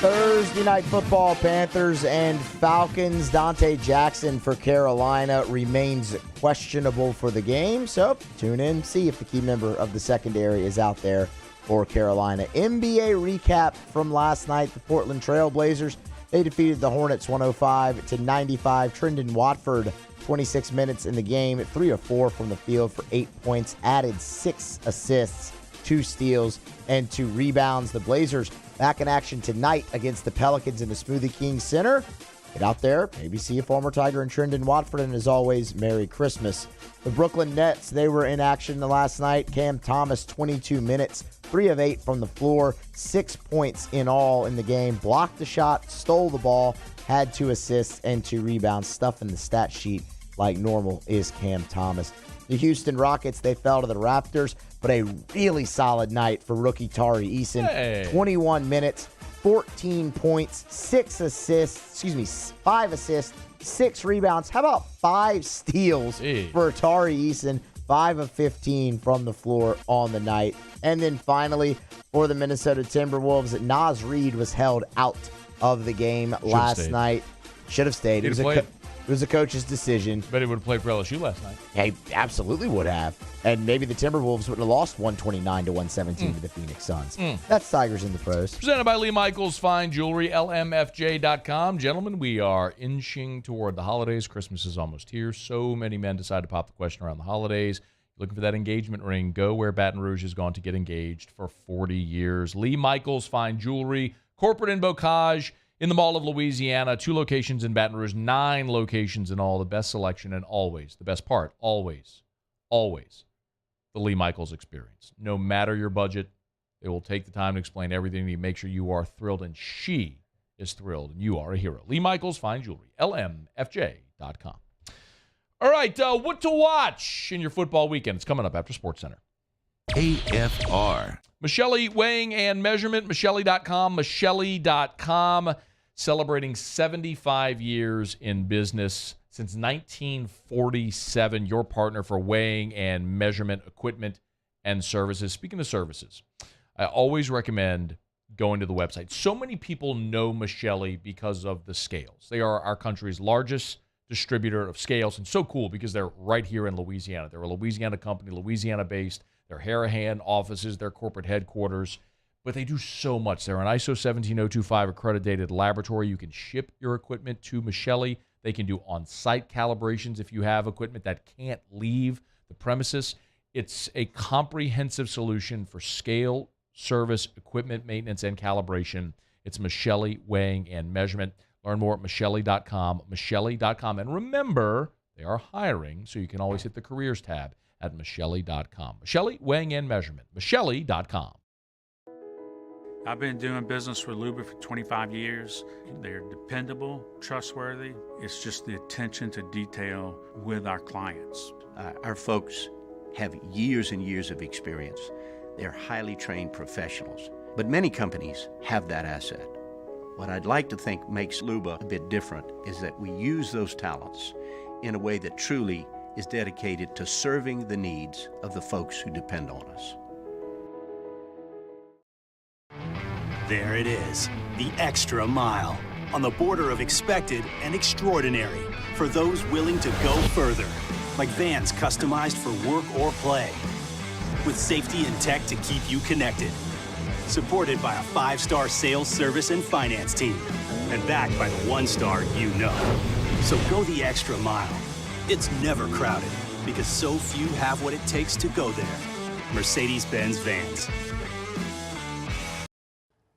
Thursday Night Football, Panthers and Falcons. Dante Jackson for Carolina remains questionable for the game. So tune in, see if the key member of the secondary is out there for Carolina. NBA recap from last night. The Portland Trail Blazers, they defeated the Hornets 105-95. Trendon Watford, 26 minutes in the game, 3 of 4 from the field for 8 points, added 6 assists, 2 steals, and 2 rebounds. The Blazers back in action tonight against the Pelicans in the Smoothie King Center. Get out there, maybe see a former Tiger in Trendon Watford, and as always, Merry Christmas. The Brooklyn Nets, they were in action last night. Cam Thomas, 22 minutes, 3 of 8 from the floor, 6 points in all in the game. Blocked the shot, stole the ball, had 2 assists and 2 rebounds. Stuff in the stat sheet like normal is Cam Thomas. The Houston Rockets, they fell to the Raptors, but a really solid night for rookie Tari Eason. Hey. 21 minutes, 14 points, 5 assists, 6 rebounds. How about 5 steals for Tari Eason? 5 of 15 from the floor on the night. And then finally, for the Minnesota Timberwolves, Naz Reid was held out of the game last night. Should have stayed. It was a coach's decision. Bet he would have played for LSU last night. He absolutely would have. And maybe the Timberwolves would have lost 129-117 to the Phoenix Suns. That's Tigers in the Pros. Presented by Lee Michaels Fine Jewelry, LMFJ.com. Gentlemen, we are inching toward the holidays. Christmas is almost here. So many men decide to pop the question around the holidays. Looking for that engagement ring, go where Baton Rouge has gone to get engaged for 40 years. Lee Michaels Fine Jewelry, corporate in Bocage, in the Mall of Louisiana, 2 locations in Baton Rouge, 9 locations in all, the best selection, and always, the best part, always, the Lee Michaels experience. No matter your budget, they will take the time to explain everything to make sure you are thrilled, and she is thrilled, and you are a hero. Lee Michaels Fine Jewelry, lmfj.com. All right, what to watch in your football weekend? It's coming up after SportsCenter. AFR. Michelli Weighing and Measurement, Michelli.com, celebrating 75 years in business since 1947. Your partner for weighing and measurement equipment and services. Speaking of services, I always recommend going to the website. So many people know Michelli because of the scales. They are our country's largest distributor of scales, and so cool because they're right here in Louisiana. They're a Louisiana company, Louisiana-based. They're Harahan offices, their corporate headquarters, but they do so much. They're an ISO 17025 accredited laboratory. You can ship your equipment to Michelli. They can do on-site calibrations if you have equipment that can't leave the premises. It's a comprehensive solution for scale, service, equipment maintenance, and calibration. It's Michelli Weighing and Measurement. Learn more at Michelli.com, Michelli.com. And remember, they are hiring, so you can always hit the careers tab at Michelli.com. Michelli Weighing and Measurement, Michelli.com. I've been doing business with Luber for 25 years. They're dependable, trustworthy. It's just the attention to detail with our clients. Our folks have years and years of experience. They're highly trained professionals, but many companies have that asset. What I'd like to think makes Luber a bit different is that we use those talents in a way that truly is dedicated to serving the needs of the folks who depend on us. There it is, the extra mile, on the border of expected and extraordinary, for those willing to go further, like vans customized for work or play, with safety and tech to keep you connected. Supported by a 5-star sales, service, and finance team. And backed by the 1-star you know. So go the extra mile. It's never crowded, because so few have what it takes to go there. Mercedes-Benz Vans.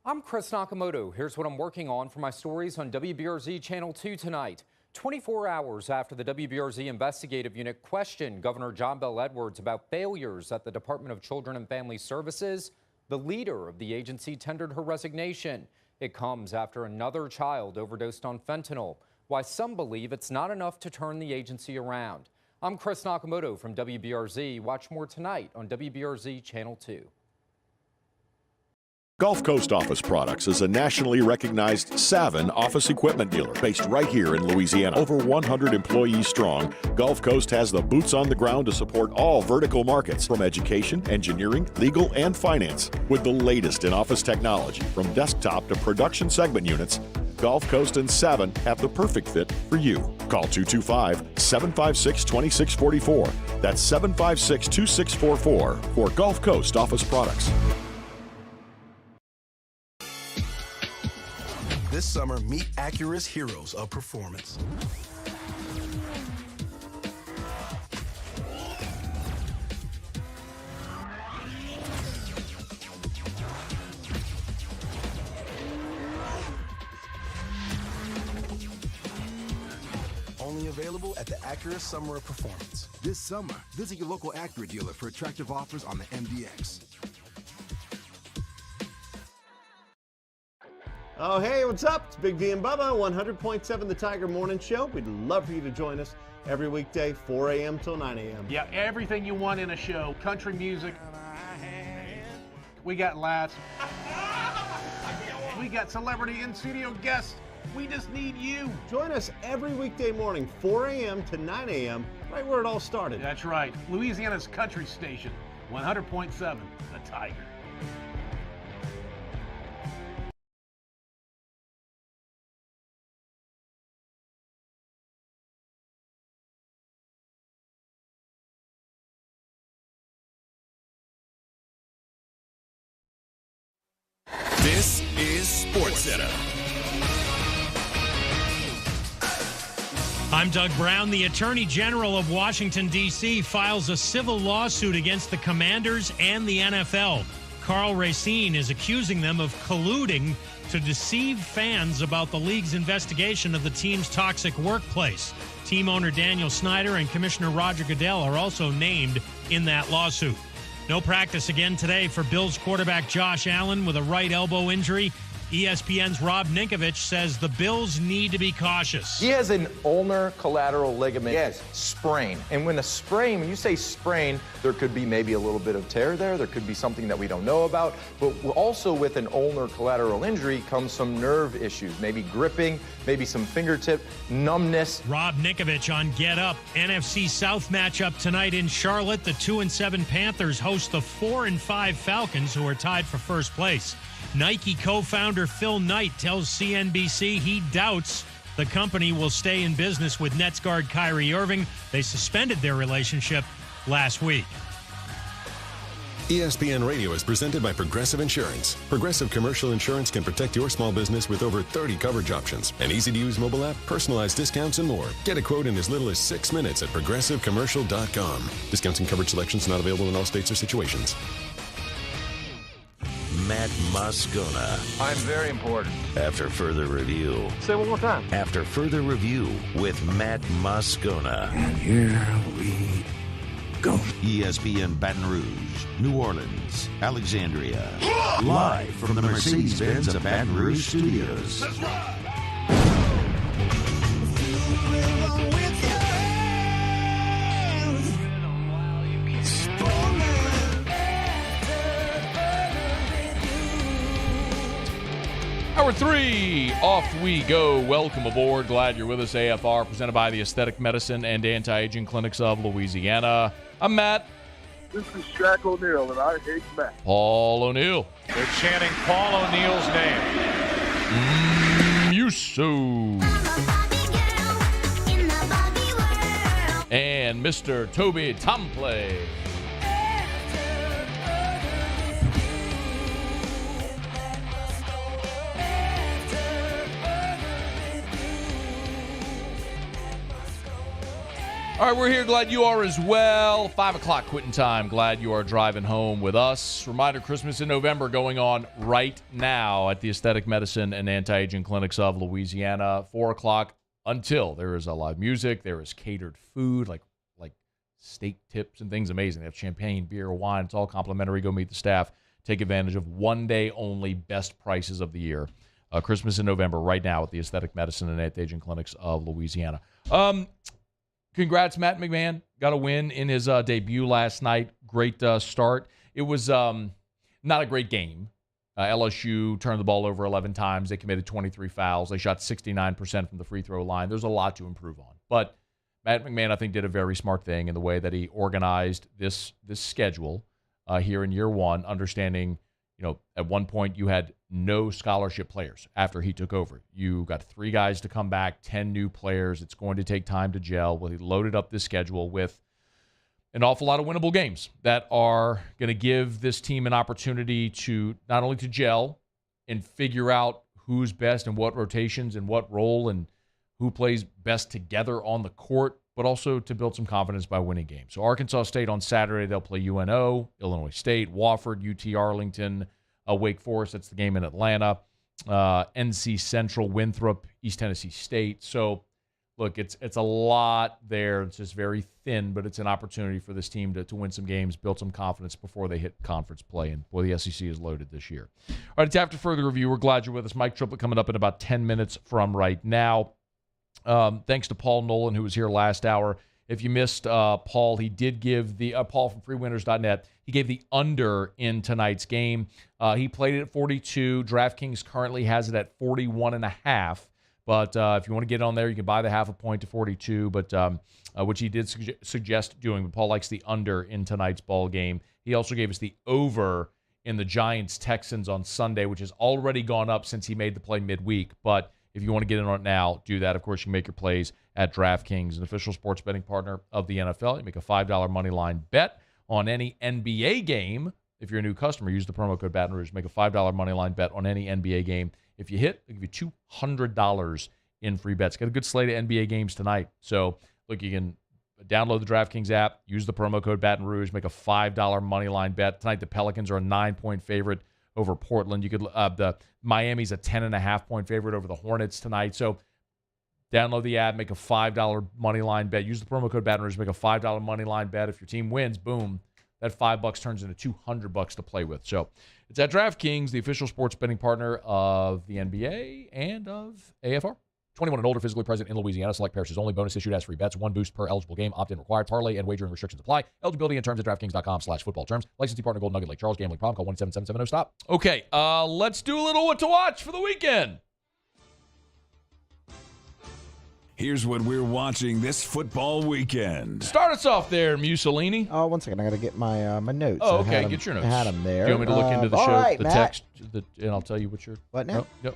I'm Chris Nakamoto. Here's what I'm working on for my stories on WBRZ Channel 2 tonight. 24 hours after the WBRZ investigative unit questioned Governor John Bel Edwards about failures at the Department of Children and Family Services, the leader of the agency tendered her resignation. It comes after another child overdosed on fentanyl. Why some believe it's not enough to turn the agency around. I'm Chris Nakamoto from WBRZ. Watch more tonight on WBRZ Channel 2. Gulf Coast Office Products is a nationally recognized Savin office equipment dealer based right here in Louisiana. Over 100 employees strong, Gulf Coast has the boots on the ground to support all vertical markets, from education, engineering, legal, and finance. With the latest in office technology, from desktop to production segment units, Gulf Coast and Savin have the perfect fit for you. Call 225-756-2644. That's 756-2644 for Gulf Coast Office Products. This summer, meet Acura's heroes of performance. Only available at the Acura Summer of Performance. This summer, visit your local Acura dealer for attractive offers on the MDX. Oh, hey, what's up? It's Big D and Bubba, 100.7 The Tiger Morning Show. We'd love for you to join us every weekday, 4 a.m. till 9 a.m. Yeah, everything you want in a show. Country music. We got laughs. We got celebrity in-studio guests. We just need you. Join us every weekday morning, 4 a.m. to 9 a.m., right where it all started. That's right. Louisiana's country station, 100.7 The Tiger. This is SportsCenter. I'm Doug Brown. The Attorney General of Washington, D.C. files a civil lawsuit against the Commanders and the NFL. Carl Racine is accusing them of colluding to deceive fans about the league's investigation of the team's toxic workplace. Team owner Daniel Snyder and Commissioner Roger Goodell are also named in that lawsuit. No practice again today for Bills quarterback Josh Allen with a right elbow injury. ESPN's Rob Ninkovich says the Bills need to be cautious. He has an ulnar collateral ligament sprain. And when you say sprain, there could be maybe a little bit of tear there. There could be something that we don't know about. But also with an ulnar collateral injury comes some nerve issues, maybe gripping, maybe some fingertip numbness. Rob Ninkovich on Get Up. NFC South matchup tonight in Charlotte. The 2-7 Panthers host the 4-5 Falcons, who are tied for first place. Nike co-founder Phil Knight tells CNBC he doubts the company will stay in business with Nets guard Kyrie Irving. They suspended their relationship last week. ESPN Radio is presented by Progressive Insurance. Progressive Commercial Insurance can protect your small business with over 30 coverage options. An easy-to-use mobile app, personalized discounts, and more. Get a quote in as little as 6 minutes at progressivecommercial.com. Discounts and coverage selections not available in all states or situations. Matt Moscona. I'm very important. After further review. Say it one more time. After further review with Matt Moscona. And here we go. ESPN Baton Rouge, New Orleans, Alexandria. Live from the Mercedes-Benz of Baton Rouge studios. That's right. Hour 3, off we go. Welcome aboard. Glad you're with us. AFR, presented by the Aesthetic Medicine and Anti-Aging Clinics of Louisiana. I'm Matt. This is Shaq O'Neal, and I hate Matt. Paul O'Neal. They're chanting Paul O'Neal's name. You so. And Mr. Toby Tomplay. All right, we're here. Glad you are as well. 5 o'clock quitting time. Glad you are driving home with us. Reminder, Christmas in November going on right now at the Aesthetic Medicine and Anti-Aging Clinics of Louisiana. 4 o'clock until there is a live music. There is catered food, like steak tips and things. Amazing. They have champagne, beer, wine. It's all complimentary. Go meet the staff. Take advantage of one-day only best prices of the year. Christmas in November right now at the Aesthetic Medicine and Anti-Aging Clinics of Louisiana. Congrats, Matt McMahon. Got a win in his debut last night. Great start. It was not a great game. LSU turned the ball over 11 times. They committed 23 fouls. They shot 69% from the free throw line. There's a lot to improve on. But Matt McMahon, I think, did a very smart thing in the way that he organized this schedule here in year one, understanding, at one point you had no scholarship players after he took over. You got 3 guys to come back, 10 new players. It's going to take time to gel. Well, he loaded up this schedule with an awful lot of winnable games that are going to give this team an opportunity to not only to gel and figure out who's best and what rotations and what role and who plays best together on the court, but also to build some confidence by winning games. So Arkansas State on Saturday, they'll play UNO, Illinois State, Wofford, UT Arlington, Wake Forest. That's the game in Atlanta. NC Central, Winthrop, East Tennessee State. So, look, it's a lot there. It's just very thin, but it's an opportunity for this team to win some games, build some confidence before they hit conference play. And, boy, the SEC is loaded this year. All right, it's after further review. We're glad you're with us. Mike Triplett coming up in about 10 minutes from right now. Thanks to Paul Nolan, who was here last hour. If you missed Paul, he did give the Paul from freewinners.net. He gave the under in tonight's game. He played it at 42. DraftKings currently has it at 41.5. But if you want to get on there, you can buy the half a point to 42. But which he did suggest doing. But Paul likes the under in tonight's ball game. He also gave us the over in the Giants-Texans on Sunday, which has already gone up since he made the play midweek. But if you want to get in on it now, do that. Of course, you can make your plays at DraftKings, an official sports betting partner of the NFL. You make a $5 money line bet on any NBA game. If you're a new customer, use the promo code Baton Rouge. Make a $5 money line bet on any NBA game. If you hit, they'll give you $200 in free bets. Got a good slate of NBA games tonight. So, look, you can download the DraftKings app, use the promo code Baton Rouge, make a $5 money line bet. Tonight, the Pelicans are a 9-point favorite over Portland. You could the Miami's a 10.5-point favorite over the Hornets tonight. So, download the app, make a $5 money line bet. Use the promo code Baton Rouge, make a $5 money line bet. If your team wins, boom, that $5 turns into $200 to play with. So it's at DraftKings, the official sports betting partner of the NBA and of AFR. 21 and older, physically present in Louisiana. Select parishes only. Bonus issued as free bets. 1 boost per eligible game. Opt-in required. Parlay and wagering restrictions apply. Eligibility and terms at DraftKings.com/football terms. Licensee partner Golden Nugget Lake Charles. Gambling problem. Call 1-877-770-STOP. Okay, let's do a little what to watch for the weekend. Here's what we're watching this football weekend. Start us off there, Mussolini. Oh, one second. I got to get my my notes. Oh, okay. Get your notes. I had them there. Do you want me to look into the show, right, the Matt. text, and I'll tell you what you're... What now? No.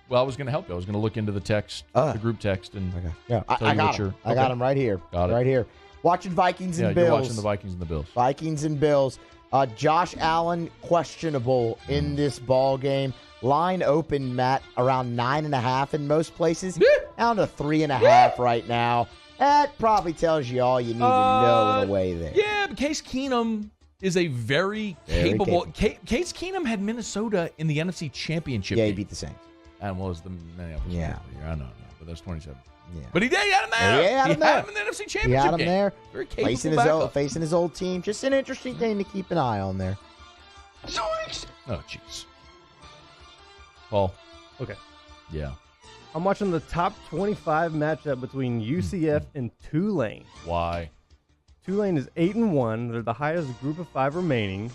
Well, I was going to help you. I was going to look into the text, the group text, and Yeah, tell I you got what them. you're... I got them right here. Got it. Right here. Watching Vikings and Bills. You're watching the Vikings and the Bills. Vikings and Bills. Josh Allen questionable in this ball game. Line open, Matt, around 9.5 in most places. Down to 3.5 right now. That probably tells you all you need to know in a way there. Yeah, but Case Keenum is a very capable... Case Keenum had Minnesota in the NFC Championship game. Yeah, he beat the Saints. And was the Minneapolis. Yeah. I know, but that's 27. Yeah. But he had him there. He had him there. in the NFC Championship He had him game. there. Very capable Facing his old team. Just an interesting thing to keep an eye on there. Zoinks! Oh, jeez. Paul. Okay. Yeah. I'm watching the top 25 matchup between UCF and Tulane. Why? Tulane is 8-1. They're the highest group of 5 remaining.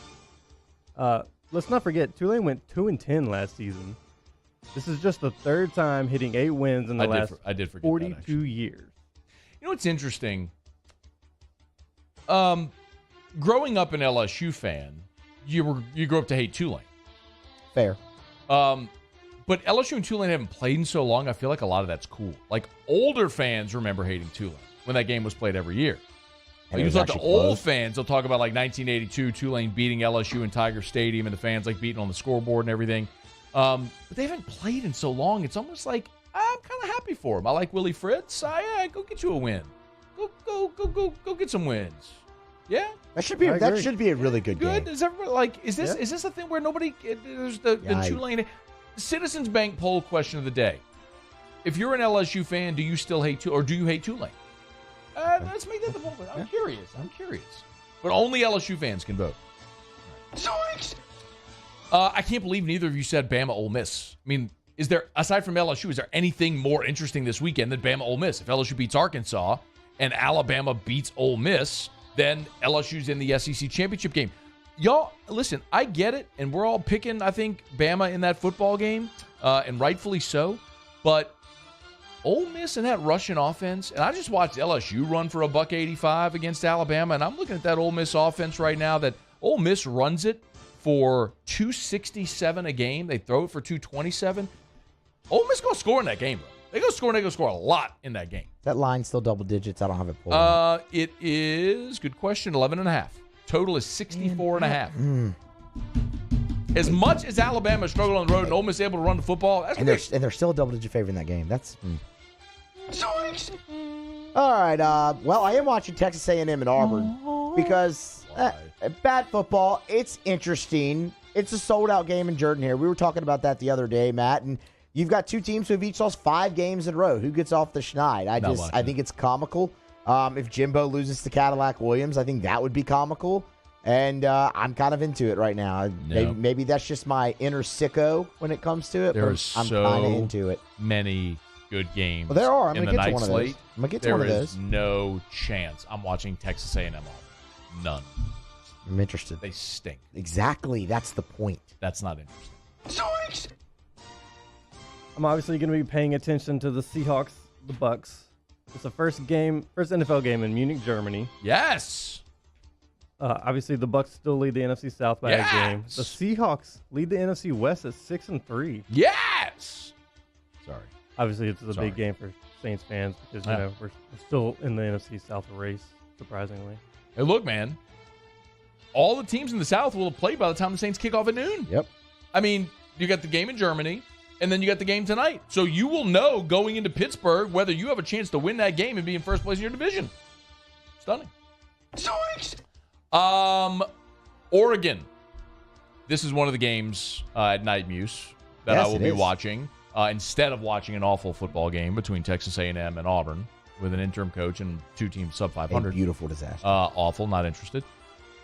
Let's not forget, Tulane went 2-10 last season. This is just the third time hitting 8 wins in the last 42 years. You know what's interesting? Growing up an LSU fan, you grew up to hate Tulane. Fair. But LSU and Tulane haven't played in so long, I feel like a lot of that's cool. Like, older fans remember hating Tulane when that game was played every year. And you it was talk to actually old close. fans, they'll talk about, like, 1982, Tulane beating LSU in Tiger Stadium and the fans, like, beating on the scoreboard and everything. But they haven't played in so long. It's almost like I'm kind of happy for them. I like Willie Fritz. Go get you a win. Go get some wins. Yeah, that should be a really good game. Is everybody like? Is this a thing where nobody? There's the Tulane Citizens Bank poll question of the day. If you're an LSU fan, do you still hate or do you hate Tulane? Let's make that the poll. I'm curious. But only LSU fans can vote. I can't believe neither of you said Bama Ole Miss. I mean, is there, aside from LSU, is there anything more interesting this weekend than Bama Ole Miss? If LSU beats Arkansas and Alabama beats Ole Miss, then LSU's in the SEC championship game. Y'all, listen, I get it, and we're all picking, I think, Bama in that football game, and rightfully so, but Ole Miss and that Russian offense, and I just watched LSU run for $185 against Alabama, and I'm looking at that Ole Miss offense right now that Ole Miss runs it for 267 a game. They throw it for 227. Ole Miss going to score in that game, bro. They're going to score a lot in that game. That line still double digits? I don't have it pulled. It is, good question, 11.5. Total is 64.5. As much as Alabama struggled on the road and Ole Miss able to run the football, that's and they're still a double-digit favorite in that game. That's all right. Well, I am watching Texas A&M and Auburn because bad football. It's interesting. It's a sold-out game in Jordan here. We were talking about that the other day, Matt, and you've got two teams who have each lost 5 games in a row. Who gets off the schneid? I think it's comical. If Jimbo loses to Cadillac Williams, I think that would be comical. And I'm kind of into it right now. Maybe that's just my inner sicko when it comes to it. I'm kind of into it. Many good games. Well, there are. I'm in going the to get night to one of slate. those. I'm going to get to one of those. There is no chance I'm watching Texas A&M Auburn. None. I'm interested. They stink. Exactly. That's the point. That's not interesting. I'm obviously going to be paying attention to the Seahawks, the Bucks. It's the first NFL game in Munich, Germany. Yes. Obviously, the Bucks still lead the NFC South by a game. The Seahawks lead the NFC West at 6-3. Yes. Sorry. Obviously, it's a big game for Saints fans because we're still in the NFC South race. Surprisingly. Hey, look, man. All the teams in the South will have played by the time the Saints kick off at noon. Yep. I mean, you got the game in Germany. and then you got the game tonight. So you will know going into Pittsburgh whether you have a chance to win that game and be in first place in your division. Stunning. Oregon. This is one of the games at Night Muse that I will be watching instead of watching an awful football game between Texas A&M and Auburn with an interim coach and two teams sub 500. A beautiful disaster. Awful, not interested.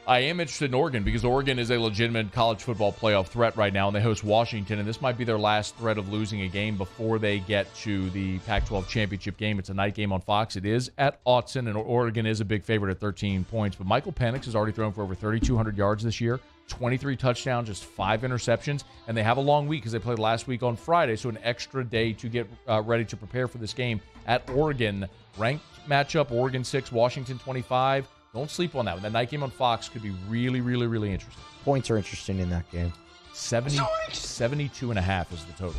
I am interested in Oregon because Oregon is a legitimate college football playoff threat right now, and they host Washington, and this might be their last threat of losing a game before they get to the Pac-12 championship game. It's a night game on Fox. It is at Autzen, and Oregon is a big favorite at 13 points. But Michael Penix has already thrown for over 3,200 yards this year, 23 touchdowns, just 5 interceptions, and they have a long week because they played last week on Friday, so an extra day to get ready to prepare for this game at Oregon. Ranked matchup, Oregon 6, Washington 25. Don't sleep on that one. That night game on Fox could be really, really, really interesting. Points are interesting in that game. 72.5 is the total.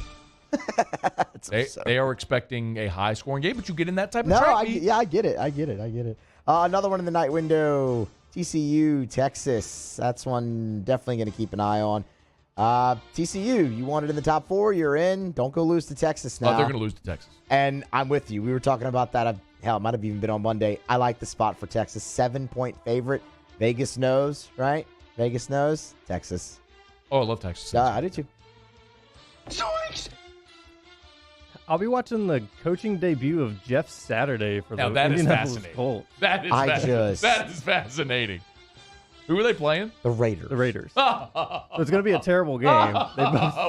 They are expecting a high-scoring game, but you get in that type of track. I get it. Another one in the night window, TCU, Texas. That's one definitely going to keep an eye on. TCU, you want it in the top 4, you're in. Don't go lose to Texas now. They're going to lose to Texas. And I'm with you. We were talking about that. Hell, it might have even been on Monday. I like the spot for Texas. 7-point favorite. Vegas knows, right? Vegas knows. Texas. Oh, I love Texas. I do too. I'll be watching the coaching debut of Jeff Saturday for the that is Indianapolis fascinating. Colts. That is fascinating. Who are they playing? The Raiders. So it's going to be a terrible game.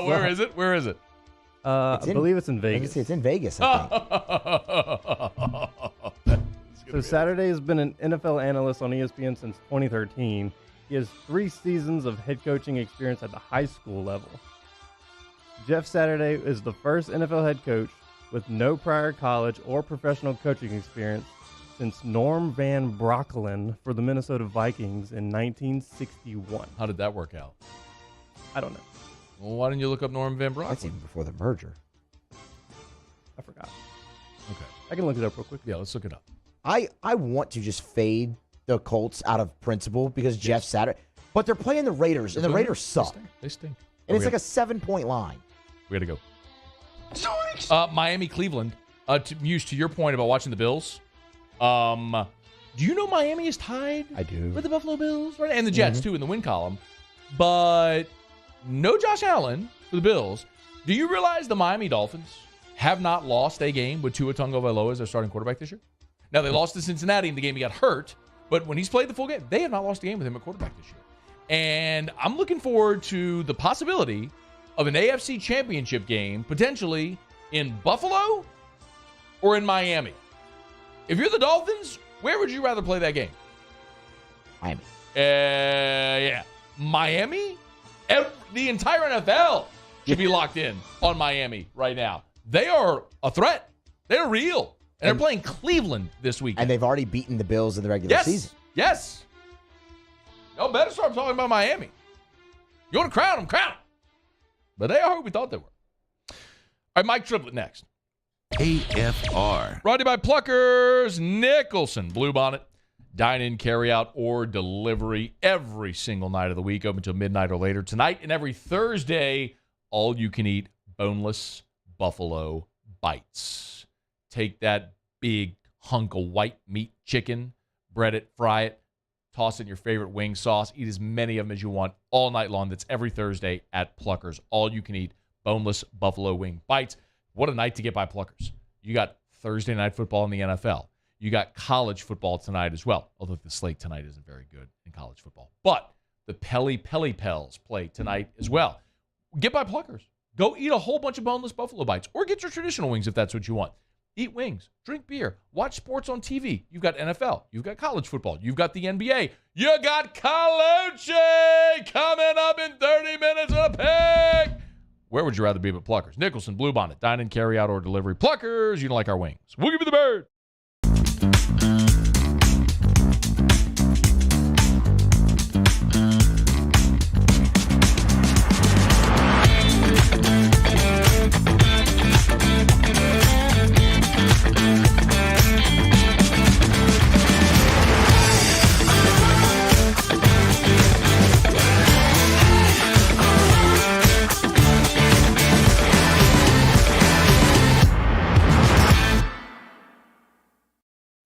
Where is it? I believe it's in Vegas. It's in Vegas, I think. So Saturday has been an NFL analyst on ESPN since 2013. He has 3 seasons of head coaching experience at the high school level. Jeff Saturday is the first NFL head coach with no prior college or professional coaching experience since Norm Van Brocklin for the Minnesota Vikings in 1961. How did that work out? I don't know. Well, why didn't you look up Norm Van Brocklin? That's even before the merger. I forgot. Okay. I can look it up real quick. Yeah, let's look it up. I want to just fade the Colts out of principle because Jeff Saturday. But they're playing the Raiders, and the Raiders suck. They stink. And it's like a 7-point line. We got to go. Miami, Cleveland. To your point about watching the Bills, do you know Miami is tied? I do. With the Buffalo Bills, right? And the Jets, too, in the win column. But no Josh Allen for the Bills. Do you realize the Miami Dolphins have not lost a game with Tua Tagovailoa as their starting quarterback this year? Now, they lost to Cincinnati in the game he got hurt, but when he's played the full game, they have not lost a game with him at quarterback this year. And I'm looking forward to the possibility of an AFC championship game, potentially in Buffalo or in Miami. If you're the Dolphins, where would you rather play that game? Miami. Yeah. Miami? The entire NFL should be locked in on Miami right now. They are a threat. They're real. And they're playing Cleveland this weekend. And they've already beaten the Bills in the regular season. Yes. Y'all better start talking about Miami. You want to crown them, crown them. But they are who we thought they were. All right, Mike Triplett next. AFR. Brought to you by Pluckers Nicholson. Bluebonnet. Dine-in, carry-out, or delivery every single night of the week, open until midnight or later. Tonight and every Thursday, all-you-can-eat boneless buffalo bites. Take that big hunk of white meat chicken, bread it, fry it, toss it in your favorite wing sauce. Eat as many of them as you want all night long. That's every Thursday at Pluckers. All-you-can-eat boneless buffalo wing bites. What a night to get by Pluckers. You got Thursday night football in the NFL. You got college football tonight as well, although the slate tonight isn't very good in college football. But the Pelly Pels play tonight as well. Get by Pluckers. Go eat a whole bunch of boneless buffalo bites, or get your traditional wings if that's what you want. Eat wings, drink beer, watch sports on TV. You've got NFL, you've got college football, you've got the NBA, you got Colucci coming up in 30 minutes on a pick. Where would you rather be but Pluckers? Nicholson, Bluebonnet, dine-in, carry-out, or delivery. Pluckers, you don't like our wings. We'll give you the bird.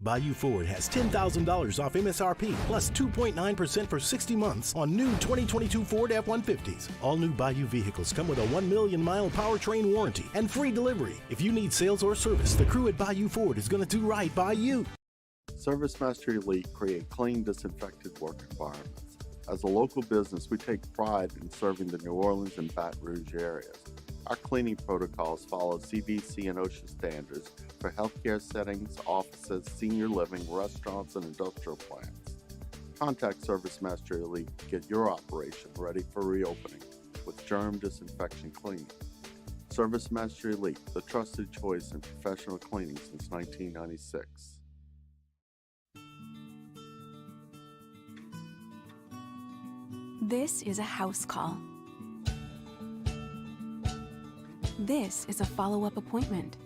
Bayou Ford has $10,000 off MSRP plus 2.9% for 60 months on new 2022 Ford F-150s. All new Bayou vehicles come with a 1 million mile powertrain warranty and free delivery. If you need sales or service, the crew at Bayou Ford is going to do right by you. ServiceMaster Elite create clean, disinfected work environments. As a local business, we take pride in serving the New Orleans and Baton Rouge areas. Our cleaning protocols follow CDC and OSHA standards for healthcare settings, offices, senior living, restaurants, and industrial plants. Contact ServiceMaster Elite to get your operation ready for reopening with germ disinfection cleaning. ServiceMaster Elite, the trusted choice in professional cleaning since 1996. This is a house call. This is a follow-up appointment.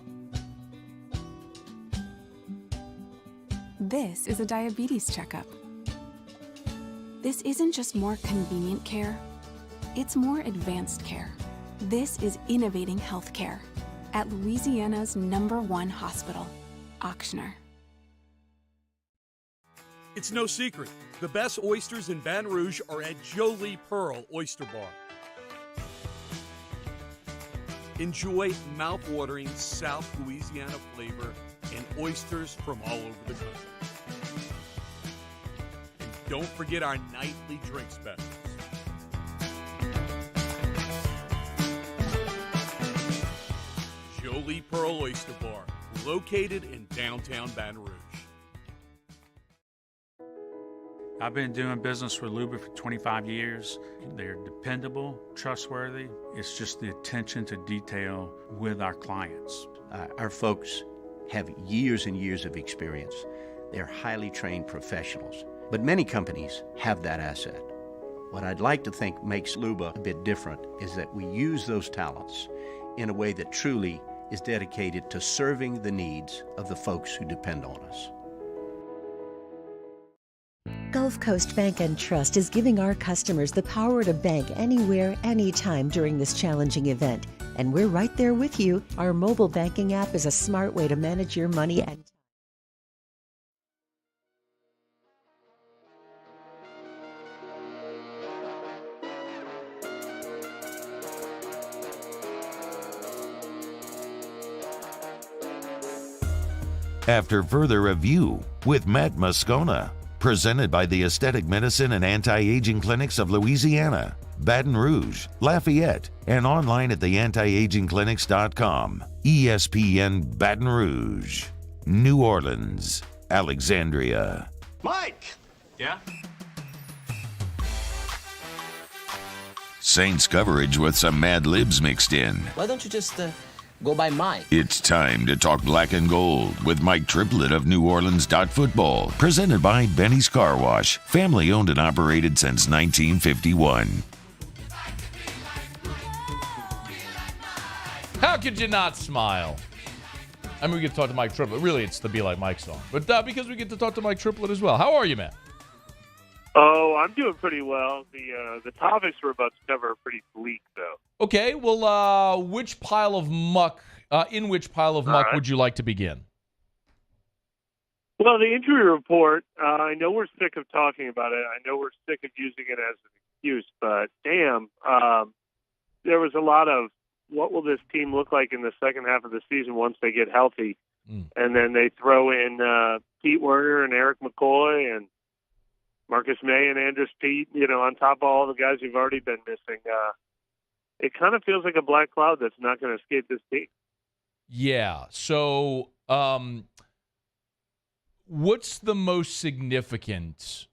This is a diabetes checkup. This isn't just more convenient care, it's more advanced care. This is innovating healthcare at Louisiana's #1 hospital, Auctioner. It's no secret, the best oysters in Baton Rouge are at Jolie Pearl Oyster Bar. Enjoy mouth-watering South Louisiana flavor and oysters from all over the country. And don't forget our nightly drink specials. Jolie Pearl Oyster Bar, located in downtown Baton Rouge. I've been doing business with Luber for 25 years. They're dependable, trustworthy. It's just the attention to detail with our clients. Our folks have years and years of experience. They're highly trained professionals. But many companies have that asset. What I'd like to think makes Luber a bit different is that we use those talents in a way that truly is dedicated to serving the needs of the folks who depend on us. Gulf Coast Bank and Trust is giving our customers the power to bank anywhere, anytime during this challenging event. And we're right there with you. Our mobile banking app is a smart way to manage your money and After further review with Matt Moscona. Presented by the Aesthetic Medicine and Anti-Aging Clinics of Louisiana, Baton Rouge, Lafayette, and online at theantiagingclinics.com. ESPN Baton Rouge, New Orleans, Alexandria. Mike! Yeah? Saints coverage with some Mad Libs mixed in. Why don't you just go by Mike? It's time to talk black and gold with Mike Triplett of New Orleans Football, presented by Benny's Car Wash, family owned and operated since 1951. How could you not smile? I mean, we get to talk to Mike Triplett. Really, it's the Be Like Mike song. But because we get to talk to Mike Triplett as well. How are you, man? Oh, I'm doing pretty well. The topics we're about to cover are pretty bleak, though. Okay, well, in which pile of muck would you like to begin? Well, the injury report, I know we're sick of talking about it. I know we're sick of using it as an excuse, but damn, there was a lot of what will this team look like in the second half of the season once they get healthy? And then they throw in Pete Werner and Eric McCoy and Marcus May and Andrus Pete, on top of all the guys who've already been missing. It kind of feels like a black cloud that's not going to escape this team. Yeah. So what's the most significant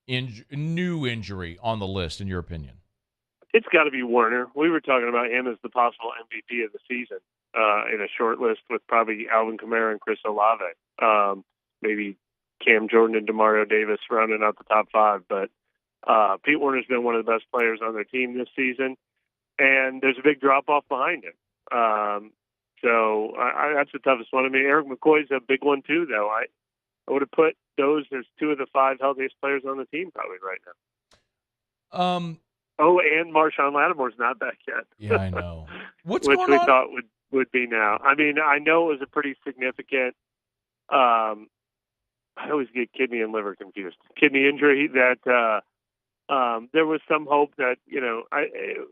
new injury on the list, in your opinion? It's got to be Werner. We were talking about him as the possible MVP of the season in a short list with probably Alvin Kamara and Chris Olave. Maybe Cam Jordan and Demario Davis rounding out the top five. But Pete Werner's been one of the best players on their team this season, and there's a big drop-off behind him. So that's the toughest one. I mean, Eric McCoy's a big one too, though. I would have put those as two of the five healthiest players on the team probably right now. And Marshawn Lattimore's not back yet. Yeah, I know. What's which going we on? thought would be now. I mean, I know it was a pretty significant I always get kidney and liver confused. Kidney injury that there was some hope that,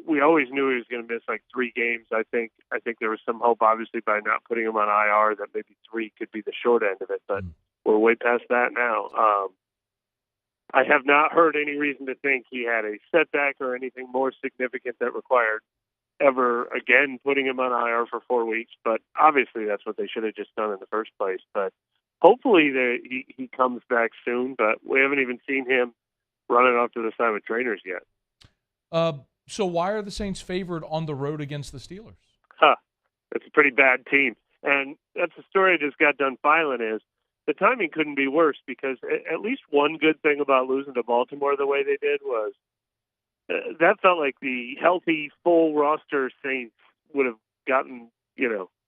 we always knew he was going to miss like 3 games. I think there was some hope, obviously, by not putting him on IR that maybe 3 could be the short end of it, but we're way past that now. I have not heard any reason to think he had a setback or anything more significant that required ever again putting him on IR for 4 weeks, but obviously that's what they should have just done in the first place. But hopefully he comes back soon, but we haven't even seen him running off to the side with trainers yet. So why are the Saints favored on the road against the Steelers? It's a pretty bad team. And that's the story I just got done filing is the timing couldn't be worse because at least one good thing about losing to Baltimore the way they did was that felt like the healthy, full roster Saints would have gotten,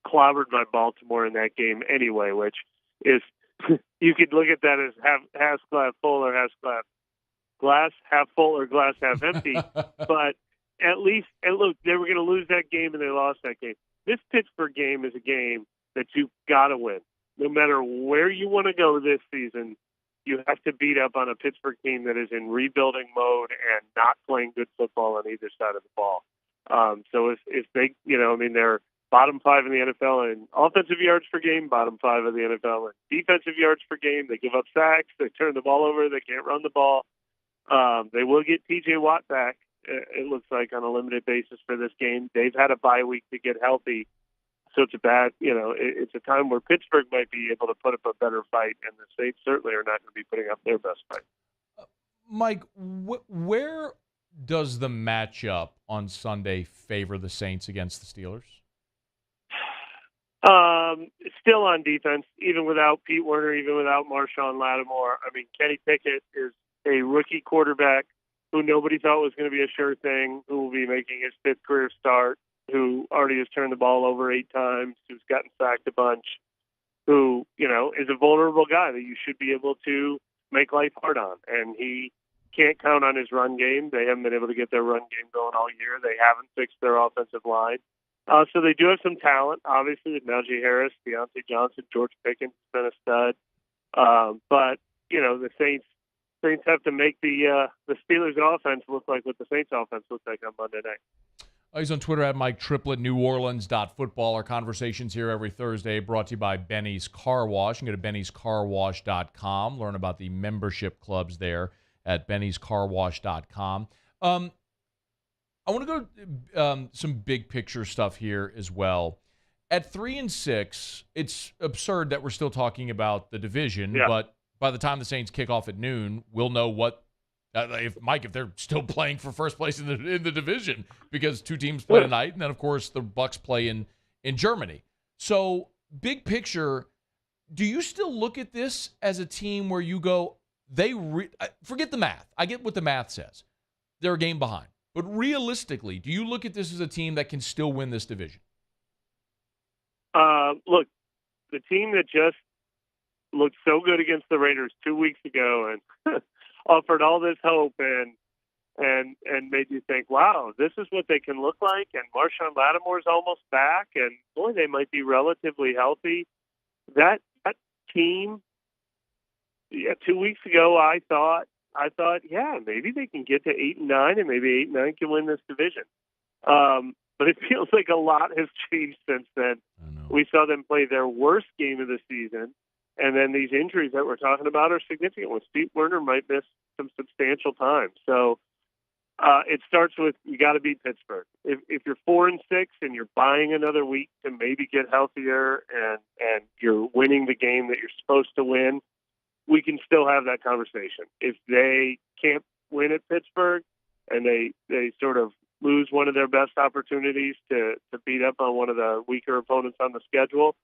clobbered by Baltimore in that game anyway, which is, you could look at that as half glass full or glass half full or glass half empty. But at least, and look, they were going to lose that game and they lost that game. This Pittsburgh game is a game that you've got to win. No matter where you want to go this season, you have to beat up on a Pittsburgh team that is in rebuilding mode and not playing good football on either side of the ball. So if they, they're bottom 5 in the NFL in offensive yards per game, bottom 5 of the NFL in defensive yards per game. They give up sacks. They turn the ball over. They can't run the ball. They will get T.J. Watt back, it looks like, on a limited basis for this game. They've had a bye week to get healthy. So it's it's a time where Pittsburgh might be able to put up a better fight, and the Saints certainly are not going to be putting up their best fight. Mike, where does the matchup on Sunday favor the Saints against the Steelers? Still on defense, even without Pete Werner, even without Marshawn Lattimore. I mean, Kenny Pickett is a rookie quarterback who nobody thought was going to be a sure thing, who will be making his 5th career start, who already has turned the ball over 8 times, who's gotten sacked a bunch, who, is a vulnerable guy that you should be able to make life hard on. And he can't count on his run game. They haven't been able to get their run game going all year. They haven't fixed their offensive line. So they do have some talent, obviously, with Najee Harris, Deontay Johnson, George Pickens has been a stud. But, the Saints have to make the Steelers' offense look like what the Saints' offense looked like on Monday night. He's on Twitter at Mike Triplett, NewOrleans.football. Our conversations here every Thursday brought to you by Benny's Car Wash. You can go to bennyscarwash.com, learn about the membership clubs there at bennyscarwash.com. I want to go some big picture stuff here as well. At 3-6, it's absurd that we're still talking about the division, but by the time the Saints kick off at noon, we'll know what if they're still playing for first place in the division, because 2 teams play tonight, and then of course the Bucks play in Germany. So big picture, do you still look at this as a team where you go, forget the math. I get what the math says. They're a game behind. But realistically, do you look at this as a team that can still win this division? Look, the team that just looked so good against the Raiders 2 weeks ago and offered all this hope and made you think, wow, this is what they can look like, and Marshawn Lattimore's almost back, and boy, they might be relatively healthy. That team, 2 weeks ago, I thought, yeah, maybe they can get to 8-9, and maybe 8-9 can win this division. But it feels like a lot has changed since then. We saw them play their worst game of the season, and then these injuries that we're talking about are significant. Steve Werner might miss some substantial time. So it starts with, you got to beat Pittsburgh. If you're 4-6 and you're buying another week to maybe get healthier and you're winning the game that you're supposed to win, we can still have that conversation. If they can't win at Pittsburgh and they sort of lose one of their best opportunities to beat up on one of the weaker opponents on the schedule,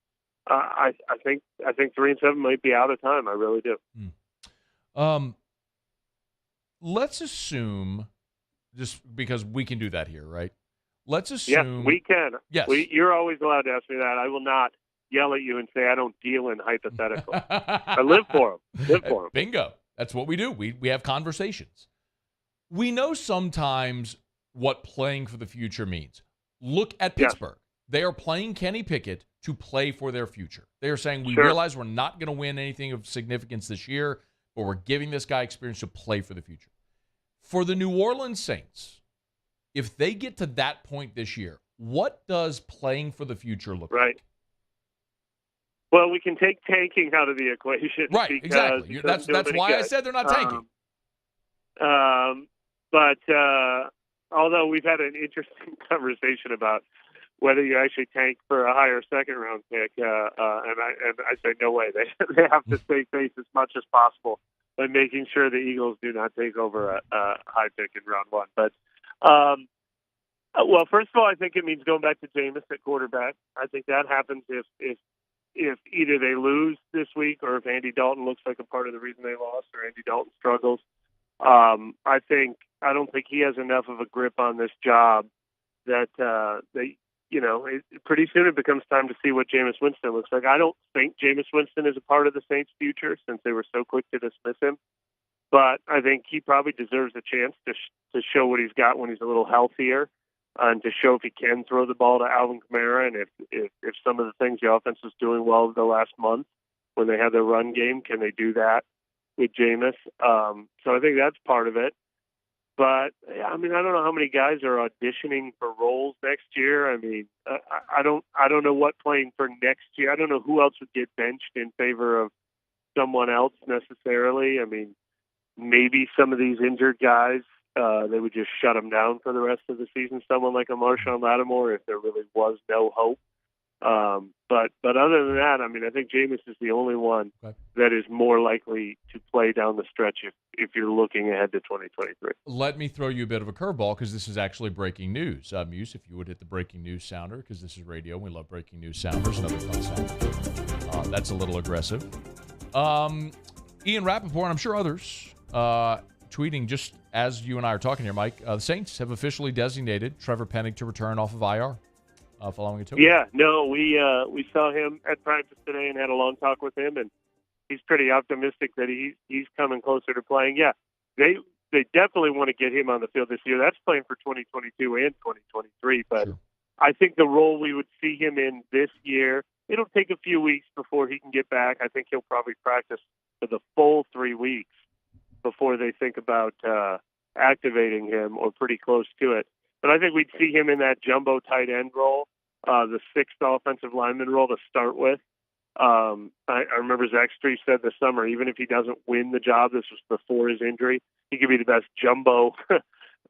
I think 3-7 might be out of time. I really do. Let's assume, just because we can do that here, right? Let's assume. Yes, we can. Yes. You're always allowed to ask me that. I will not yell at you and say I don't deal in hypotheticals. I live for them. Bingo. That's what we do. We have conversations. We know sometimes what playing for the future means. Look at Pittsburgh. They are playing Kenny Pickett, to play for their future. They're saying, we Sure. realize we're not going to win anything of significance this year, but we're giving this guy experience to play for the future. For the New Orleans Saints, if they get to that point this year, what does playing for the future look like? Well, we can take tanking out of the equation. Right, because exactly. it doesn't do That's them any why I good. said they're not tanking. But although we've had an interesting conversation about whether you actually tank for a higher second-round pick, and I say no way. They have to stay safe as much as possible by making sure the Eagles do not take over a high pick in round one. But well, first of all, I think it means going back to Jameis at quarterback. I think that happens if either they lose this week or if Andy Dalton looks like a part of the reason they lost or Andy Dalton struggles. I don't think he has enough of a grip on this job that pretty soon it becomes time to see what Jameis Winston looks like. I don't think Jameis Winston is a part of the Saints' future since they were so quick to dismiss him. But I think he probably deserves a chance to show what he's got when he's a little healthier and to show if he can throw the ball to Alvin Kamara and if some of the things the offense was doing well the last month when they had their run game, can they do that with Jameis? So I think that's part of it. But I mean, I don't know how many guys are auditioning for roles next year. I mean, I don't know what playing for next year. I don't know who else would get benched in favor of someone else necessarily. I mean, maybe some of these injured guys, they would just shut them down for the rest of the season. Someone like a Marshawn Lattimore, if there really was no hope. But other than that, I mean, I think Jameis is the only one that is more likely to play down the stretch if you're looking ahead to 2023. Let me throw you a bit of a curveball because this is actually breaking news. Muse, if you would hit the breaking news sounder, because this is radio. We love breaking news sounders. Another fun sounder. That's a little aggressive. Ian Rappaport, and I'm sure others, tweeting just as you and I are talking here, Mike, the Saints have officially designated Trevor Penning to return off of IR. Following a toe. Yeah, no, we saw him at practice today and had a long talk with him, and he's pretty optimistic that he's coming closer to playing. Yeah, they definitely want to get him on the field this year. That's playing for 2022 and 2023. But sure. I think the role we would see him in this year, it'll take a few weeks before he can get back. I think he'll probably practice for the full 3 weeks before they think about activating him or pretty close to it. But I think we'd see him in that jumbo tight end role, the sixth offensive lineman role to start with. I remember Zach Street said this summer, even if he doesn't win the job, this was before his injury, he could be the best jumbo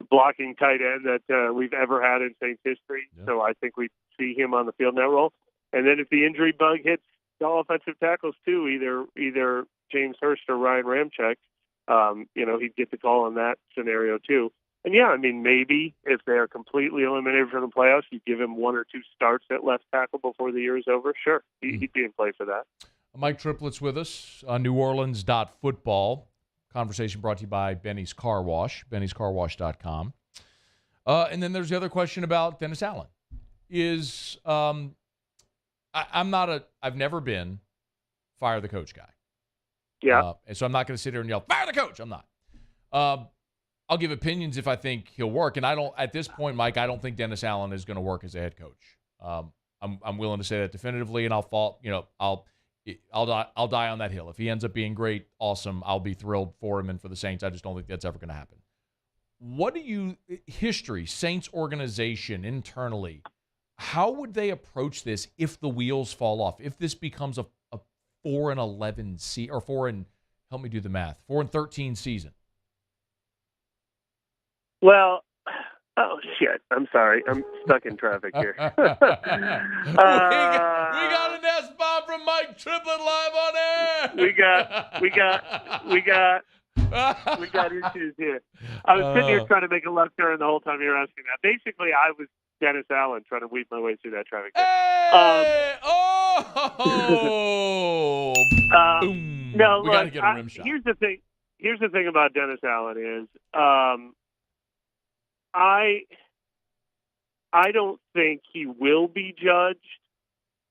blocking tight end that we've ever had in Saints history. Yeah. So I think we'd see him on the field in that role. And then if the injury bug hits the offensive tackles too, either James Hurst or Ryan Ramczyk, he'd get the call on that scenario too. And yeah, I mean, maybe if they are completely eliminated from the playoffs, you give him 1 or 2 starts at left tackle before the year is over. Sure, he'd be in play for that. Mike Triplett's with us on NewOrleans.football. Conversation brought to you by Benny's Car Wash, Benny'sCarWash.com. And then there's the other question about Dennis Allen. I've never been fire the coach guy. Yeah. And so I'm not going to sit here and yell, fire the coach. I'm not. I'll give opinions if I think he'll work, and I don't. At this point, Mike, I don't think Dennis Allen is going to work as a head coach. I'm willing to say that definitively, and I'll die on that hill. If he ends up being great, awesome. I'll be thrilled for him and for the Saints. I just don't think that's ever going to happen. What do you history Saints organization internally? How would they approach this if the wheels fall off? If this becomes a 4-11 or 4-13 season? Well, oh, shit. I'm sorry. I'm stuck in traffic here. we got an S-bomb from Mike Triplett live on air. We got issues here. I was sitting here trying to make a left turn the whole time you were asking that. Basically, I was Dennis Allen trying to weave my way through that traffic. Hey! No, we got to get a rim shot. Here's the thing about Dennis Allen is I don't think he will be judged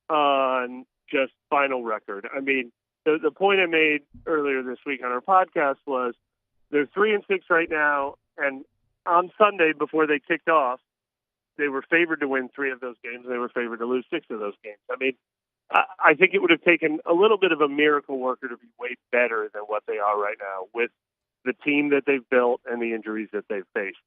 on just final record. I mean, the point I made earlier this week on our podcast was they're 3-6 right now, and on Sunday before they kicked off, They were favored to win 3 of those games, and they were favored to lose 6 of those games. I mean, I think it would have taken a little bit of a miracle worker to be way better than what they are right now with the team that they've built and the injuries that they've faced.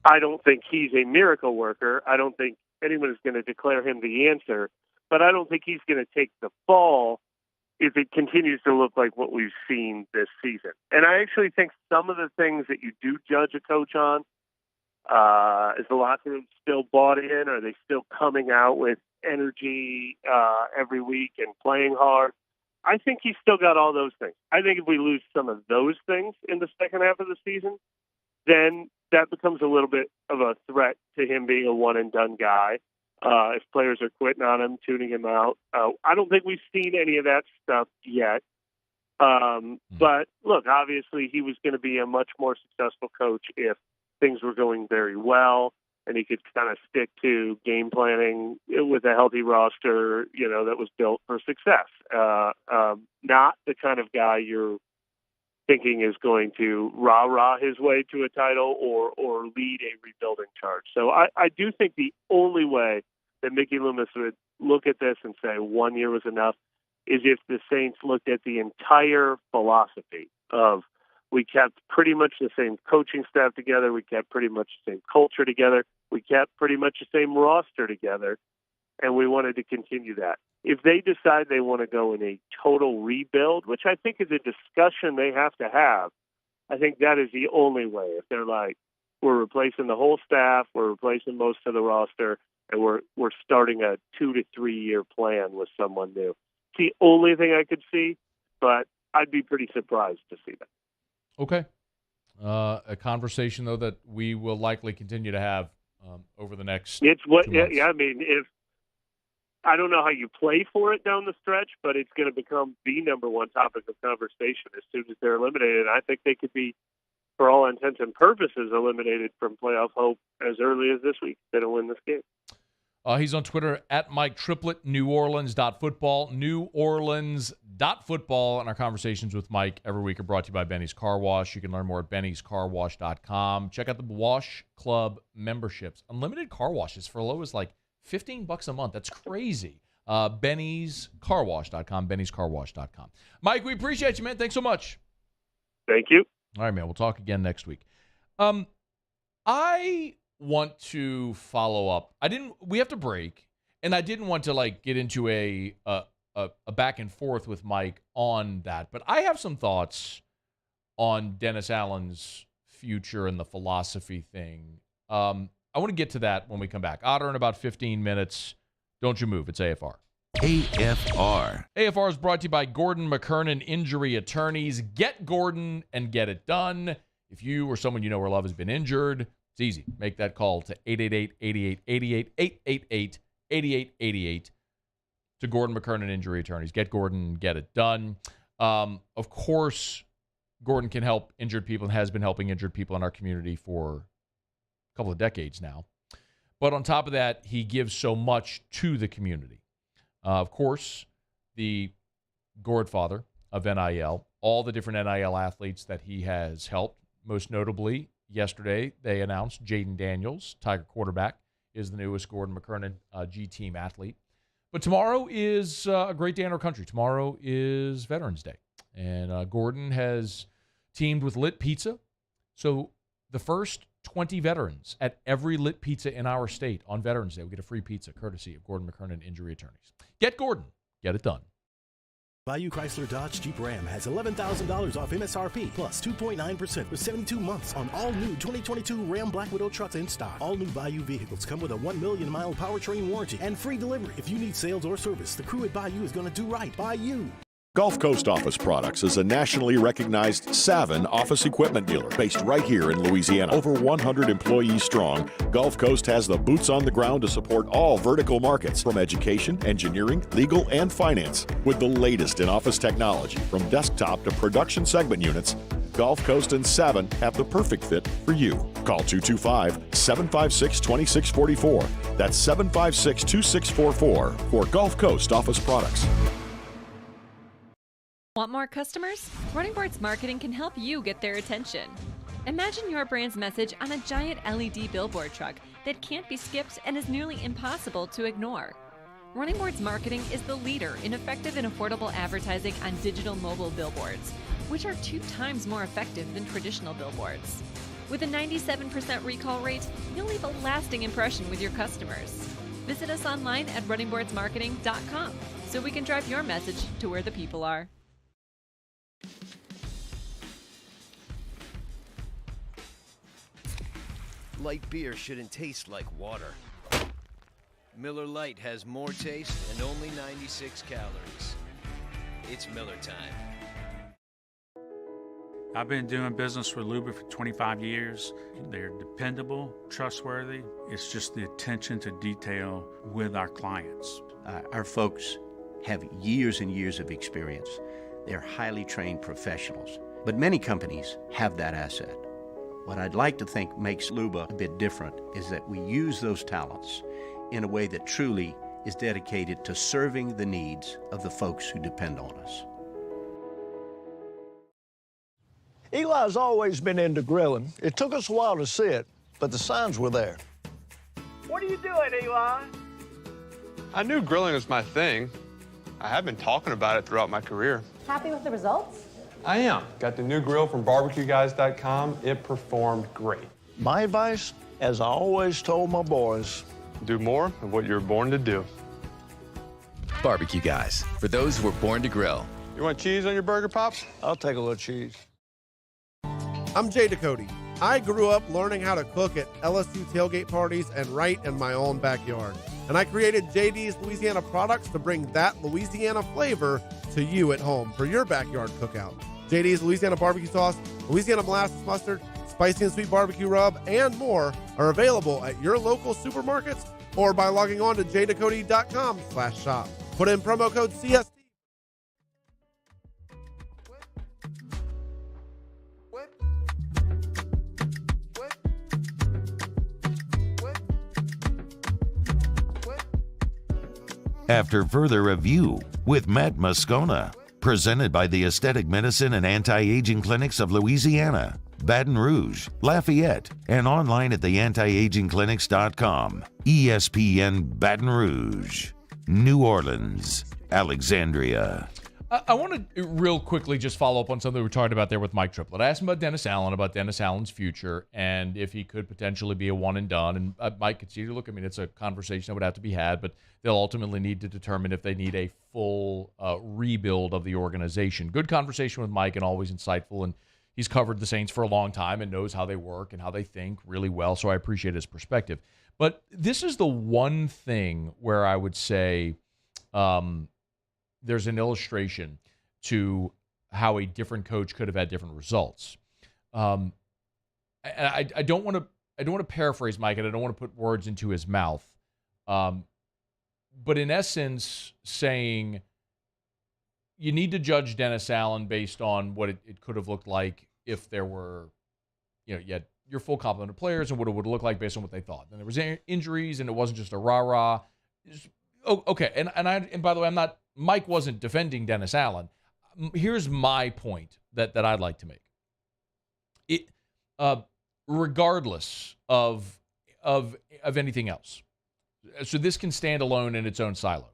I don't think he's a miracle worker. I don't think anyone is going to declare him the answer, but I don't think he's going to take the fall if it continues to look like what we've seen this season. And I actually think some of the things that you do judge a coach on, is the locker room still bought in? Are they still coming out with energy every week and playing hard? I think he's still got all those things. I think if we lose some of those things in the second half of the season, then that becomes a little bit of a threat to him being a one-and-done guy. If players are quitting on him, tuning him out. I don't think we've seen any of that stuff yet. But, look, obviously he was going to be a much more successful coach if things were going very well and he could kind of stick to game planning with a healthy roster, that was built for success. Not the kind of guy you're thinking is going to rah-rah his way to a title or lead a rebuilding charge. So I do think the only way that Mickey Loomis would look at this and say 1 year was enough is if the Saints looked at the entire philosophy of we kept pretty much the same coaching staff together, we kept pretty much the same culture together, we kept pretty much the same roster together, and we wanted to continue that. If they decide they want to go in a total rebuild, which I think is a discussion they have to have, I think that is the only way. If they're like, we're replacing the whole staff, we're replacing most of the roster, and we're starting a 2 to 3 year plan with someone new. It's the only thing I could see, but I'd be pretty surprised to see that. Okay. A conversation, though, that we will likely continue to have over the next 2 months. Yeah, I mean, I don't know how you play for it down the stretch, but it's going to become the number one topic of conversation as soon as they're eliminated. I think they could be, for all intents and purposes, eliminated from playoff hope as early as this week. They don't win this game. He's on Twitter at Mike Triplett, NewOrleans.football, NewOrleans.football. And our conversations with Mike every week are brought to you by Benny's Car Wash. You can learn more at bennyscarwash.com. Check out the Wash Club memberships. Unlimited car washes for low as like $15 a month. That's crazy. bennyscarwash.com, bennyscarwash.com. Mike, we appreciate you, man. Thanks so much. Thank you. All right, man. We'll talk again next week. I want to follow up. We have to break, and I didn't want to get into a back and forth with Mike on that, but I have some thoughts on Dennis Allen's future and the philosophy thing. I want to get to that when we come back. Otter in about 15 minutes. Don't you move. It's AFR. AFR. AFR is brought to you by Gordon McKernan Injury Attorneys. Get Gordon and get it done. If you or someone you know or love has been injured, it's easy. Make that call to 888-8888, 888-8888 to Gordon McKernan Injury Attorneys. Get Gordon, get it done. Of course, Gordon can help injured people and has been helping injured people in our community for a couple of decades now. But on top of that, he gives so much to the community. Of course, the godfather of NIL, all the different NIL athletes that he has helped, most notably, yesterday, they announced Jaden Daniels, Tiger quarterback, is the newest Gordon McKernan G-Team athlete. But tomorrow is a great day in our country. Tomorrow is Veterans Day. And Gordon has teamed with Lit Pizza. So the first 20 veterans at every Lit Pizza in our state on Veterans Day will get a free pizza courtesy of Gordon McKernan Injury Attorneys. Get Gordon. Get it done. Bayou Chrysler Dodge Jeep Ram has $11,000 off MSRP plus 2.9% for 72 months on all new 2022 Ram Black Widow trucks in stock. All new Bayou vehicles come with a 1 million mile powertrain warranty and free delivery. If you need sales or service, the crew at Bayou is going to do right by you. Gulf Coast Office Products is a nationally recognized Savin office equipment dealer based right here in Louisiana. Over 100 employees strong, Gulf Coast has the boots on the ground to support all vertical markets, from education, engineering, legal, and finance. With the latest in office technology, from desktop to production segment units, Gulf Coast and Savin have the perfect fit for you. Call 225-756-2644. That's 756-2644 for Gulf Coast Office Products. Want more customers? Running Boards Marketing can help you get their attention. Imagine your brand's message on a giant LED billboard truck that can't be skipped and is nearly impossible to ignore. Running Boards Marketing is the leader in effective and affordable advertising on digital mobile billboards, which are 2 times more effective than traditional billboards. With a 97% recall rate, you'll leave a lasting impression with your customers. Visit us online at runningboardsmarketing.com so we can drive your message to where the people are. Light beer shouldn't taste like water. Miller Lite has more taste and only 96 calories. It's Miller time. I've been doing business with Luber for 25 years. They're dependable, trustworthy. It's just the attention to detail with our clients. Our folks have years and years of experience. They're highly trained professionals. But many companies have that asset. What I'd like to think makes Luber a bit different is that we use those talents in a way that truly is dedicated to serving the needs of the folks who depend on us. Eli's always been into grilling. It took us a while to see it, but the signs were there. What are you doing, Eli? I knew grilling was my thing. I have been talking about it throughout my career. Happy with the results? I am. Got the new grill from BBQGuys.com. It performed great. My advice, as I always told my boys, do more of what you were born to do. BBQ Guys, for those who were born to grill. You want cheese on your burger, Pops? I'll take a little cheese. I'm Jay Ducote. I grew up learning how to cook at LSU tailgate parties and right in my own backyard. And I created JDs Louisiana products to bring that Louisiana flavor to you at home for your backyard cookout. JD's Louisiana barbecue sauce, Louisiana molasses mustard, spicy and sweet barbecue rub, and more are available at your local supermarkets or by logging on to jducote.com/shop. Put in promo code CST. After further review with Matt Moscona, presented by the Aesthetic Medicine and Anti-Aging Clinics of Louisiana, Baton Rouge, Lafayette, and online at theantiagingclinics.com. ESPN Baton Rouge, New Orleans, Alexandria. I want to real quickly just follow up on something we were talking about there with Mike Triplett. I asked him about Dennis Allen's future, and if he could potentially be a one and done. And Mike could see, look, I mean, it's a conversation that would have to be had, but they'll ultimately need to determine if they need a full rebuild of the organization. Good conversation with Mike and always insightful, and he's covered the Saints for a long time and knows how they work and how they think really well, so I appreciate his perspective. But this is the one thing where I would say there's an illustration to how a different coach could have had different results. I don't want to paraphrase Mike, and I don't want to put words into his mouth. But in essence, saying you need to judge Dennis Allen based on what it could have looked like if there were, you had your full complement of players and what it would look like based on what they thought. And there was injuries, and it wasn't just a rah-rah. Okay, and by the way, Mike wasn't defending Dennis Allen. Here's my point that I'd like to make. Regardless of anything else, so this can stand alone in its own silo.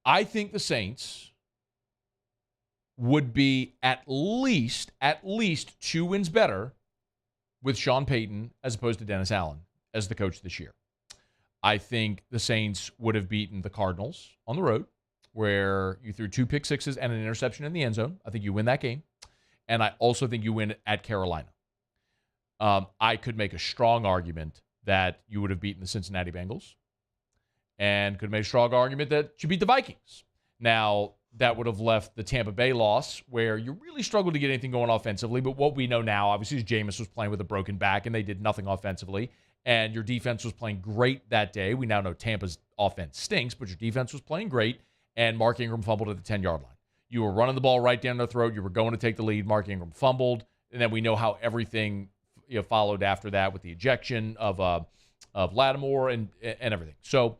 I think the Saints would be at least 2 wins better with Sean Payton as opposed to Dennis Allen as the coach this year. I think the Saints would have beaten the Cardinals on the road, where you threw 2 pick sixes and an interception in the end zone. I think you win that game. And I also think you win at Carolina. I could make a strong argument that you would have beaten the Cincinnati Bengals, and could make a strong argument that you beat the Vikings. Now, that would have left the Tampa Bay loss, where you really struggled to get anything going offensively. But what we know now, obviously, is Jameis was playing with a broken back, and they did nothing offensively. And your defense was playing great that day. We now know Tampa's offense stinks, but your defense was playing great, and Mark Ingram fumbled at the 10-yard line. You were running the ball right down their throat. You were going to take the lead. Mark Ingram fumbled, and then we know how everything followed after that with the ejection of Lattimore and everything. So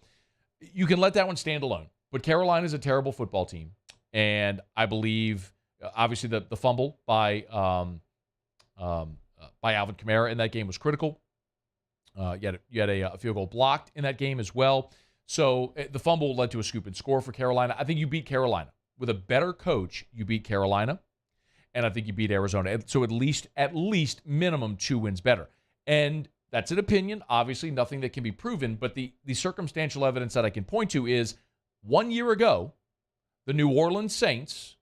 you can let that one stand alone. But Carolina is a terrible football team, and I believe, obviously, the fumble by Alvin Kamara in that game was critical. You had a field goal blocked in that game as well. So the fumble led to a scoop and score for Carolina. I think you beat Carolina. With a better coach, you beat Carolina. And I think you beat Arizona. So at least minimum 2 wins better. And that's an opinion. Obviously, nothing that can be proven. But the circumstantial evidence that I can point to is 1 year ago, the New Orleans Saints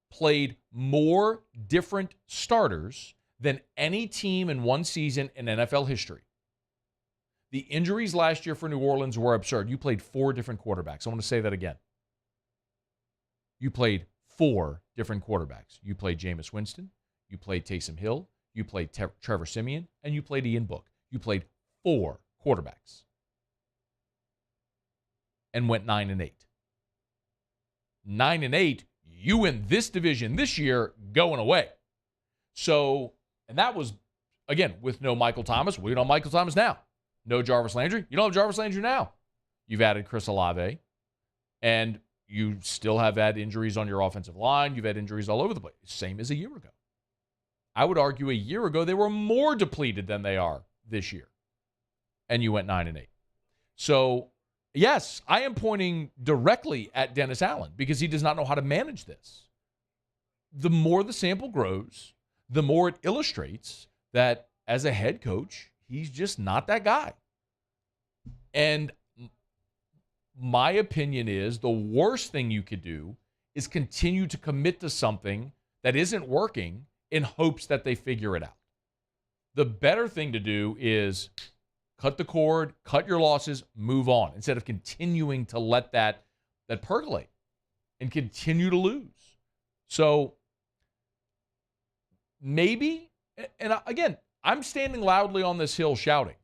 played more different starters than any team in one season in NFL history. The injuries last year for New Orleans were absurd. You played 4 different quarterbacks. I want to say that again. You played 4 different quarterbacks. You played Jameis Winston. You played Taysom Hill. You played Trevor Siemian. And you played Ian Book. You played 4 quarterbacks. And went 9-8. 9-8, you win this division this year going away. So, and that was, again, with no Michael Thomas. We don't have Michael Thomas now. No Jarvis Landry. You don't have Jarvis Landry now. You've added Chris Olave. And you still have had injuries on your offensive line. You've had injuries all over the place. Same as a year ago. I would argue a year ago they were more depleted than they are this year. And you went 9-8. So, yes, I am pointing directly at Dennis Allen because he does not know how to manage this. The more the sample grows, the more it illustrates that as a head coach, he's just not that guy. And my opinion is the worst thing you could do is continue to commit to something that isn't working in hopes that they figure it out. The better thing to do is cut the cord, cut your losses, move on, instead of continuing to let that percolate and continue to lose. So maybe, and again, I'm standing loudly on this hill shouting,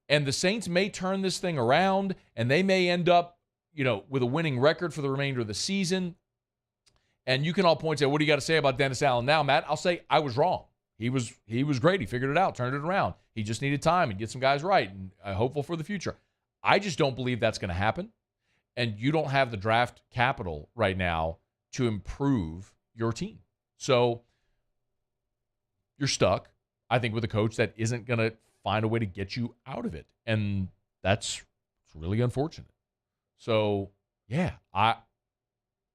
and the Saints may turn this thing around, and they may end up, with a winning record for the remainder of the season. And you can all point and say, what do you got to say about Dennis Allen now, Matt? I'll say I was wrong. He was great. He figured it out, turned it around. He just needed time and get some guys right, and I'm hopeful for the future. I just don't believe that's going to happen, and you don't have the draft capital right now to improve your team. So you're stuck, I think, with a coach that isn't going to find a way to get you out of it, and it's really unfortunate. So, yeah,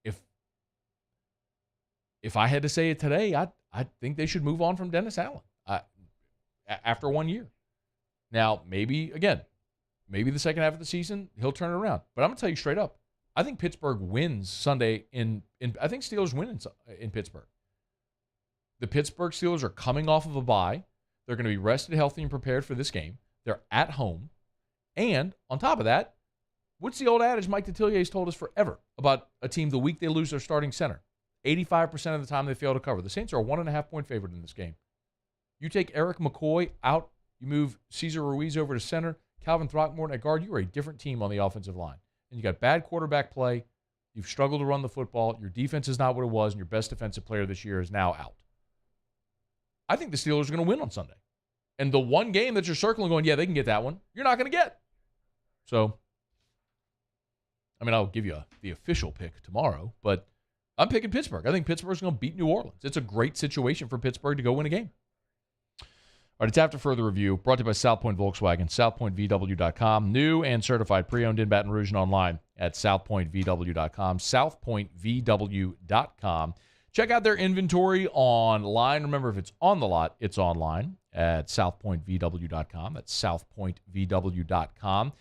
if I had to say it today, I think they should move on from Dennis Allen after 1 year. Now, maybe the second half of the season, he'll turn it around. But I'm going to tell you straight up, I think Pittsburgh wins Sunday I think Steelers win in Pittsburgh. The Pittsburgh Steelers are coming off of a bye. They're going to be rested, healthy, and prepared for this game. They're at home. And on top of that, what's the old adage Mike Detilliers told us forever about a team the week they lose their starting center? 85% of the time they fail to cover. The Saints are a 1.5-point favorite in this game. You take Eric McCoy out, you move Cesar Ruiz over to center, Calvin Throckmorton at guard, you are a different team on the offensive line. And you got bad quarterback play. You've struggled to run the football. Your defense is not what it was, and your best defensive player this year is now out. I think the Steelers are going to win on Sunday. And the one game that you're circling going, yeah, they can get that one, you're not going to get. So, I'll give you the official pick tomorrow, but I'm picking Pittsburgh. I think Pittsburgh's going to beat New Orleans. It's a great situation for Pittsburgh to go win a game. All right, it's After Further Review, brought to you by South Point Volkswagen, southpointvw.com. New and certified pre-owned in Baton Rouge and online at southpointvw.com, southpointvw.com. Check out their inventory online. Remember, if it's on the lot, it's online at southpointvw.com. That's southpointvw.com.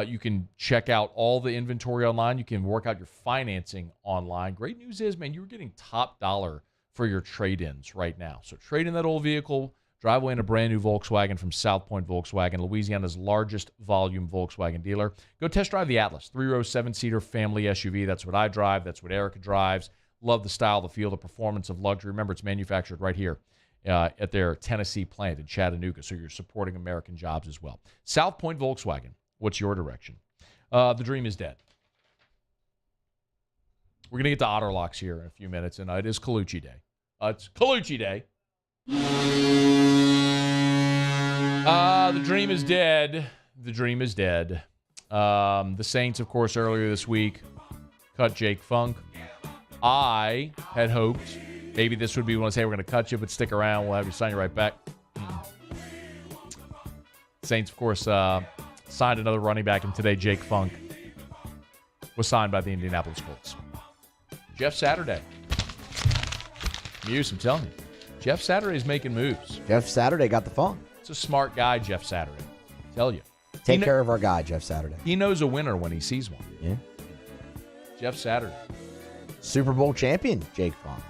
You can check out all the inventory online. You can work out your financing online. Great news is, man, you're getting top dollar for your trade-ins right now. So trade in that old vehicle, drive away in a brand new Volkswagen from South Point Volkswagen, Louisiana's largest volume Volkswagen dealer. Go test drive the Atlas, 3-row, 7-seater family SUV. That's what I drive. That's what Erica drives. Love the style, the feel, the performance of luxury. Remember, it's manufactured right here at their Tennessee plant in Chattanooga, so you're supporting American jobs as well. South Point Volkswagen. What's your direction? The dream is dead. We're going to get to Otter Locks here in a few minutes, and it is Colucci Day. It's Colucci Day. The dream is dead. The dream is dead. The Saints, of course, earlier this week cut Jake Funk. I had hoped maybe this would be when I say we're going to cut you, but stick around. We'll have you sign you right back. Saints, of course, signed another running back, and today Jake Funk was signed by the Indianapolis Colts. Jeff Saturday. Muse, I'm telling you. Jeff Saturday's making moves. Jeff Saturday got the funk. It's a smart guy, Jeff Saturday. I tell you. Take care of our guy, Jeff Saturday. He knows a winner when he sees one. Yeah. Jeff Saturday. Super Bowl champion, Jake Funk.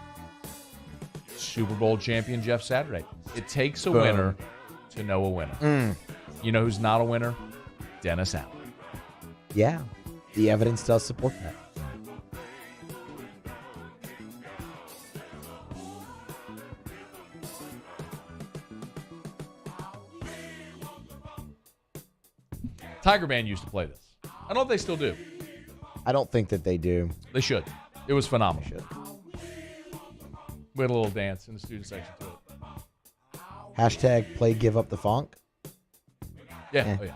Super Bowl champion, Jeff Saturday. It takes a winner to know a winner. You know who's not a winner? Dennis Allen. Yeah. The evidence does support that. Tiger Band used to play this. I don't know if they still do. I don't think that they do. They should. It was phenomenal. We had a little dance in the student section to it. Hashtag play give up the funk. Yeah. Oh, yeah.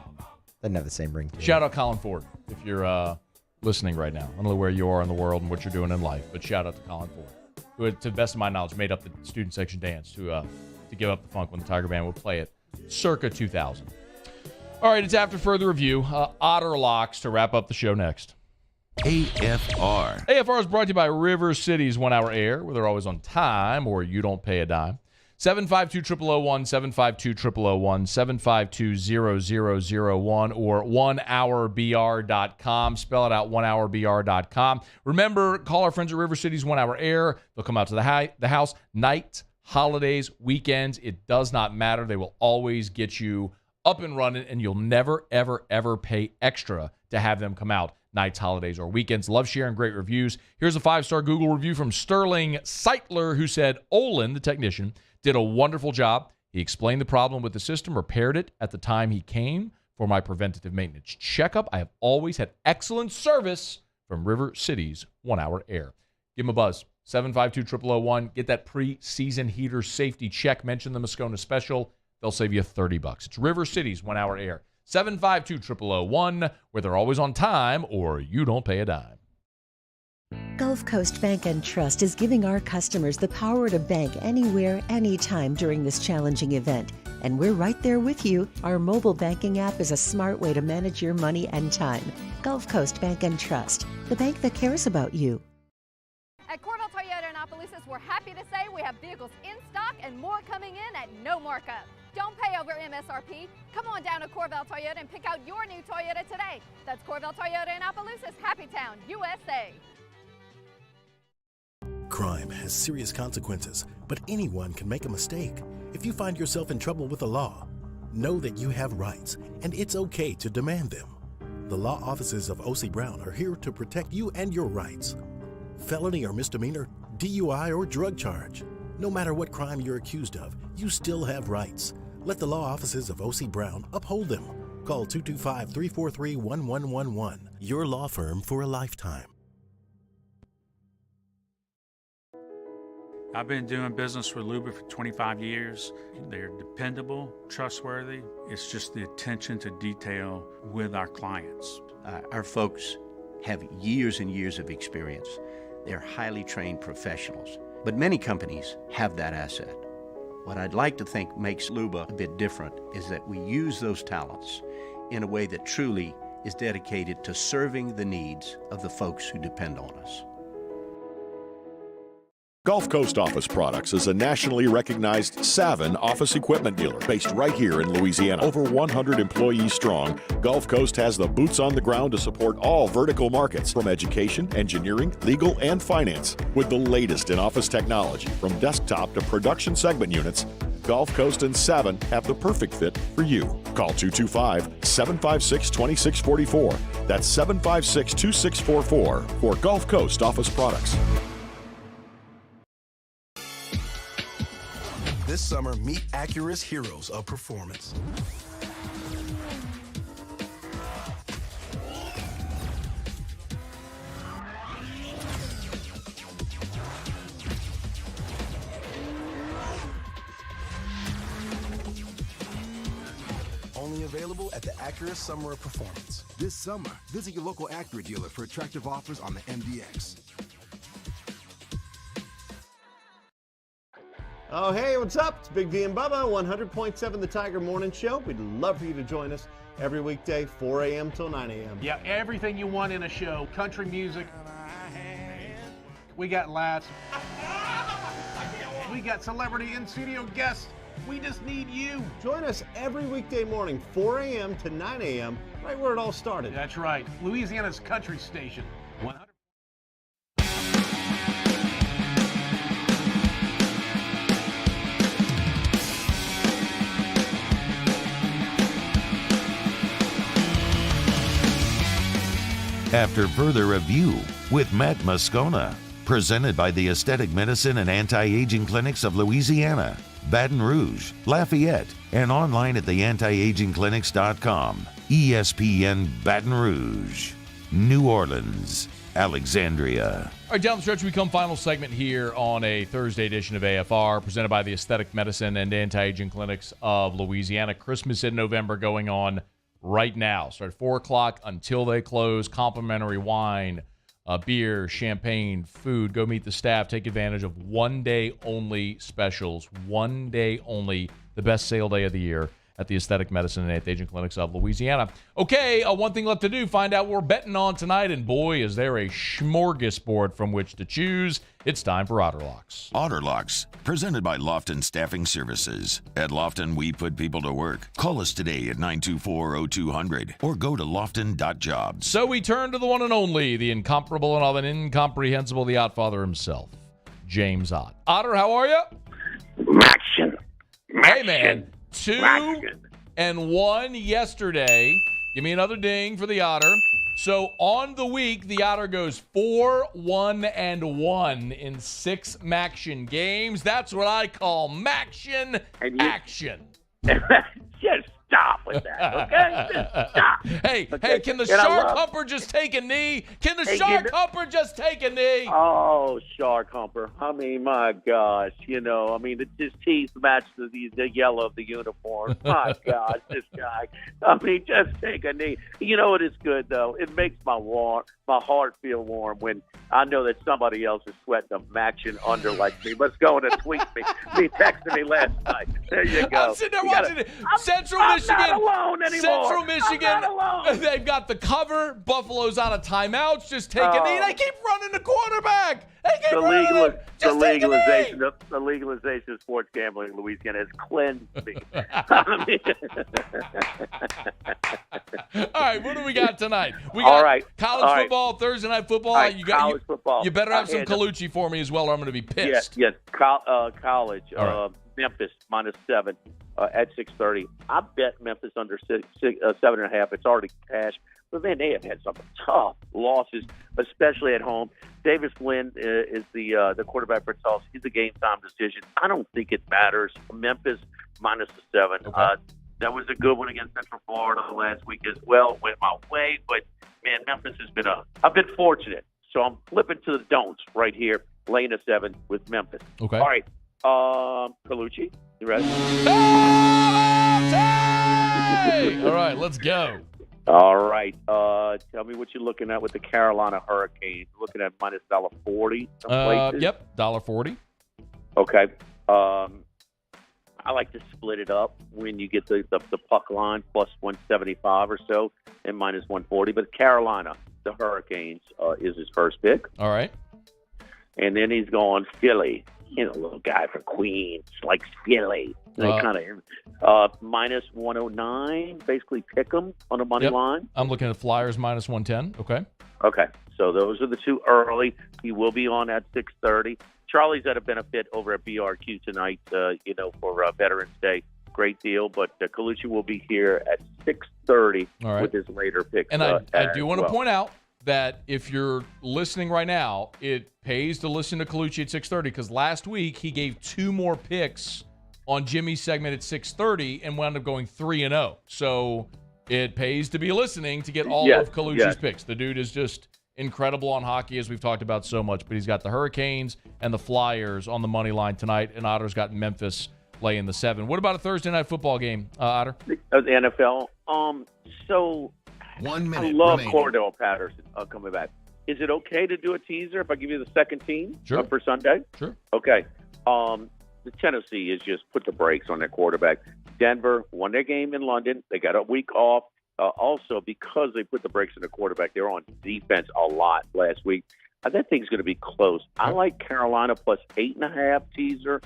Doesn't have the same ring to it. Shout out Colin Ford if you're listening right now. I don't know where you are in the world and what you're doing in life, but shout out to Colin Ford, who, to the best of my knowledge, made up the student section dance to give up the funk when the Tiger Band would play it circa 2000. All right, it's after further review. Otter Locks to wrap up the show next. AFR. AFR is brought to you by River City's 1 Hour Air, where they're always on time or you don't pay a dime. 752-0001, 752-0001, 752-0001, or 1hourbr.com. Spell it out, 1hourbr.com. Remember, call our friends at River City's 1 Hour Air. They'll come out to the house. Night, holidays, weekends, it does not matter. They will always get you up and running, and you'll never, ever, ever pay extra to have them come out nights, holidays, or weekends. Love sharing great reviews. Here's a 5-star Google review from Sterling Seitler, who said, Olin, the technician, did a wonderful job. He explained the problem with the system, repaired it at the time he came for my preventative maintenance checkup. I have always had excellent service from River City's 1 Hour Air. Give him a buzz, 752-0001. Get that pre-season heater safety check. Mention the Moscona special. They'll save you $30. It's River City's 1 Hour Air. 752-0001, where they're always on time or you don't pay a dime. Gulf Coast Bank and Trust is giving our customers the power to bank anywhere, anytime during this challenging event. And we're right there with you. Our mobile banking app is a smart way to manage your money and time. Gulf Coast Bank and Trust, the bank that cares about you. At Corvette Toyota in Opelousas, we're happy to say we have vehicles in stock and more coming in at no markup. Don't pay over MSRP. Come on down to Corvette Toyota and pick out your new Toyota today. That's Corvette Toyota in Opelousas, Happy Town, USA. Crime has serious consequences, but anyone can make a mistake. If you find yourself in trouble with the law, know that you have rights, and it's okay to demand them. The law offices of O.C. Brown are here to protect you and your rights. Felony or misdemeanor, DUI or drug charge. No matter what crime you're accused of, you still have rights. Let the law offices of O.C. Brown uphold them. Call 225-343-1111. Your law firm for a lifetime. I've been doing business with Luber for 25 years. They're dependable, trustworthy. It's just the attention to detail with our clients. Our folks have years and years of experience. They're highly trained professionals. But many companies have that asset. What I'd like to think makes Luber a bit different is that we use those talents in a way that truly is dedicated to serving the needs of the folks who depend on us. Gulf Coast Office Products is a nationally recognized Savin office equipment dealer based right here in Louisiana. Over 100 employees strong, Gulf Coast has the boots on the ground to support all vertical markets, from education, engineering, legal, and finance. With the latest in office technology, from desktop to production segment units, Gulf Coast and Savin have the perfect fit for you. Call 225-756-2644. That's 756-2644 for Gulf Coast Office Products. This summer, meet Acura's heroes of performance. Only available at the Acura Summer of Performance. This summer, visit your local Acura dealer for attractive offers on the MDX. Oh, hey, what's up? It's Big D and Bubba, 100.7 The Tiger Morning Show. We'd love for you to join us every weekday, 4 a.m. till 9 a.m. Yeah, everything you want in a show. Country music. We got laughs. We got celebrity in-studio guests. We just need you. Join us every weekday morning, 4 a.m. to 9 a.m., right where it all started. That's right. Louisiana's country station. 100. After further review with Matt Moscona, presented by the Aesthetic Medicine and Anti-Aging Clinics of Louisiana, Baton Rouge, Lafayette, and online at theantiagingclinics.com. ESPN Baton Rouge, New Orleans, Alexandria. All right, down the stretch, we come final segment here on a Thursday edition of AFR, presented by the Aesthetic Medicine and Anti-Aging Clinics of Louisiana. Christmas in November going on right now. Start at 4 o'clock until they close. Complimentary wine, beer, champagne, food. Go meet the staff. Take advantage of one-day-only specials. One day only, the best sale day of the year at the Aesthetic Medicine and Anti-Aging Clinics of Louisiana. Okay, one thing left to do, find out what we're betting on tonight, and boy, is there a smorgasbord from which to choose. It's time for Otterlocks. Otterlocks, presented by Lofton Staffing Services. At Lofton, we put people to work. Call us today at 924-0200 or go to lofton.jobs. So we turn to the one and only, the incomparable and all that incomprehensible, the Outfather himself, James Ott. Otter, how are you? Maction. Hey, man. 2-1 yesterday. Give me another ding for the Otter. So on the week, the Otter goes 4-1-1 in 6 Maction games. That's what I call Maction action. Just stop with that, okay? Just stop. Hey, can the Shark Humper just take a knee? Can the Shark Humper just take a knee? Oh, Shark Humper. I mean, my gosh. His teeth match the yellow of the uniform. My gosh, this guy. I mean, just take a knee. You know what is good, though? It makes my heart feel warm when I know that somebody else is sweating a Maction under like me. Let's go and tweet me. He texted me last night. There you go. I'm sitting there watching it. Central Michigan. I'm not alone anymore. Central Michigan. I'm not alone. They've got the cover. Buffalo's out of timeouts. Just take a knee. They keep running the quarterback. The legalization of sports gambling in Louisiana has cleansed me. All right, what do we got tonight? We got college football, Thursday night football. College football. You better have some Colucci for me as well, or I'm going to be pissed. Yes. College. Right. Memphis -7 at 6:30. I bet Memphis under 7.5. It's already cashed. But man, they have had some tough losses, especially at home. Davis Lynn is the quarterback for Tulsa. He's a game-time decision. I don't think it matters. Memphis -7. Okay. That was a good one against Central Florida last week as well. Went my way, but man, Memphis has been I've been fortunate, so I'm flipping to the don'ts right here. Laying a 7 with Memphis. Okay. All right. Colucci, you ready? All right, let's go. All right. Tell me what you're looking at with the Carolina Hurricanes. Looking at minus $1.40. Yep, $1.40. Okay. I like to split it up when you get the puck line plus 175 or so and minus 140. But Carolina, the Hurricanes, is his first pick. All right. And then he's going Philly. Little guy from Queens, like Philly. Minus 109, basically pick them on a money line. I'm looking at Flyers minus 110. Okay. So those are the two early. He will be on at 6:30. Charlie's at a benefit over at BRQ tonight, for Veterans Day. Great deal. But Colucci will be here at 6:30 with his later pick. And I do want to point out that if you're listening right now, it pays to listen to Colucci at 6:30 because last week he gave 2 more picks on Jimmy's segment at 6:30 and wound up going 3-0. So it pays to be listening to get all of Colucci's picks. The dude is just incredible on hockey, as we've talked about so much. But he's got the Hurricanes and the Flyers on the money line tonight, and Otter's got Memphis laying the 7. What about a Thursday night football game, Otter? The NFL. So 1 minute. I love remaining. Cordell Patterson coming back. Is it okay to do a teaser if I give you the second team for Sunday? Sure. Okay. Tennessee is just put the brakes on their quarterback. Denver won their game in London. They got a week off. Also, because they put the brakes on the quarterback, they were on defense a lot last week. That thing's going to be close. I like Carolina plus 8.5 teaser.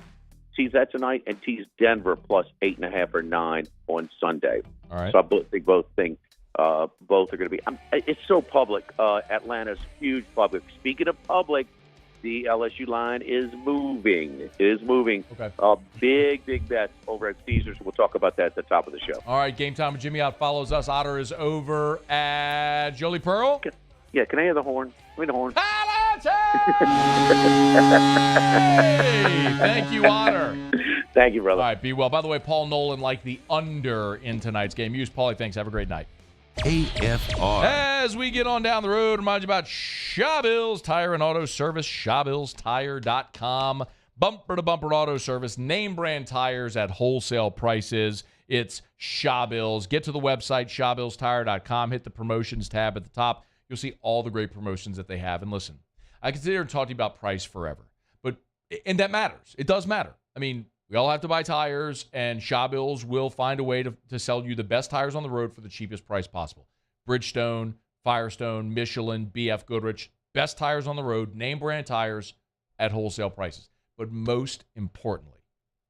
Tease that tonight, and tease Denver plus 8.5 or 9 on Sunday. All right. So I both think both are going to be. It's so public. Atlanta's huge public. Speaking of public, the LSU line is moving. It is moving. Okay. Big bets over at Caesars. We'll talk about that at the top of the show. All right, Game Time with Jimmy Out follows us. Otter is over at Jolie Pearl. Can I hear the horn? Give me the horn. Hey, thank you, Otter. Thank you, brother. All right, be well. By the way, Paul Nolan liked the under in tonight's game. Use Paulie. Thanks. Have a great night. AFR. As we get on down the road, remind you about Shawbill's Tire and Auto Service, ShawbillsTire.com. Bumper-to-bumper auto service, name brand tires at wholesale prices. It's Shawbills. Get to the website, ShawbillsTire.com. Hit the promotions tab at the top. You'll see all the great promotions that they have. And listen, I can sit here and talk to you about price forever, and that matters. It does matter. I mean, we all have to buy tires, and Shawbills will find a way to sell you the best tires on the road for the cheapest price possible. Bridgestone, Firestone, Michelin, BF Goodrich, best tires on the road, name brand tires at wholesale prices. But most importantly,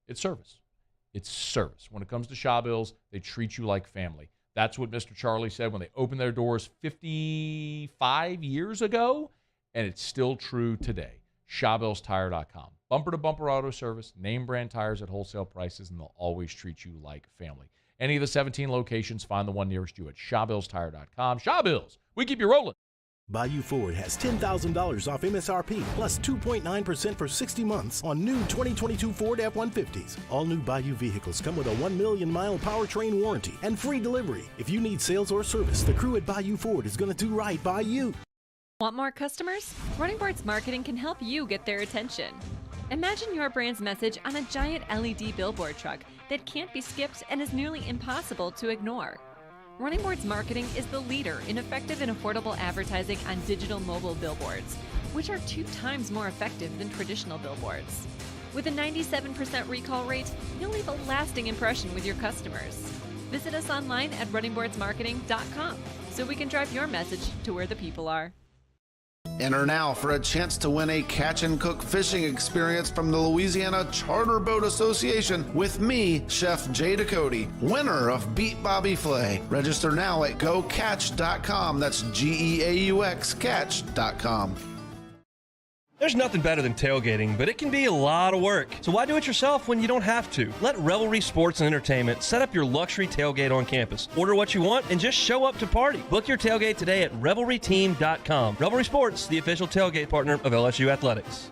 it's service. It's service. When it comes to Shawbills, they treat you like family. That's what Mr. Charlie said when they opened their doors 55 years ago, and it's still true today. ShawbillsTire.com. Bumper-to-bumper auto service, name brand tires at wholesale prices, and they'll always treat you like family. Any of the 17 locations, find the one nearest you at ShawbillsTire.com. Shawbills, we keep you rolling. Bayou Ford has $10,000 off MSRP plus 2.9% for 60 months on new 2022 Ford F-150s. All new Bayou vehicles come with a 1 million-mile powertrain warranty and free delivery. If you need sales or service, the crew at Bayou Ford is going to do right by you. Want more customers? Running Boards Marketing can help you get their attention. Imagine your brand's message on a giant LED billboard truck that can't be skipped and is nearly impossible to ignore. Running Boards Marketing is the leader in effective and affordable advertising on digital mobile billboards, which are 2 times more effective than traditional billboards. With a 97% recall rate, you'll leave a lasting impression with your customers. Visit us online at runningboardsmarketing.com so we can drive your message to where the people are. Enter now for a chance to win a catch and cook fishing experience from the Louisiana Charter Boat Association with me, Chef Jay Ducote, winner of Beat Bobby Flay. Register now at GoCatch.com. That's GEAUX Catch.com. There's nothing better than tailgating, but it can be a lot of work. So why do it yourself when you don't have to? Let Revelry Sports and Entertainment set up your luxury tailgate on campus. Order what you want and just show up to party. Book your tailgate today at RevelryTeam.com. Revelry Sports, the official tailgate partner of LSU Athletics.